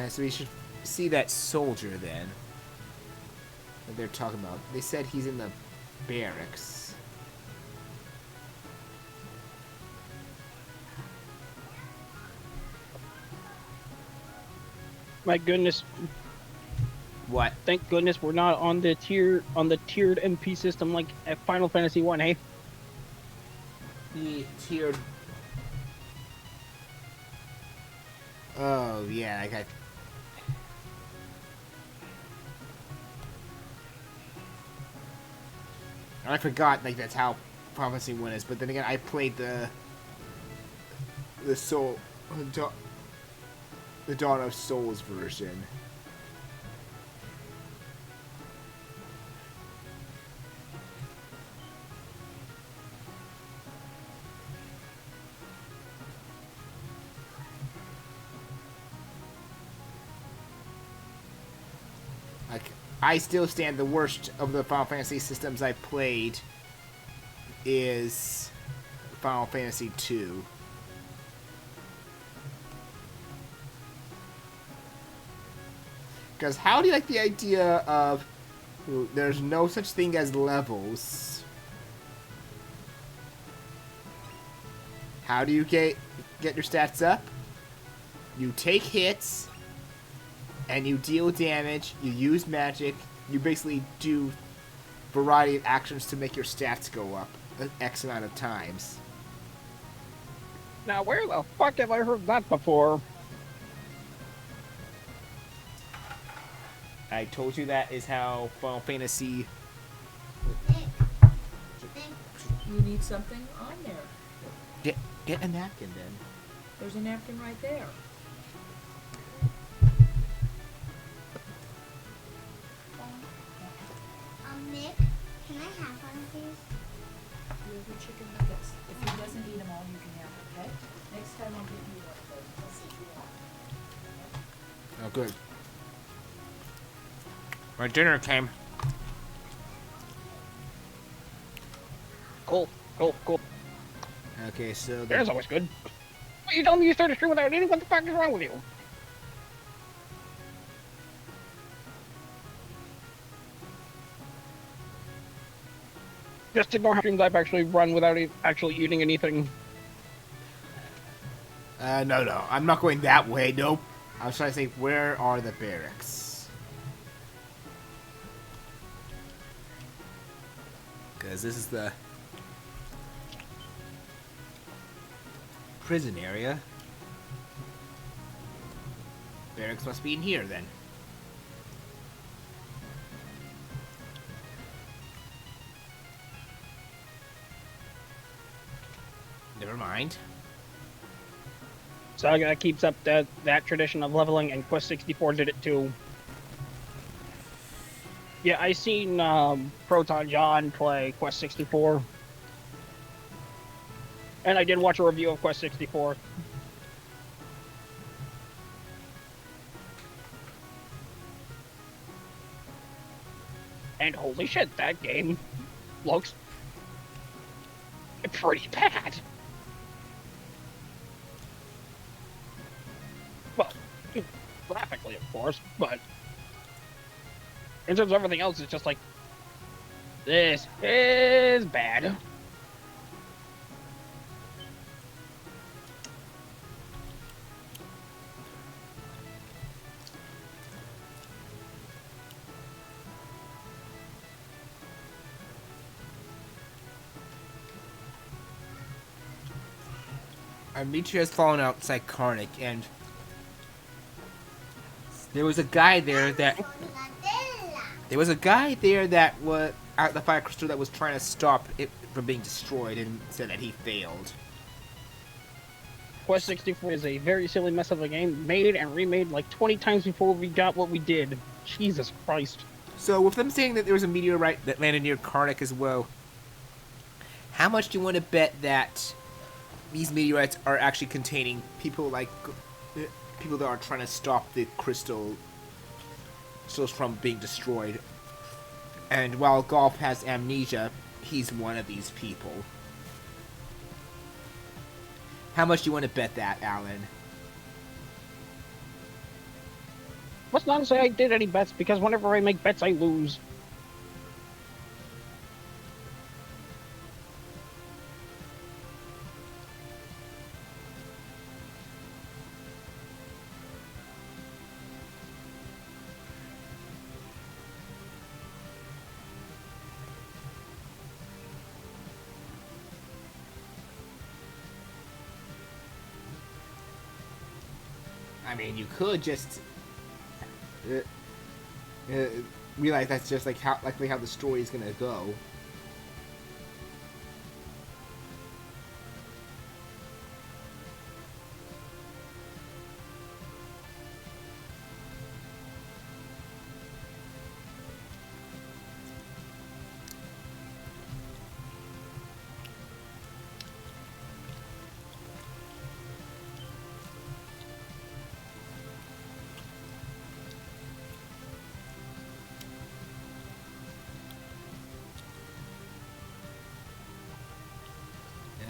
So we should see that soldier then that they're talking about. They said he's in the barracks. My goodness. What? Thank goodness we're not on the tiered MP system like at Final Fantasy 1, hey? The tiered. Oh yeah, I got. I forgot, like, that's how Prophecy 1 is, but then again, I played the Dawn of Souls version. I still stand the worst of the Final Fantasy systems I played is Final Fantasy 2. Because how do you like the idea of there's no such thing as levels? How do you get your stats up? You take hits, and you deal damage, you use magic, you basically do variety of actions to make your stats go up X amount of times. Now, where the fuck have I heard that before? I told you that is how Final Fantasy... Nick, what you think? You need something on there. Get a napkin then. There's a napkin right there. Nick, can I have one of these? You have your chicken nuggets. If he doesn't eat them all, you can have them, okay? Next time I'll give you one of those. Let's see if you want. Oh, good. My dinner came. Cool. Okay, so... Dinner's always good. What, you told me you started stream without eating? What the fuck is wrong with you? Just ignore how streams I've actually run without actually eating anything. No. I'm not going that way. Nope. I was trying to say, where are the barracks? Because this is the prison area. Barracks must be in here, then. Never mind. So that keeps up that tradition of leveling, and Quest 64 did it too. Yeah, I seen Proton John play Quest 64. And I did watch a review of Quest 64. And holy shit, that game looks pretty bad. Well, graphically, of course, but in terms of everything else, it's just like, this is bad. Mitri has fallen outside Karnak, and there was a guy there that was at the fire crystal that was trying to stop it from being destroyed, and said that he failed. Quest 64 is a very silly mess of a game, made and remade like 20 times before we got what we did. Jesus Christ. So, with them saying that there was a meteorite that landed near Karnak as well, how much do you want to bet that these meteorites are actually containing people that are trying to stop the crystals from being destroyed? And while Golf has amnesia, he's one of these people. How much do you want to bet that, Alan? Let's not say I did any bets, because whenever I make bets, I lose. I mean, you could just realize that's just like how the story is gonna go.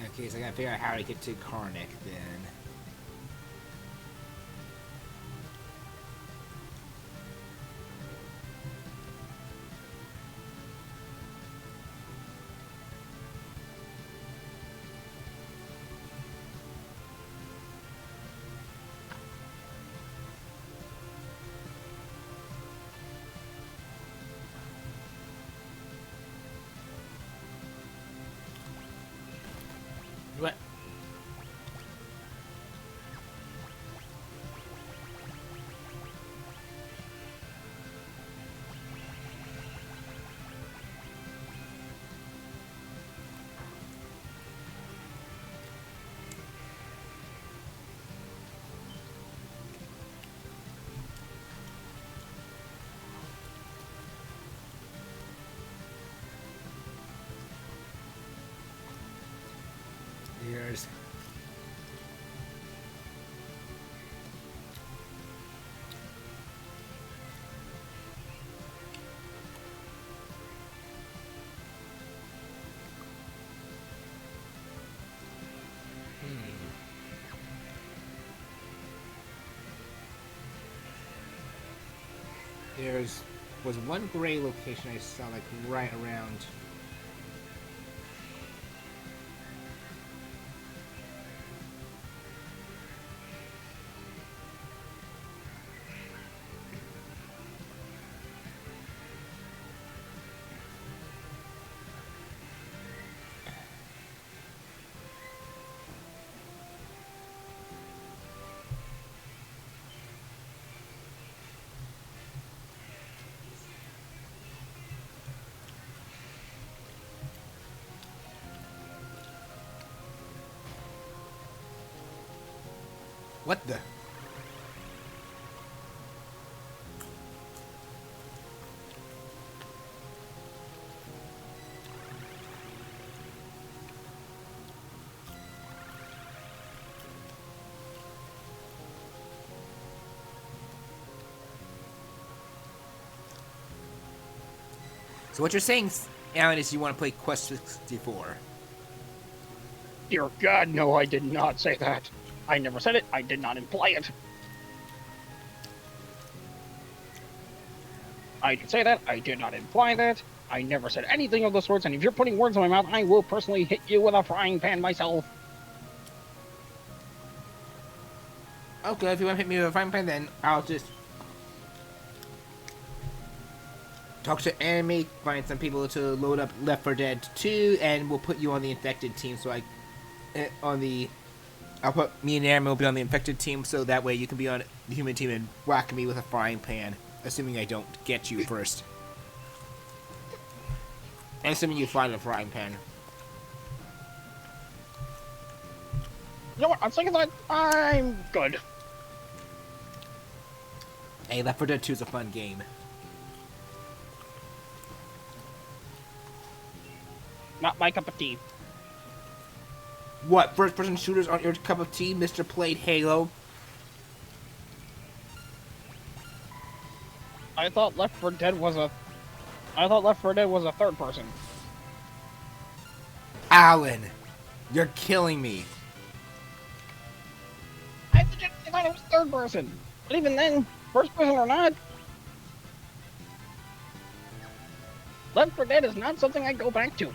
Okay, so I gotta figure out how to get to Karnak then. What? Here's There's was one gray location I saw like right around. What the? So what you're saying, Alan, is you want to play Quest 64? Dear God, no, I did not say that. I never said it. I did not imply it. I did say that. I did not imply that. I never said anything of the sorts, and if you're putting words in my mouth, I will personally hit you with a frying pan myself. Okay, if you want to hit me with a frying pan, then I'll just talk to Anime, find some people to load up Left 4 Dead 2, and we'll put you on the infected team. So I'll put me and Anime will be on the infected team, so that way you can be on the human team and whack me with a frying pan, assuming I don't get you first. And assuming you find a frying pan. You know what? I'm thinking that I'm good. Hey, Left 4 Dead 2 is a fun game. Not my cup of tea. What, first-person shooters aren't your cup of tea, Mr. Played Halo? I thought Left 4 Dead was a third person. Alan, you're killing me. I legitimately thought it was third person. But even then, first person or not, Left 4 Dead is not something I go back to.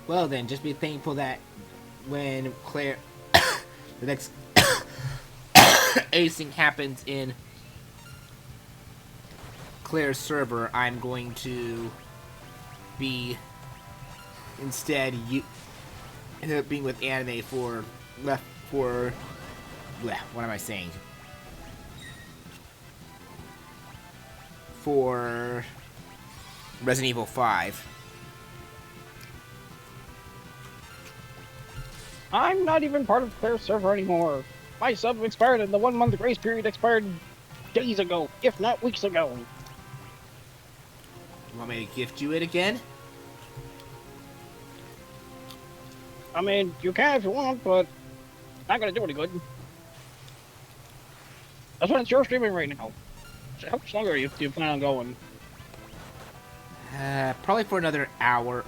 Well then, just be thankful that when Claire, the next acing happens in Claire's server, I'm going to be instead end up being with Anime for what am I saying? For Resident Evil 5. I'm not even part of their server anymore. My sub expired and the 1 month grace period expired days ago, if not weeks ago. You want me to gift you it again? I mean, you can if you want, but not gonna do any good. That's when it's your streaming right now. So how much longer do you plan on going? Probably for another hour.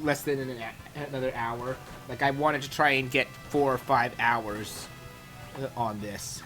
Less than another hour. Like, I wanted to try and get 4 or 5 hours on this.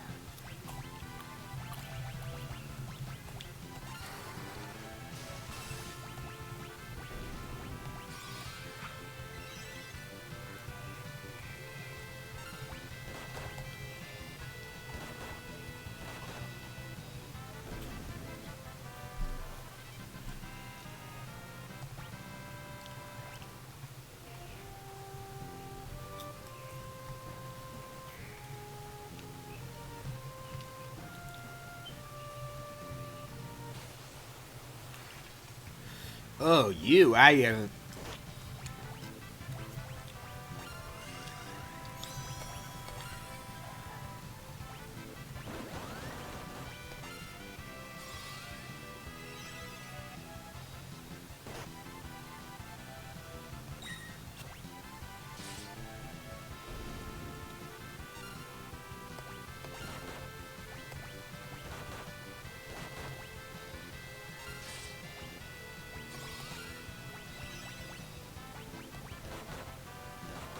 Oh, you,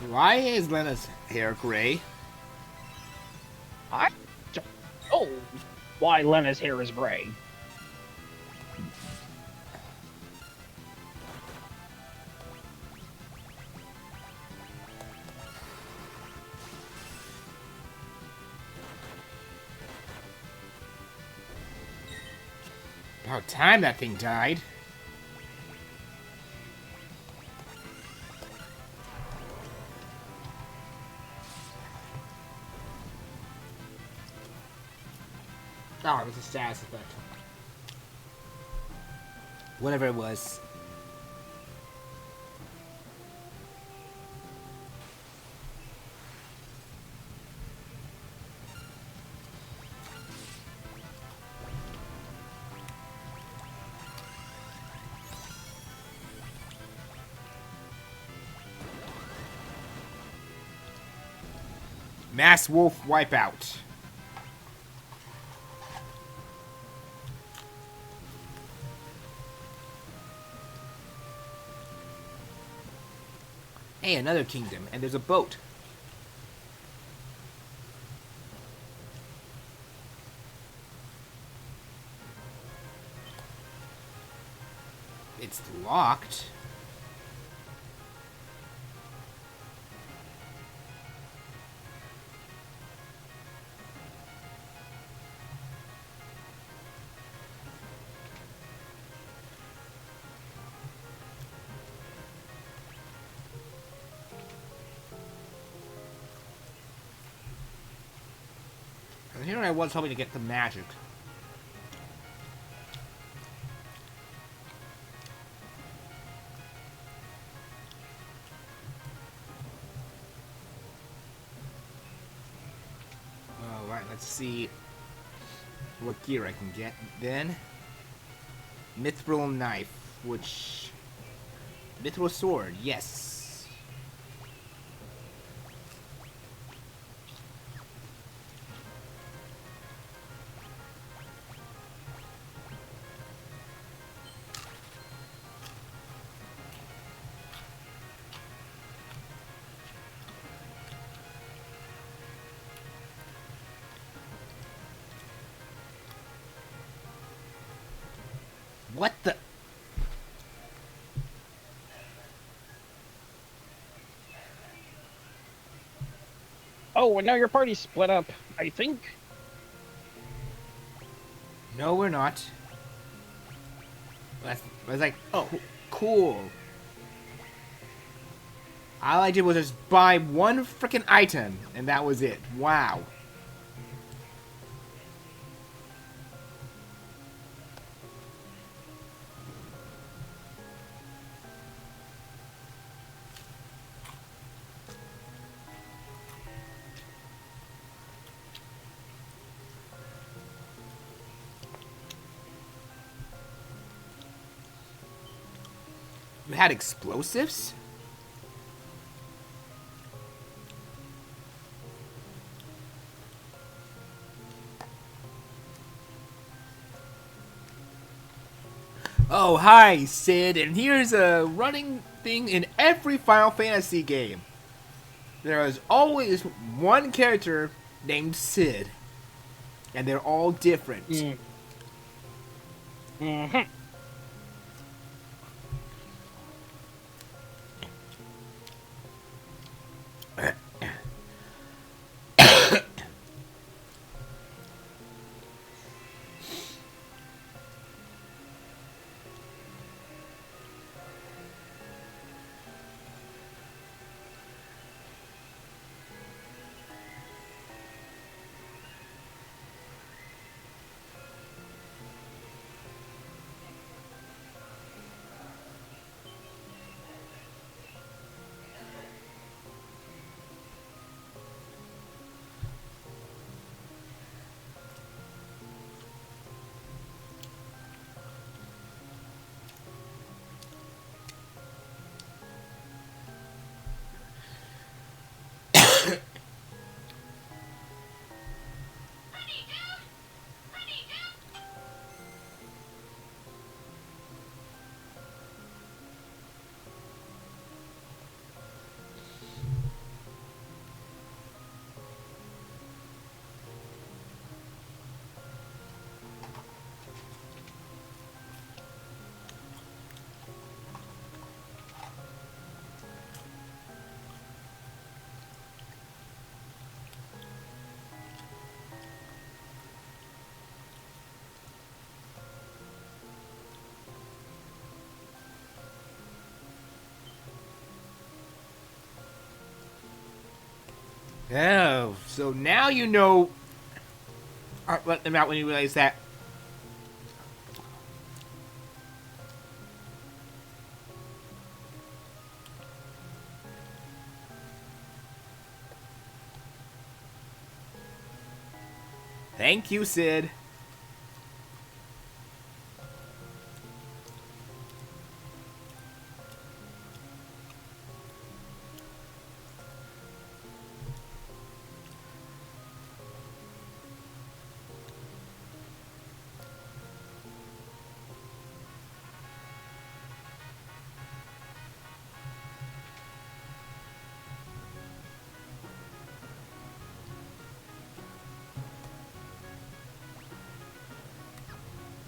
Why is Lena's hair gray? I don't know why Lena's hair is gray. About time that thing died. Oh, it was a status effect. Whatever it was. Mass Wolf Wipeout. Hey, another kingdom, and there's a boat. It's locked. And here I was hoping to get the magic. Alright, let's see what gear I can get then. Mithril knife, which... Mithril sword, yes. What the... Oh, and now your party's split up, I think. No, we're not. I was like, oh, cool. All I did was just buy one freaking item, and that was it. Wow. You had explosives? Oh, hi, Sid, and here's a running thing in every Final Fantasy game. There is always one character named Sid, and they're all different. Mm-hmm. Oh, so now you know. Let them out when you realize that. Thank you, Sid.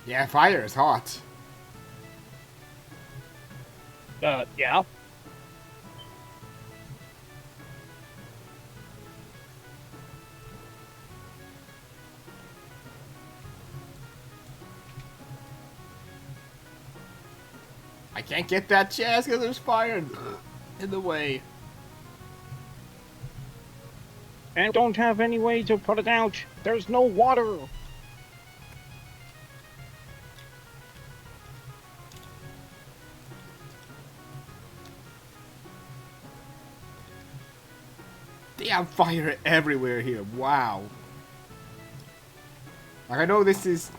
Yeah, fire is hot. Yeah. I can't get that chest because there's fire in the way. And don't have any way to put it out. There's no water. They have fire everywhere here. Wow. Like, I know this is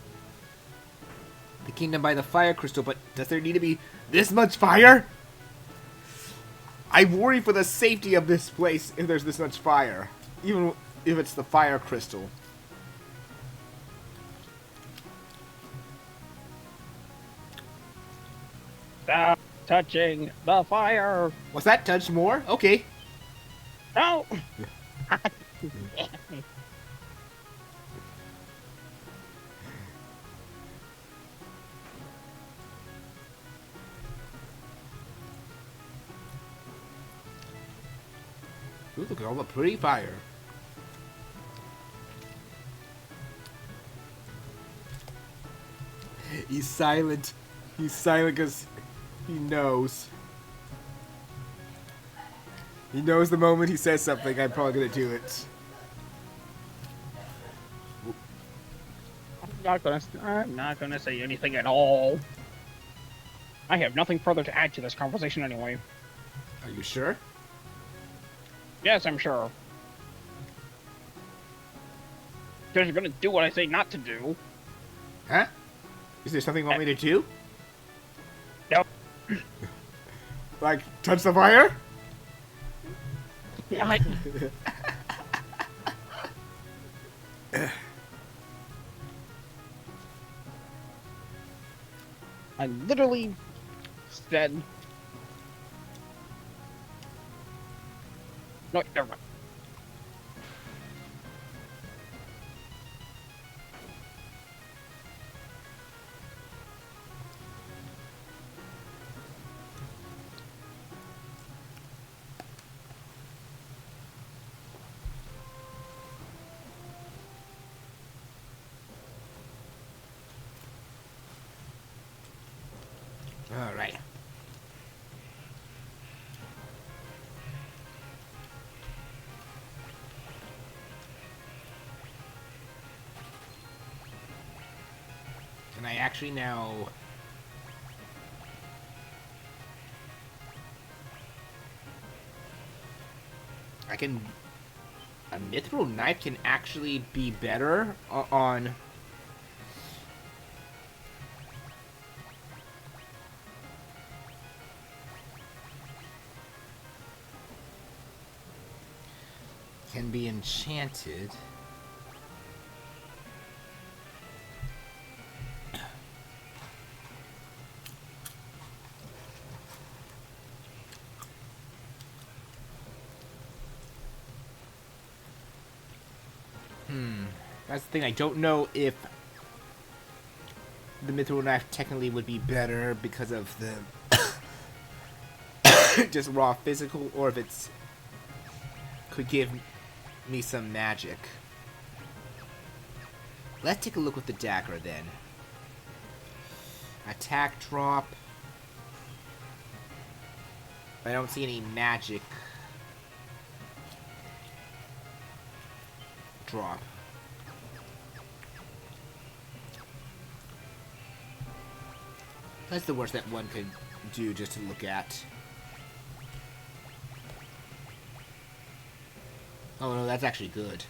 the kingdom by the fire crystal, but does there need to be this much fire? I worry for the safety of this place if there's this much fire. Even if it's the fire crystal. Stop touching the fire. Was that touch more? Okay. No. Ooh, look at all the pretty fire. He's silent. He's silent because he knows. He knows the moment he says something, I'm probably going to do it. I'm not gonna say anything at all. I have nothing further to add to this conversation anyway. Are you sure? Yes, I'm sure. Because you're gonna do what I say not to do. Huh? Is there something you want me to do? Nope. Like, touch the fire? Yeah, I literally said, no, never mind. All right. Can I actually now... I can... A mithril knife can actually be better on... Can be enchanted. That's the thing. I don't know if the mithril knife technically would be better because of the just raw physical, or if it's could give me some magic. Let's take a look with the dagger then. Attack drop. I don't see any magic drop. That's the worst that one could do just to look at. Oh no, that's actually good.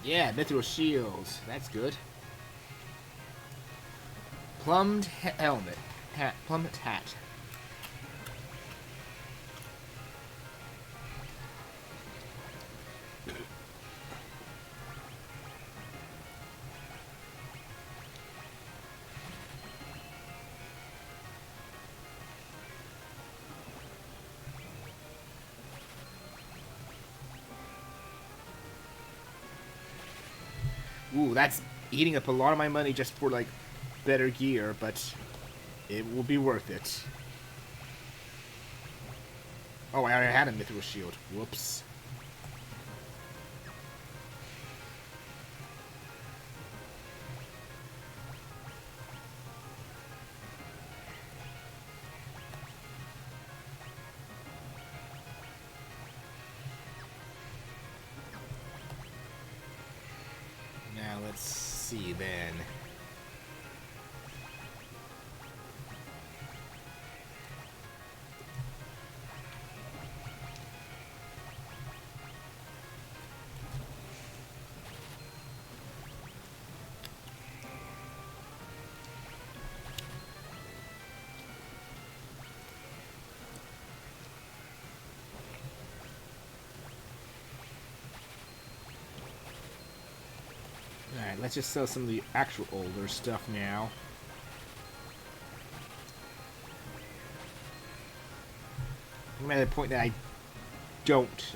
Yeah, mithril shields. That's good. Plumbed helmet. Plummet hat. Ooh, that's eating up a lot of my money just for, like, better gear, but it will be worth it. Oh, I already had a mithril shield. Whoops. Now let's see then. Alright, let's just sell some of the actual older stuff now. I'm at a point that I don't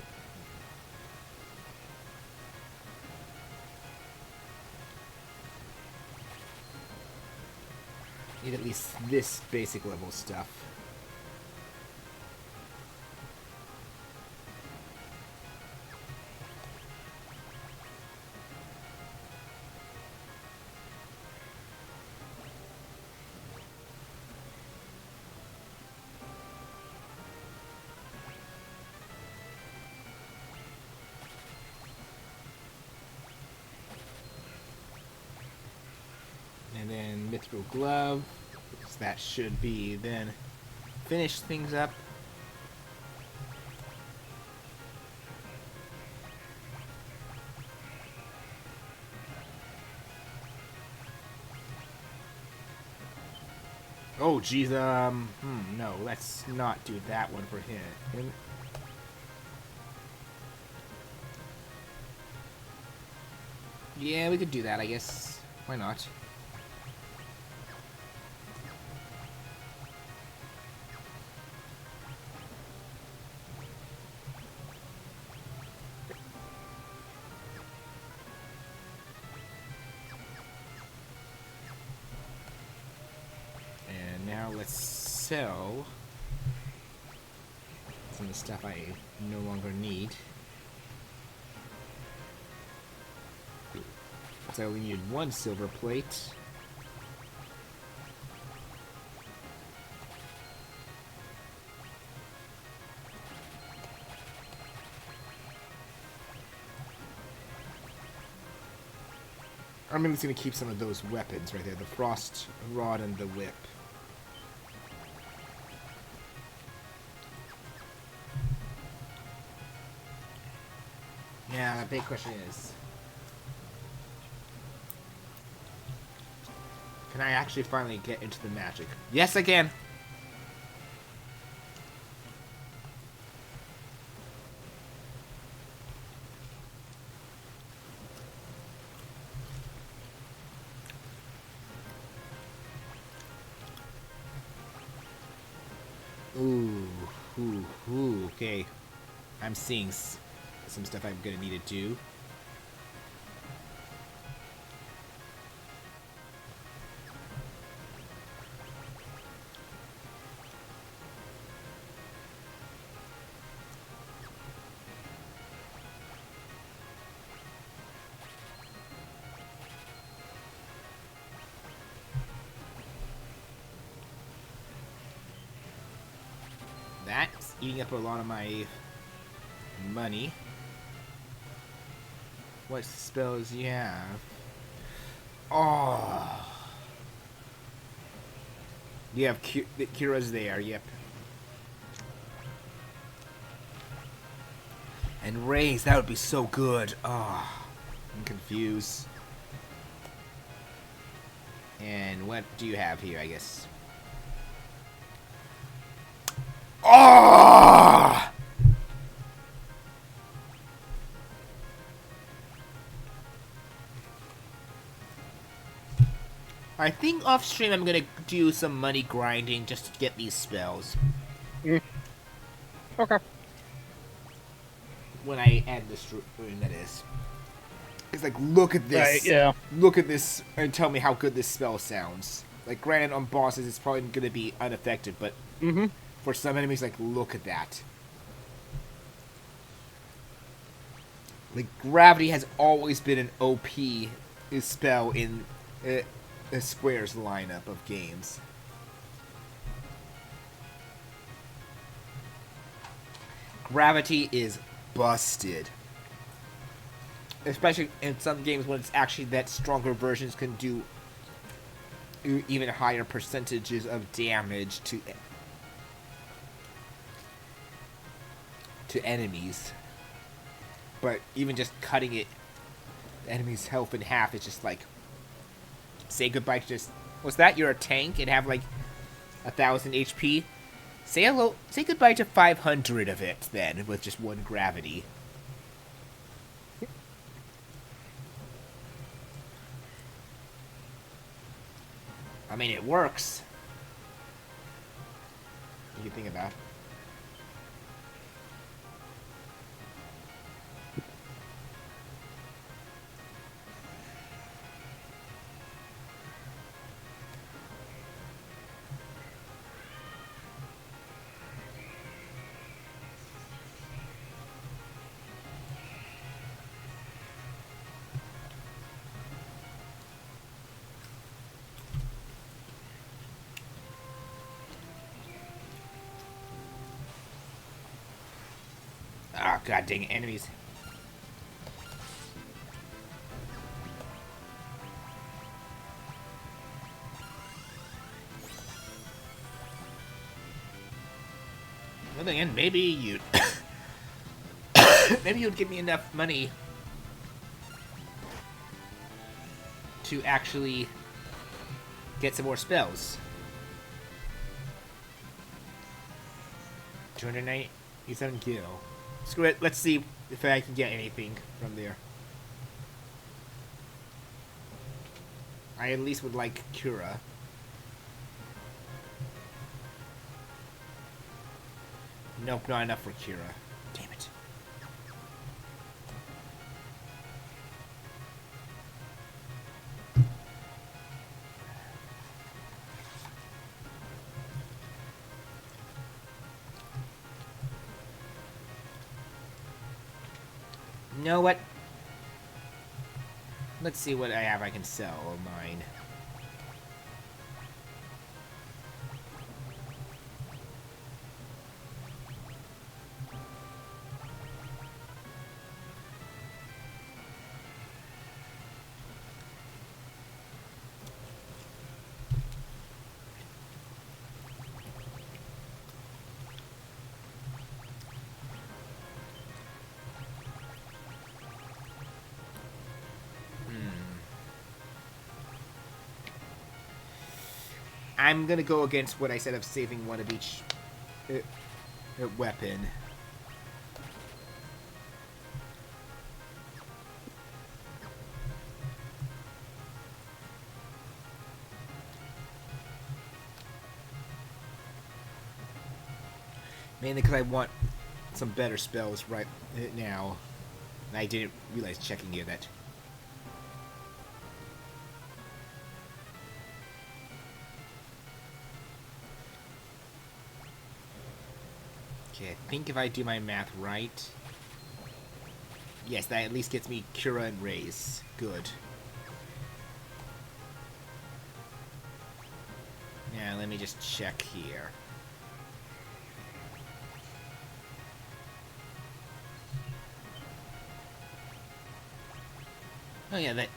need at least this basic level stuff. And then mithril glove, so that should be then finish things up. Oh, geez, no, let's not do that one for him. Yeah, we could do that, I guess. Why not? And now let's sell some of the stuff I no longer need. So I only need one silver plate. I'm just gonna keep some of those weapons right there, the frost rod and the whip. Yeah, the big question is, can I actually finally get into the magic? Yes, I can! Ooh, okay. I'm seeing some stuff I'm gonna need to do. That's eating up a lot of my money. What spells do you have? Oh. You have Kira's there, yep. And Ray's, that would be so good. Oh, I'm confused. And what do you have here, I guess? Oh! I think off stream I'm gonna do some money grinding just to get these spells. Okay. When I end the stream, that is. It's like, look at this. Right, yeah. Look at this and tell me how good this spell sounds. Like, granted, on bosses it's probably gonna be ineffective, but for some enemies, like, look at that. Like, gravity has always been an OP spell in Square's lineup of games. Gravity is busted. Especially in some games when it's actually that stronger versions can do even higher percentages of damage to enemies. But even just cutting the enemy's health in half is just like, say goodbye to just, was that you're a tank and have like 1,000 HP? Say hello, say goodbye to 500 of it then with just one gravity. I mean, it works. You can think of that. Oh, god dang it, enemies. Well, then again, maybe you'd... maybe you'd give me enough money to actually get some more spells. 297 gil. Screw it. Let's see if I can get anything from there. I at least would like Cura. Nope, not enough for Cura. Damn it. You know what? Let's see what I have I can sell of mine. I'm gonna go against what I said of saving one of each weapon. Mainly because I want some better spells right now. And I didn't realize checking it that. Okay, I think if I do my math right... Yes, that at least gets me Cura and Raise. Good. Now, let me just check here. Oh yeah, that...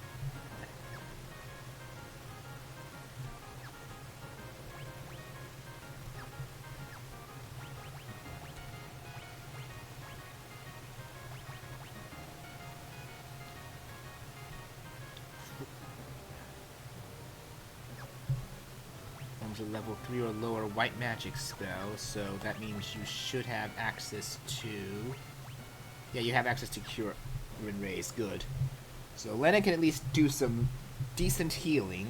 A level 3 or lower white magic spell, so that means you should have access to... Yeah, you have access to Cure and Raise. Good. So Lena can at least do some decent healing.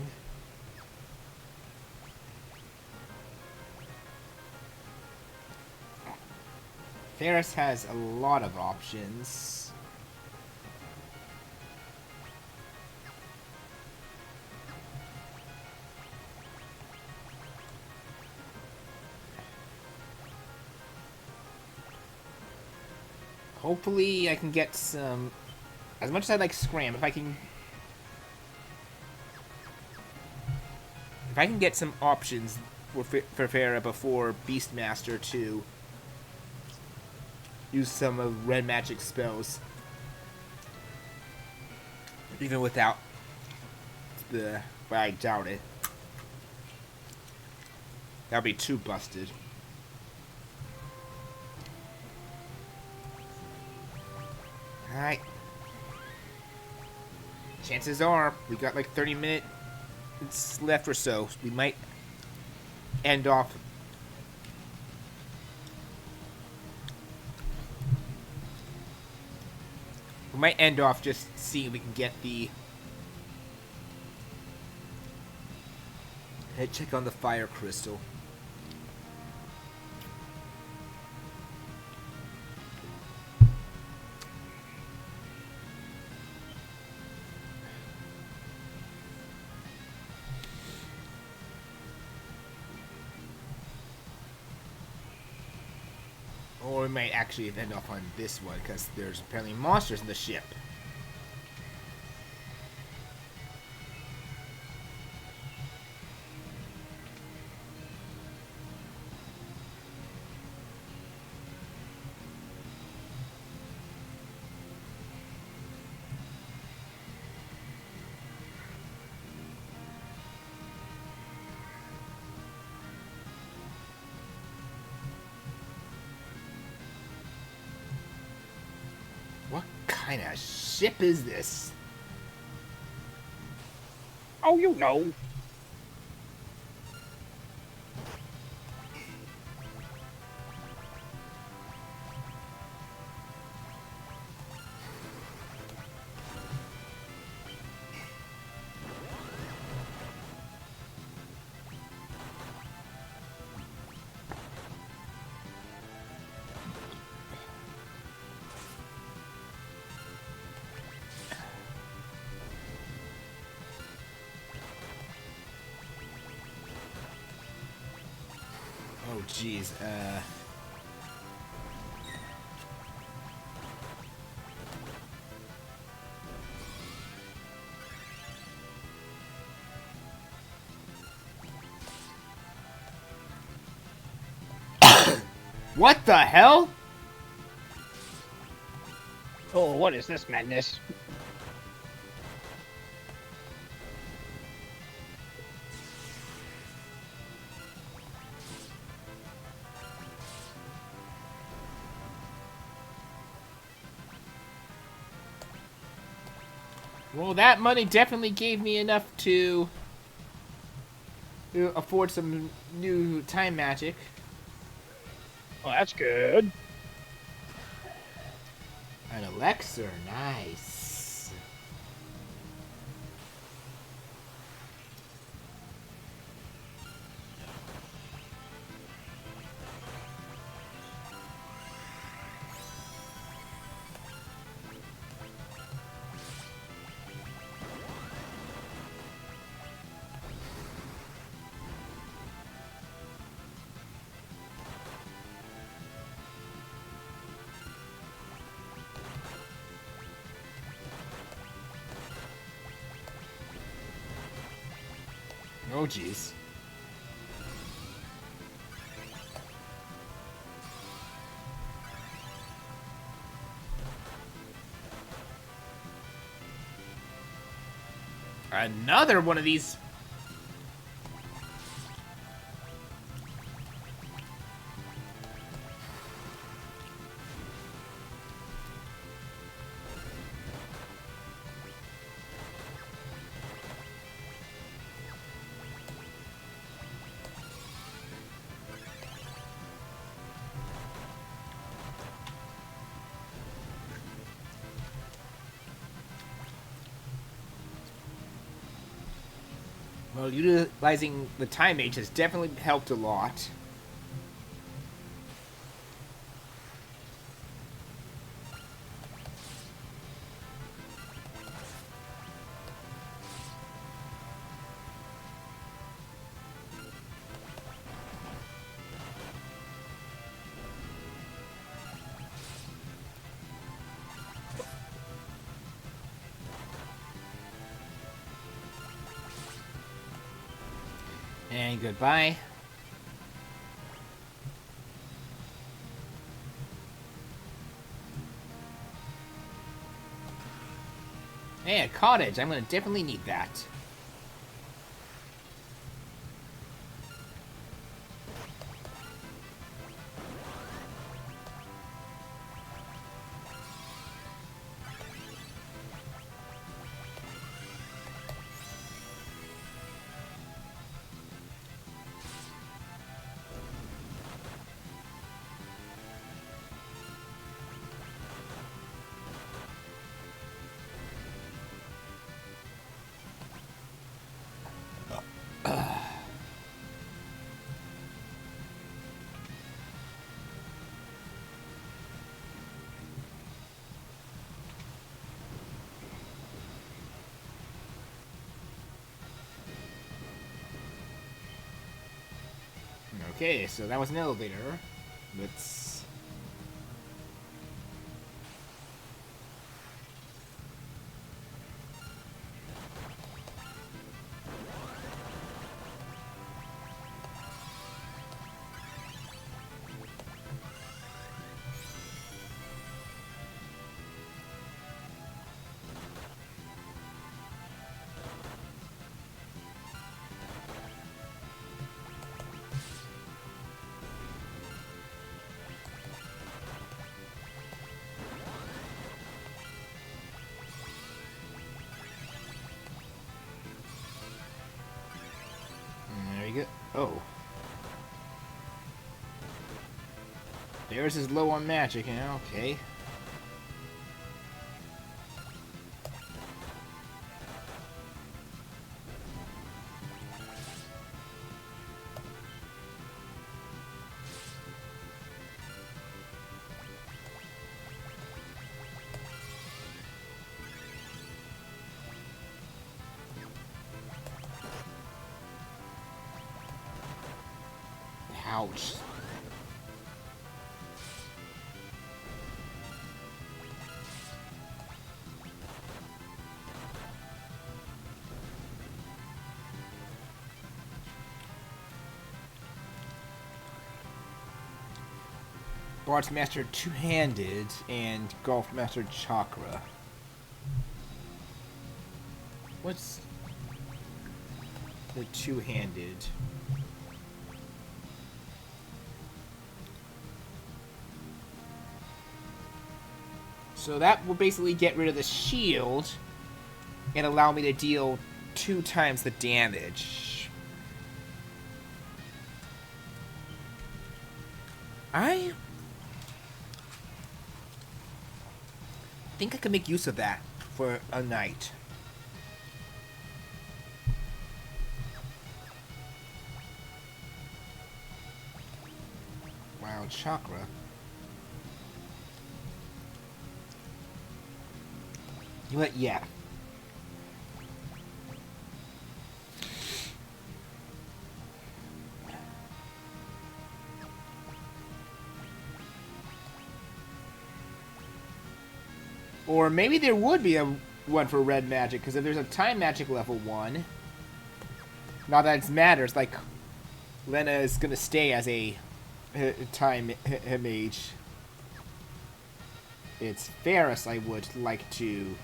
Ferris has a lot of options. Hopefully I can get some... As much as I like Scram, if I can get some options for Farah before Beastmaster to use some of red magic spells. Even without the... But I doubt it. That would be too busted. Alright. Chances are, we got like 30 minutes left or so. We might end off. We might end off just seeing if we can get the... Head check on the fire crystal. Or we might actually end up on this one, because there's apparently monsters in the ship. What kind of ship is this? Oh, you know. jeez. What the hell? Oh, what is this madness? Well, that money definitely gave me enough to afford some new time magic. Well, that's good. An elixir, nice. Oh, jeez. Another one of these. Well, utilizing the time mage has definitely helped a lot. And goodbye. Hey, a cottage. I'm gonna definitely need that. Okay, so that was an elevator. Let's... There you go. Oh. Theirs is low on magic, yeah, okay. Ouch. Quartz Master Two-Handed and Golf Master Chakra. What's the Two-Handed? So that will basically get rid of the shield and allow me to deal 2 times the damage. I think I can make use of that for a night. Wow, chakra. You know what? Yeah. Or maybe there would be a one for red magic, because if there's a time magic level 1, not that it matters, like, Lena is going to stay as a time mage. It's Ferris I would like to...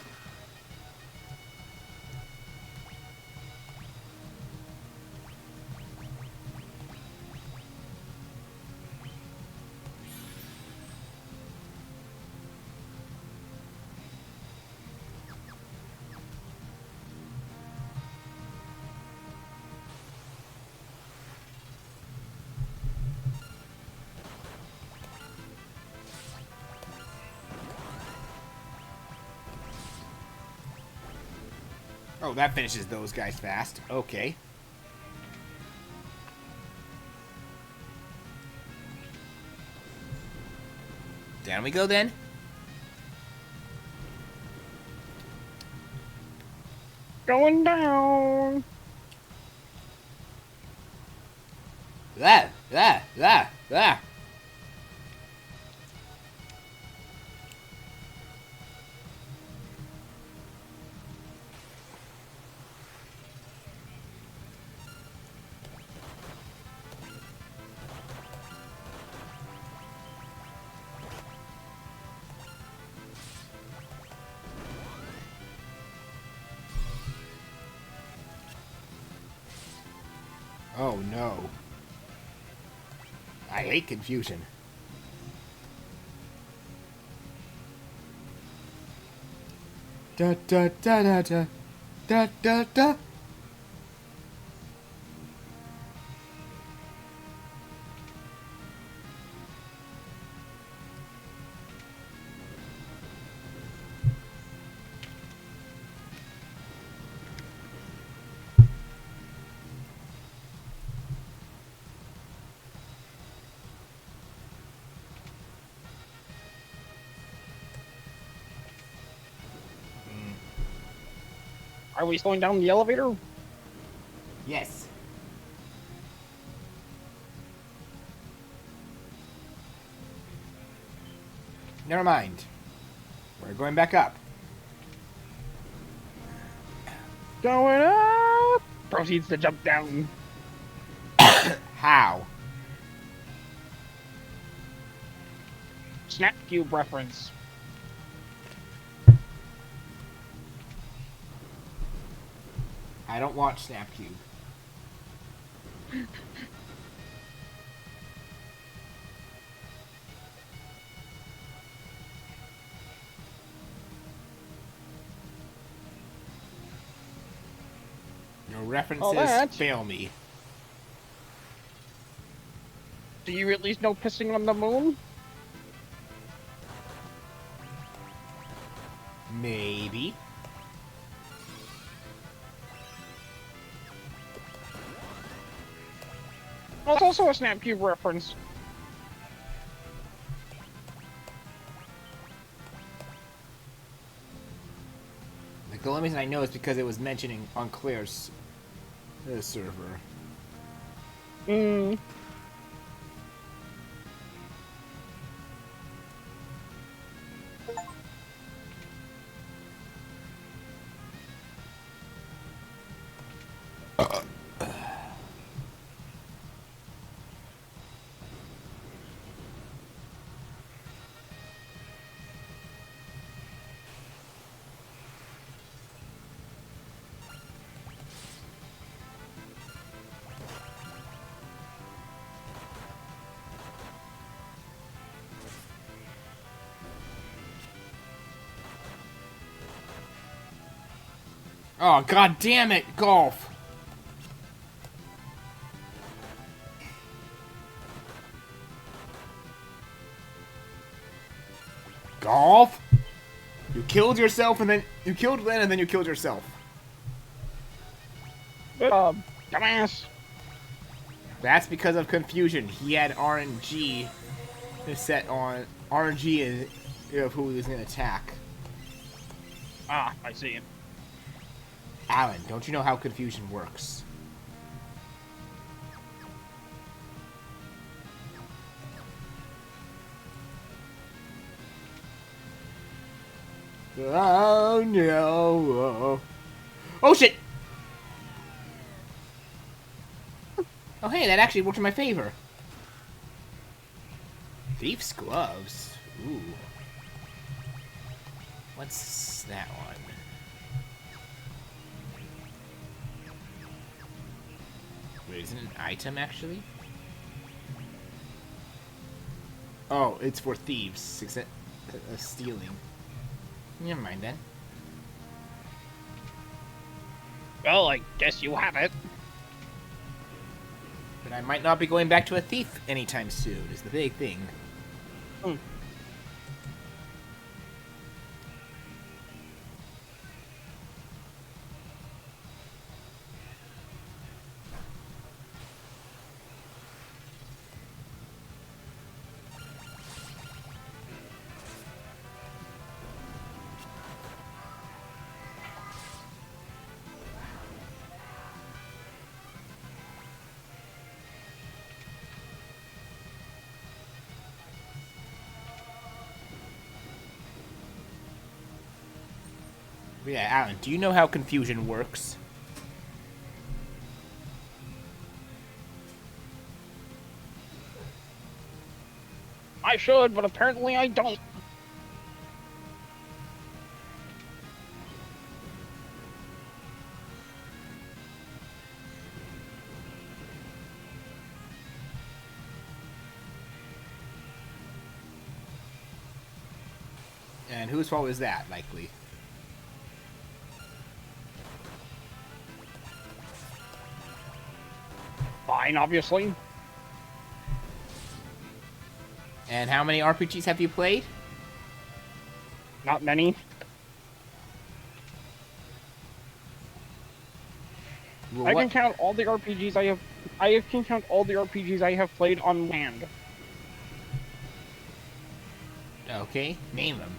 Oh, that finishes those guys fast. Okay. Down we go then. Going down. Ah, ah, ah, ah. Oh no. I hate confusion. Da da da da da da da da. Are we slowing down the elevator? Yes. Never mind. We're going back up. Going up. Proceeds to jump down. How? Snap cube reference. I don't watch Snapcube. Your references that. fail me. Do you at least know pissing on the moon? Maybe. Well, it's also a snap cube reference. Like, the only reason I know is because it was mentioning on Claire's server. Hmm. Oh, god damn it, golf. Golf? You killed yourself and then you killed Len and then you killed yourself. Dumbass. That's because of confusion. He had RNG set on RNG of who he was gonna attack. Ah, I see. Alan, don't you know how confusion works? Oh no. Oh shit! Oh hey, that actually worked in my favor. Thief's gloves. Ooh. What's that one? Wait, isn't it an item actually? Oh, it's for thieves. Except stealing. Never mind then. Well, I guess you have it. But I might not be going back to a thief anytime soon, is the big thing. But yeah, Alan, do you know how confusion works? I should, but apparently I don't. And whose fault is that, likely? Fine, obviously. And how many RPGs have you played? Not many. Well, I what- can count all the RPGs I have. I can count all the RPGs I have played on land. Okay, name them.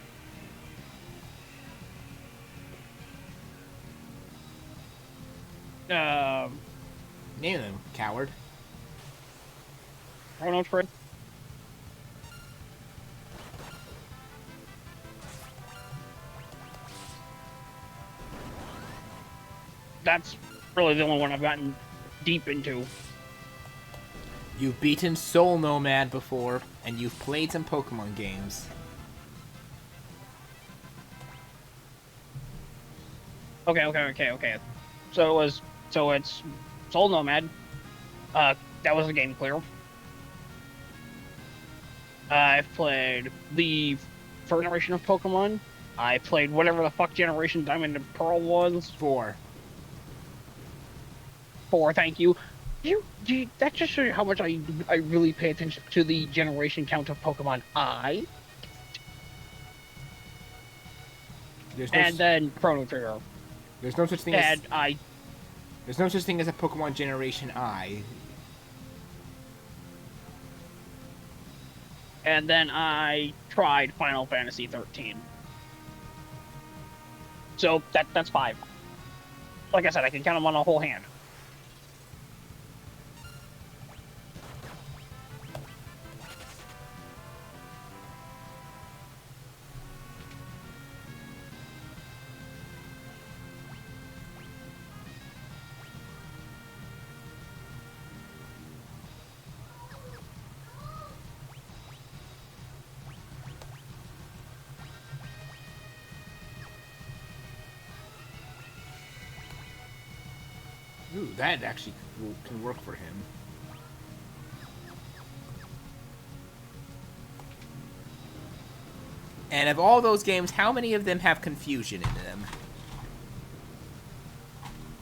Name them, coward. Chrono Trigger. That's really the only one I've gotten deep into. You've beaten Soul Nomad before, and you've played some Pokemon games. Okay. So it's Soul Nomad. That was a game clear. I've played the first generation of Pokemon. I played whatever the fuck generation Diamond and Pearl was. 4. 4, thank you. That just shows you how much I really pay attention to the generation count of Pokemon. Then Chrono Trigger. There's no such thing And as there's no such thing as a Pokemon Generation I. And then I tried Final Fantasy 13. So that's 5. Like I said, I can count them on a whole hand. Ooh, that actually can work for him. And of all those games, how many of them have confusion in them?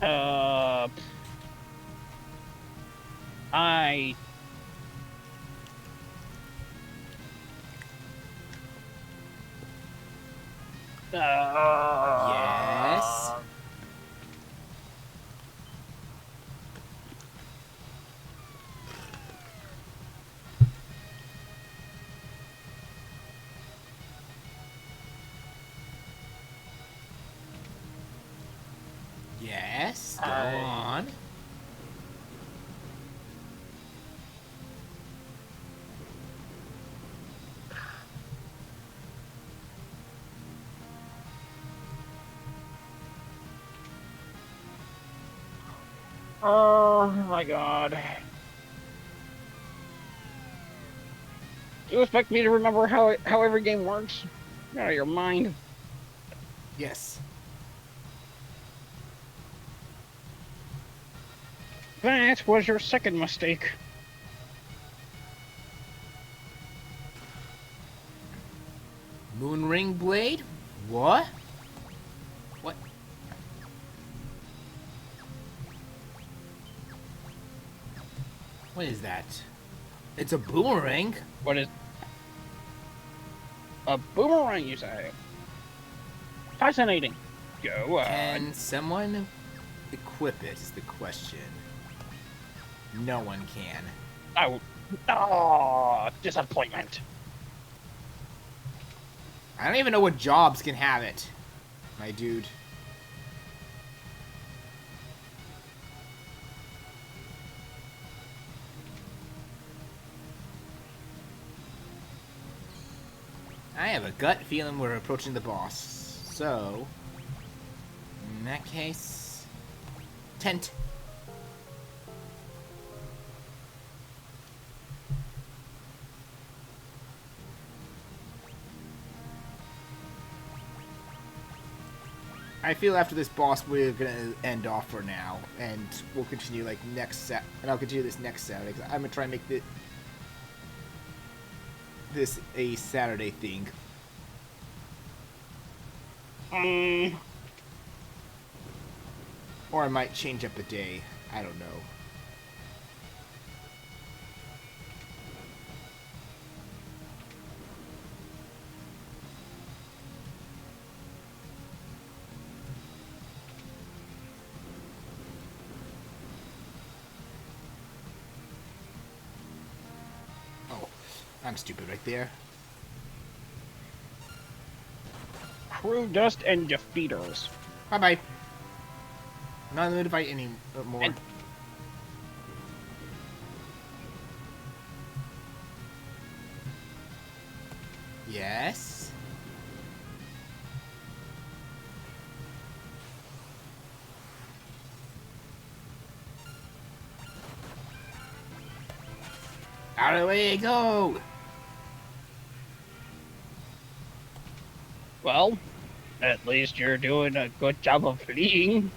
Uh, I. Yes. Yes. Go on. Oh my god. Do you expect me to remember how every game works? You're out of your mind. Yes. That was your second mistake. Moonring blade? What? What? What is that? It's a boomerang? What is a boomerang, you say? Fascinating. Go on. Can someone equip it is the question. No one can. Oh, disappointment. I don't even know what jobs can have it, my dude. I have a gut feeling we're approaching the boss. So, in that case, tent. I feel after this boss we're gonna end off for now, and we'll continue like next set, and I'll continue this next Saturday. Cause I'm gonna try and make this a Saturday thing. Or I might change up a day. I don't know. Oh, I'm stupid right there. Crew dust and defeaters. Bye bye. I'm not in the mood to fight anymore. And- Yes. Out of the way, go! Well, at least you're doing a good job of fleeing.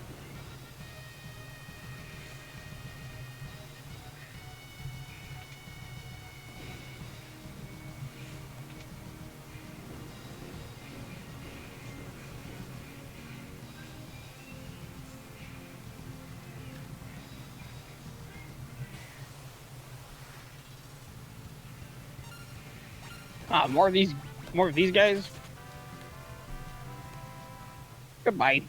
Ah, more of these guys. Goodbye.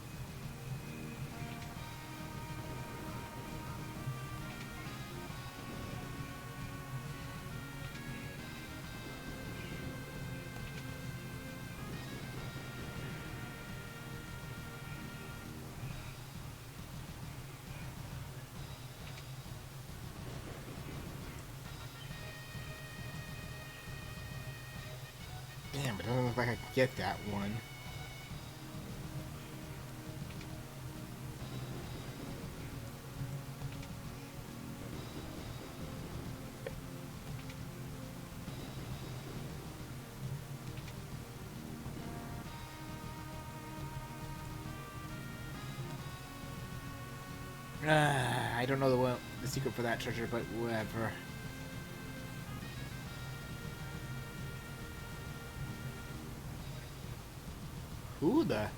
Damn, it doesn't look like I can get that one. I don't know the secret for that treasure, but whatever. Who the?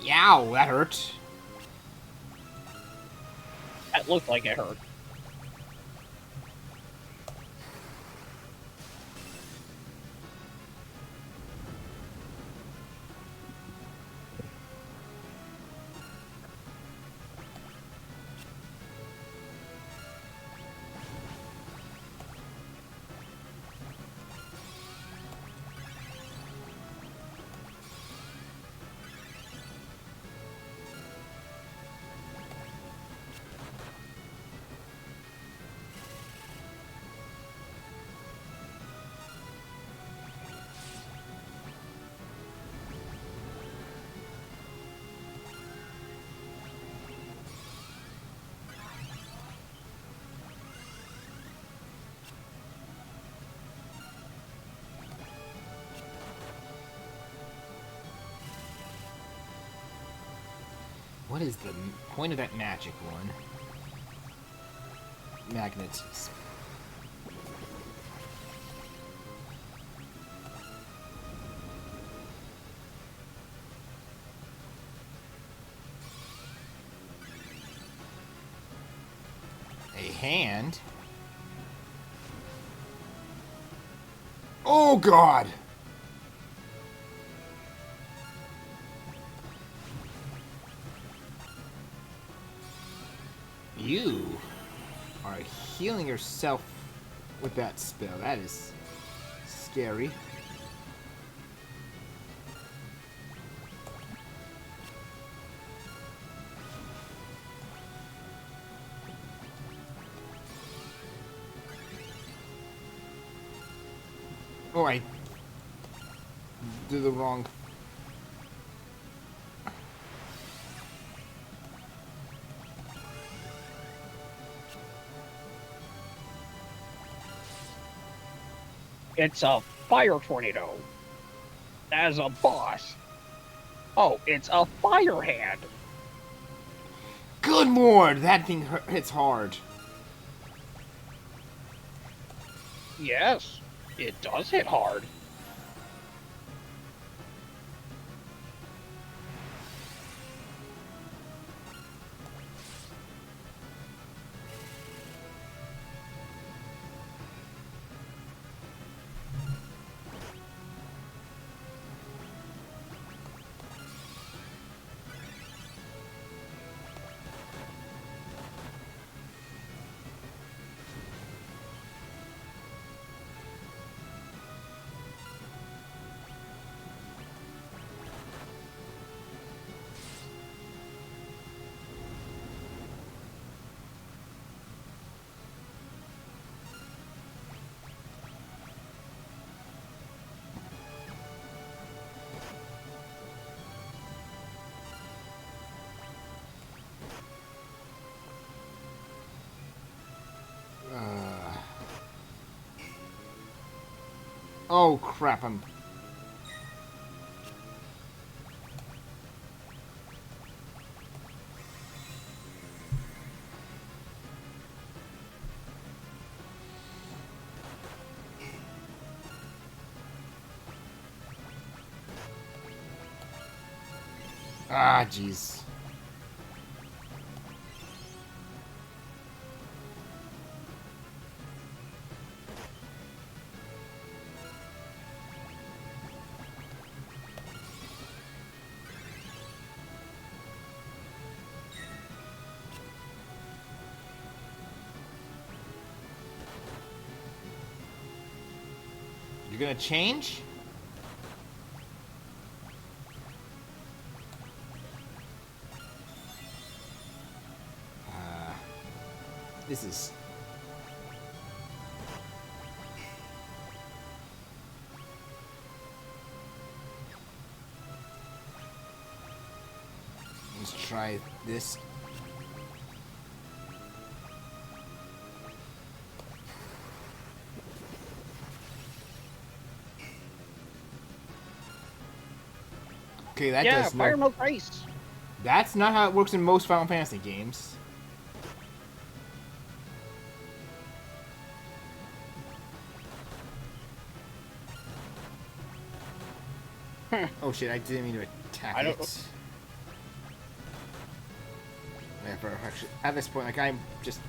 Yow, that hurt. That looked like it hurt. What is the point of that magic one? Magnets. A hand? Oh God! You are healing yourself with that spell. That is scary. Oh, I did the wrong. It's a fire tornado. As a boss. Oh, it's a fire hand. Good lord, that thing hits hard. Yes, it does hit hard. Oh crap, I'm... Ah, jeez. You're gonna change? This is... Let's try this. Okay, that Yeah, does fire no... milk ice. That's not how it works in most Final Fantasy games. Oh shit, I didn't mean to attack I don't- it. Never actually. At this point, like I'm just,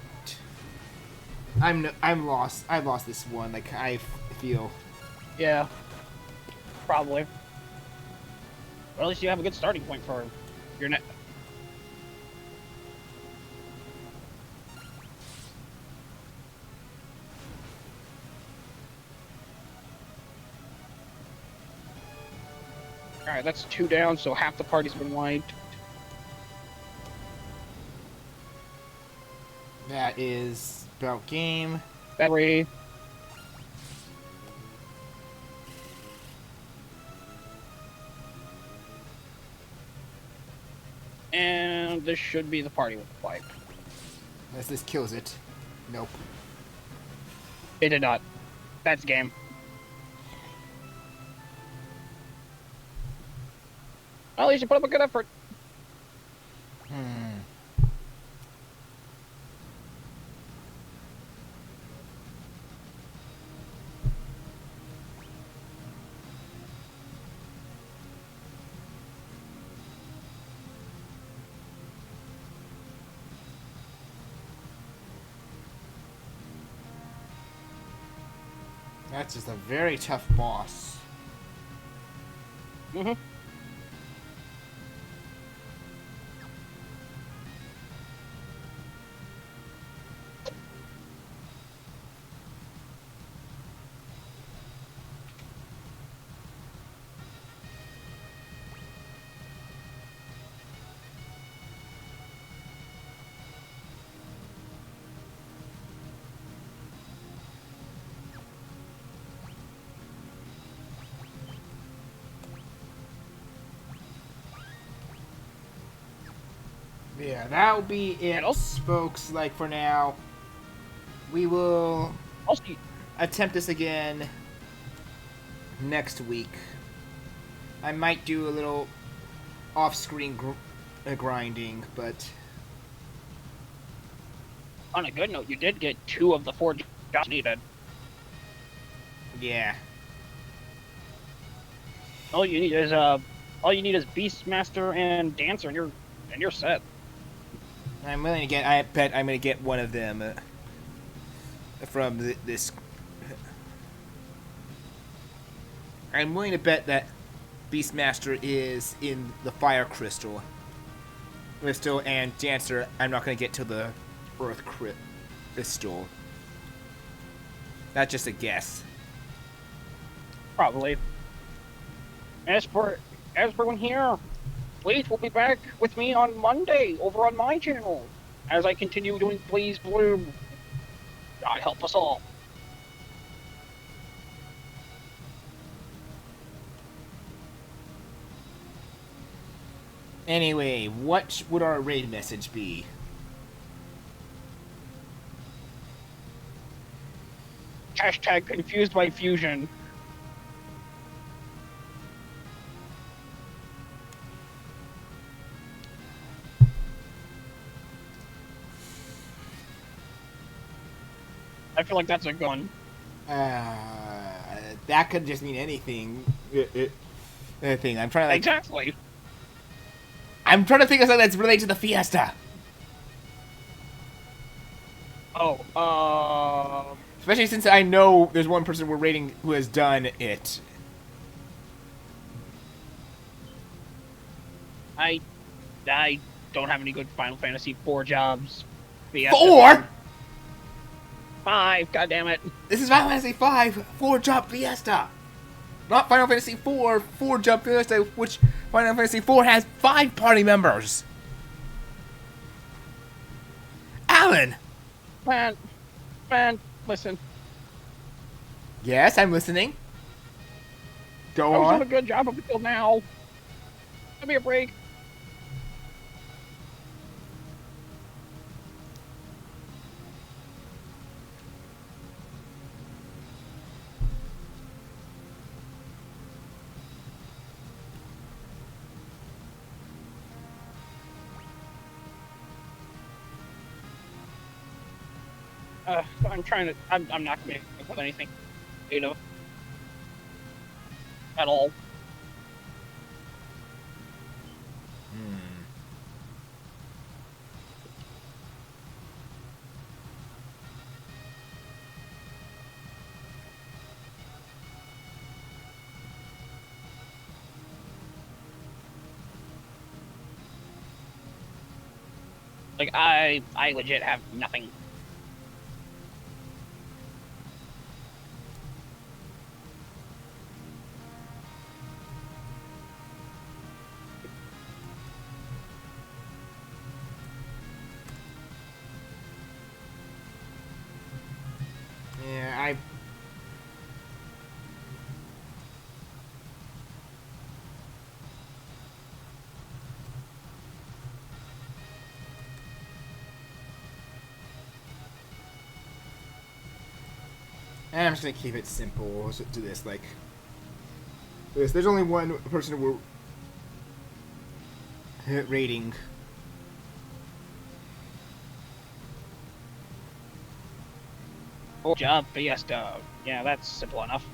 I'm lost. I've lost this one. Like I feel. Yeah, probably. Or at least you have a good starting point for your net. Alright, that's 2 down, so half the party's been wiped. That is about game. Battery. And this should be the party with the pipe. Unless this kills it. Nope. It did not. That's game. Well, at least you put up a good effort. That's just a very tough boss. Mm-hmm. Yeah, that'll be it, Hello? folks. Like for now, we will I'll see. attempt this again next week. I might do a little off-screen grinding, but On a good note, you did get 2 of the 4 jobs needed. yeah. All you need is Beastmaster and Dancer, and you're set. I'm willing to get. I bet I'm gonna get one of them from this. I'm willing to bet that Beastmaster is in the Fire Crystal, and Dancer. I'm not gonna get to the Earth Crystal. That's just a guess. Probably. As for everyone here, please will be back with me on Monday over on my channel as I continue doing Blaze Bloom. God help us all. Anyway, what would our raid message be? Hashtag confused by fusion. I feel like that's a gun. That could just mean anything. Anything. I'm trying to Exactly. I'm trying to think of something that's related to the Fiesta. Oh, Especially since I know there's one person we're rating who has done it. I don't have any good Final Fantasy 4 jobs. Fiesta. 4? 5, God damn it. This is Final Fantasy 5 4-Jump Fiesta. Not Final Fantasy 4 4-Jump Fiesta, which Final Fantasy 4 has 5 party members. Alan! Man, listen. Yes, I'm listening. Go I was on. doing a good job up until now. Give me a break. I'm trying to. I'm not coming up with anything, at all. Like, I legit have nothing. Yeah, and I'm just gonna keep it simple to this. Like, there's only one person we're rating. Good job, Fiesta. Yeah, that's simple enough.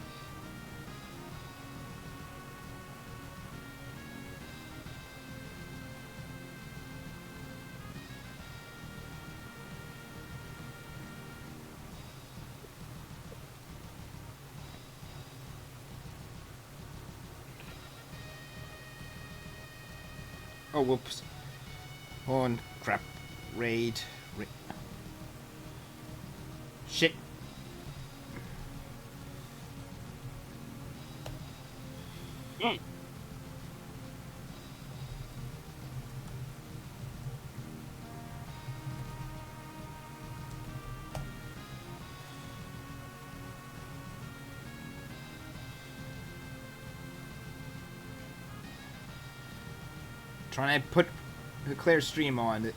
Oh, whoops. Oh, crap. Raid. Shit. Mm. Trying to put the clear stream on.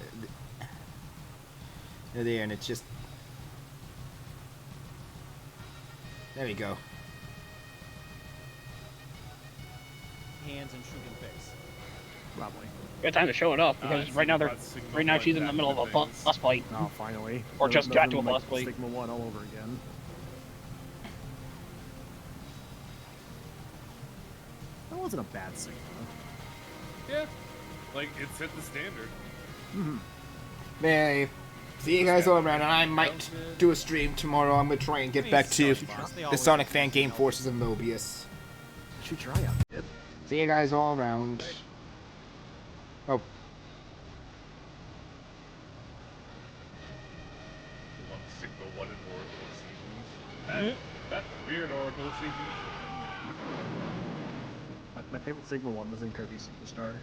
There, and it's just... There we go. Hands and shoot in face. Probably. Good time to show it off because right now she's in the middle of a bus fight. Oh, finally. Or just got to a bus fight. Stigma 1 all over again. That wasn't a bad Sigma. Yeah. Like, it set the standard. Mm-hmm. Hey, see you guys all around, and I might do a stream tomorrow. I'm gonna try and get back to the Sonic Fan Game Forces and Mobius. Shoot your eye out, kid. See you guys all around. Oh, One Sigma 1 in Oracle seasons. That's weird, Oracle seasons. My favorite Sigma one was in Kirby Superstar.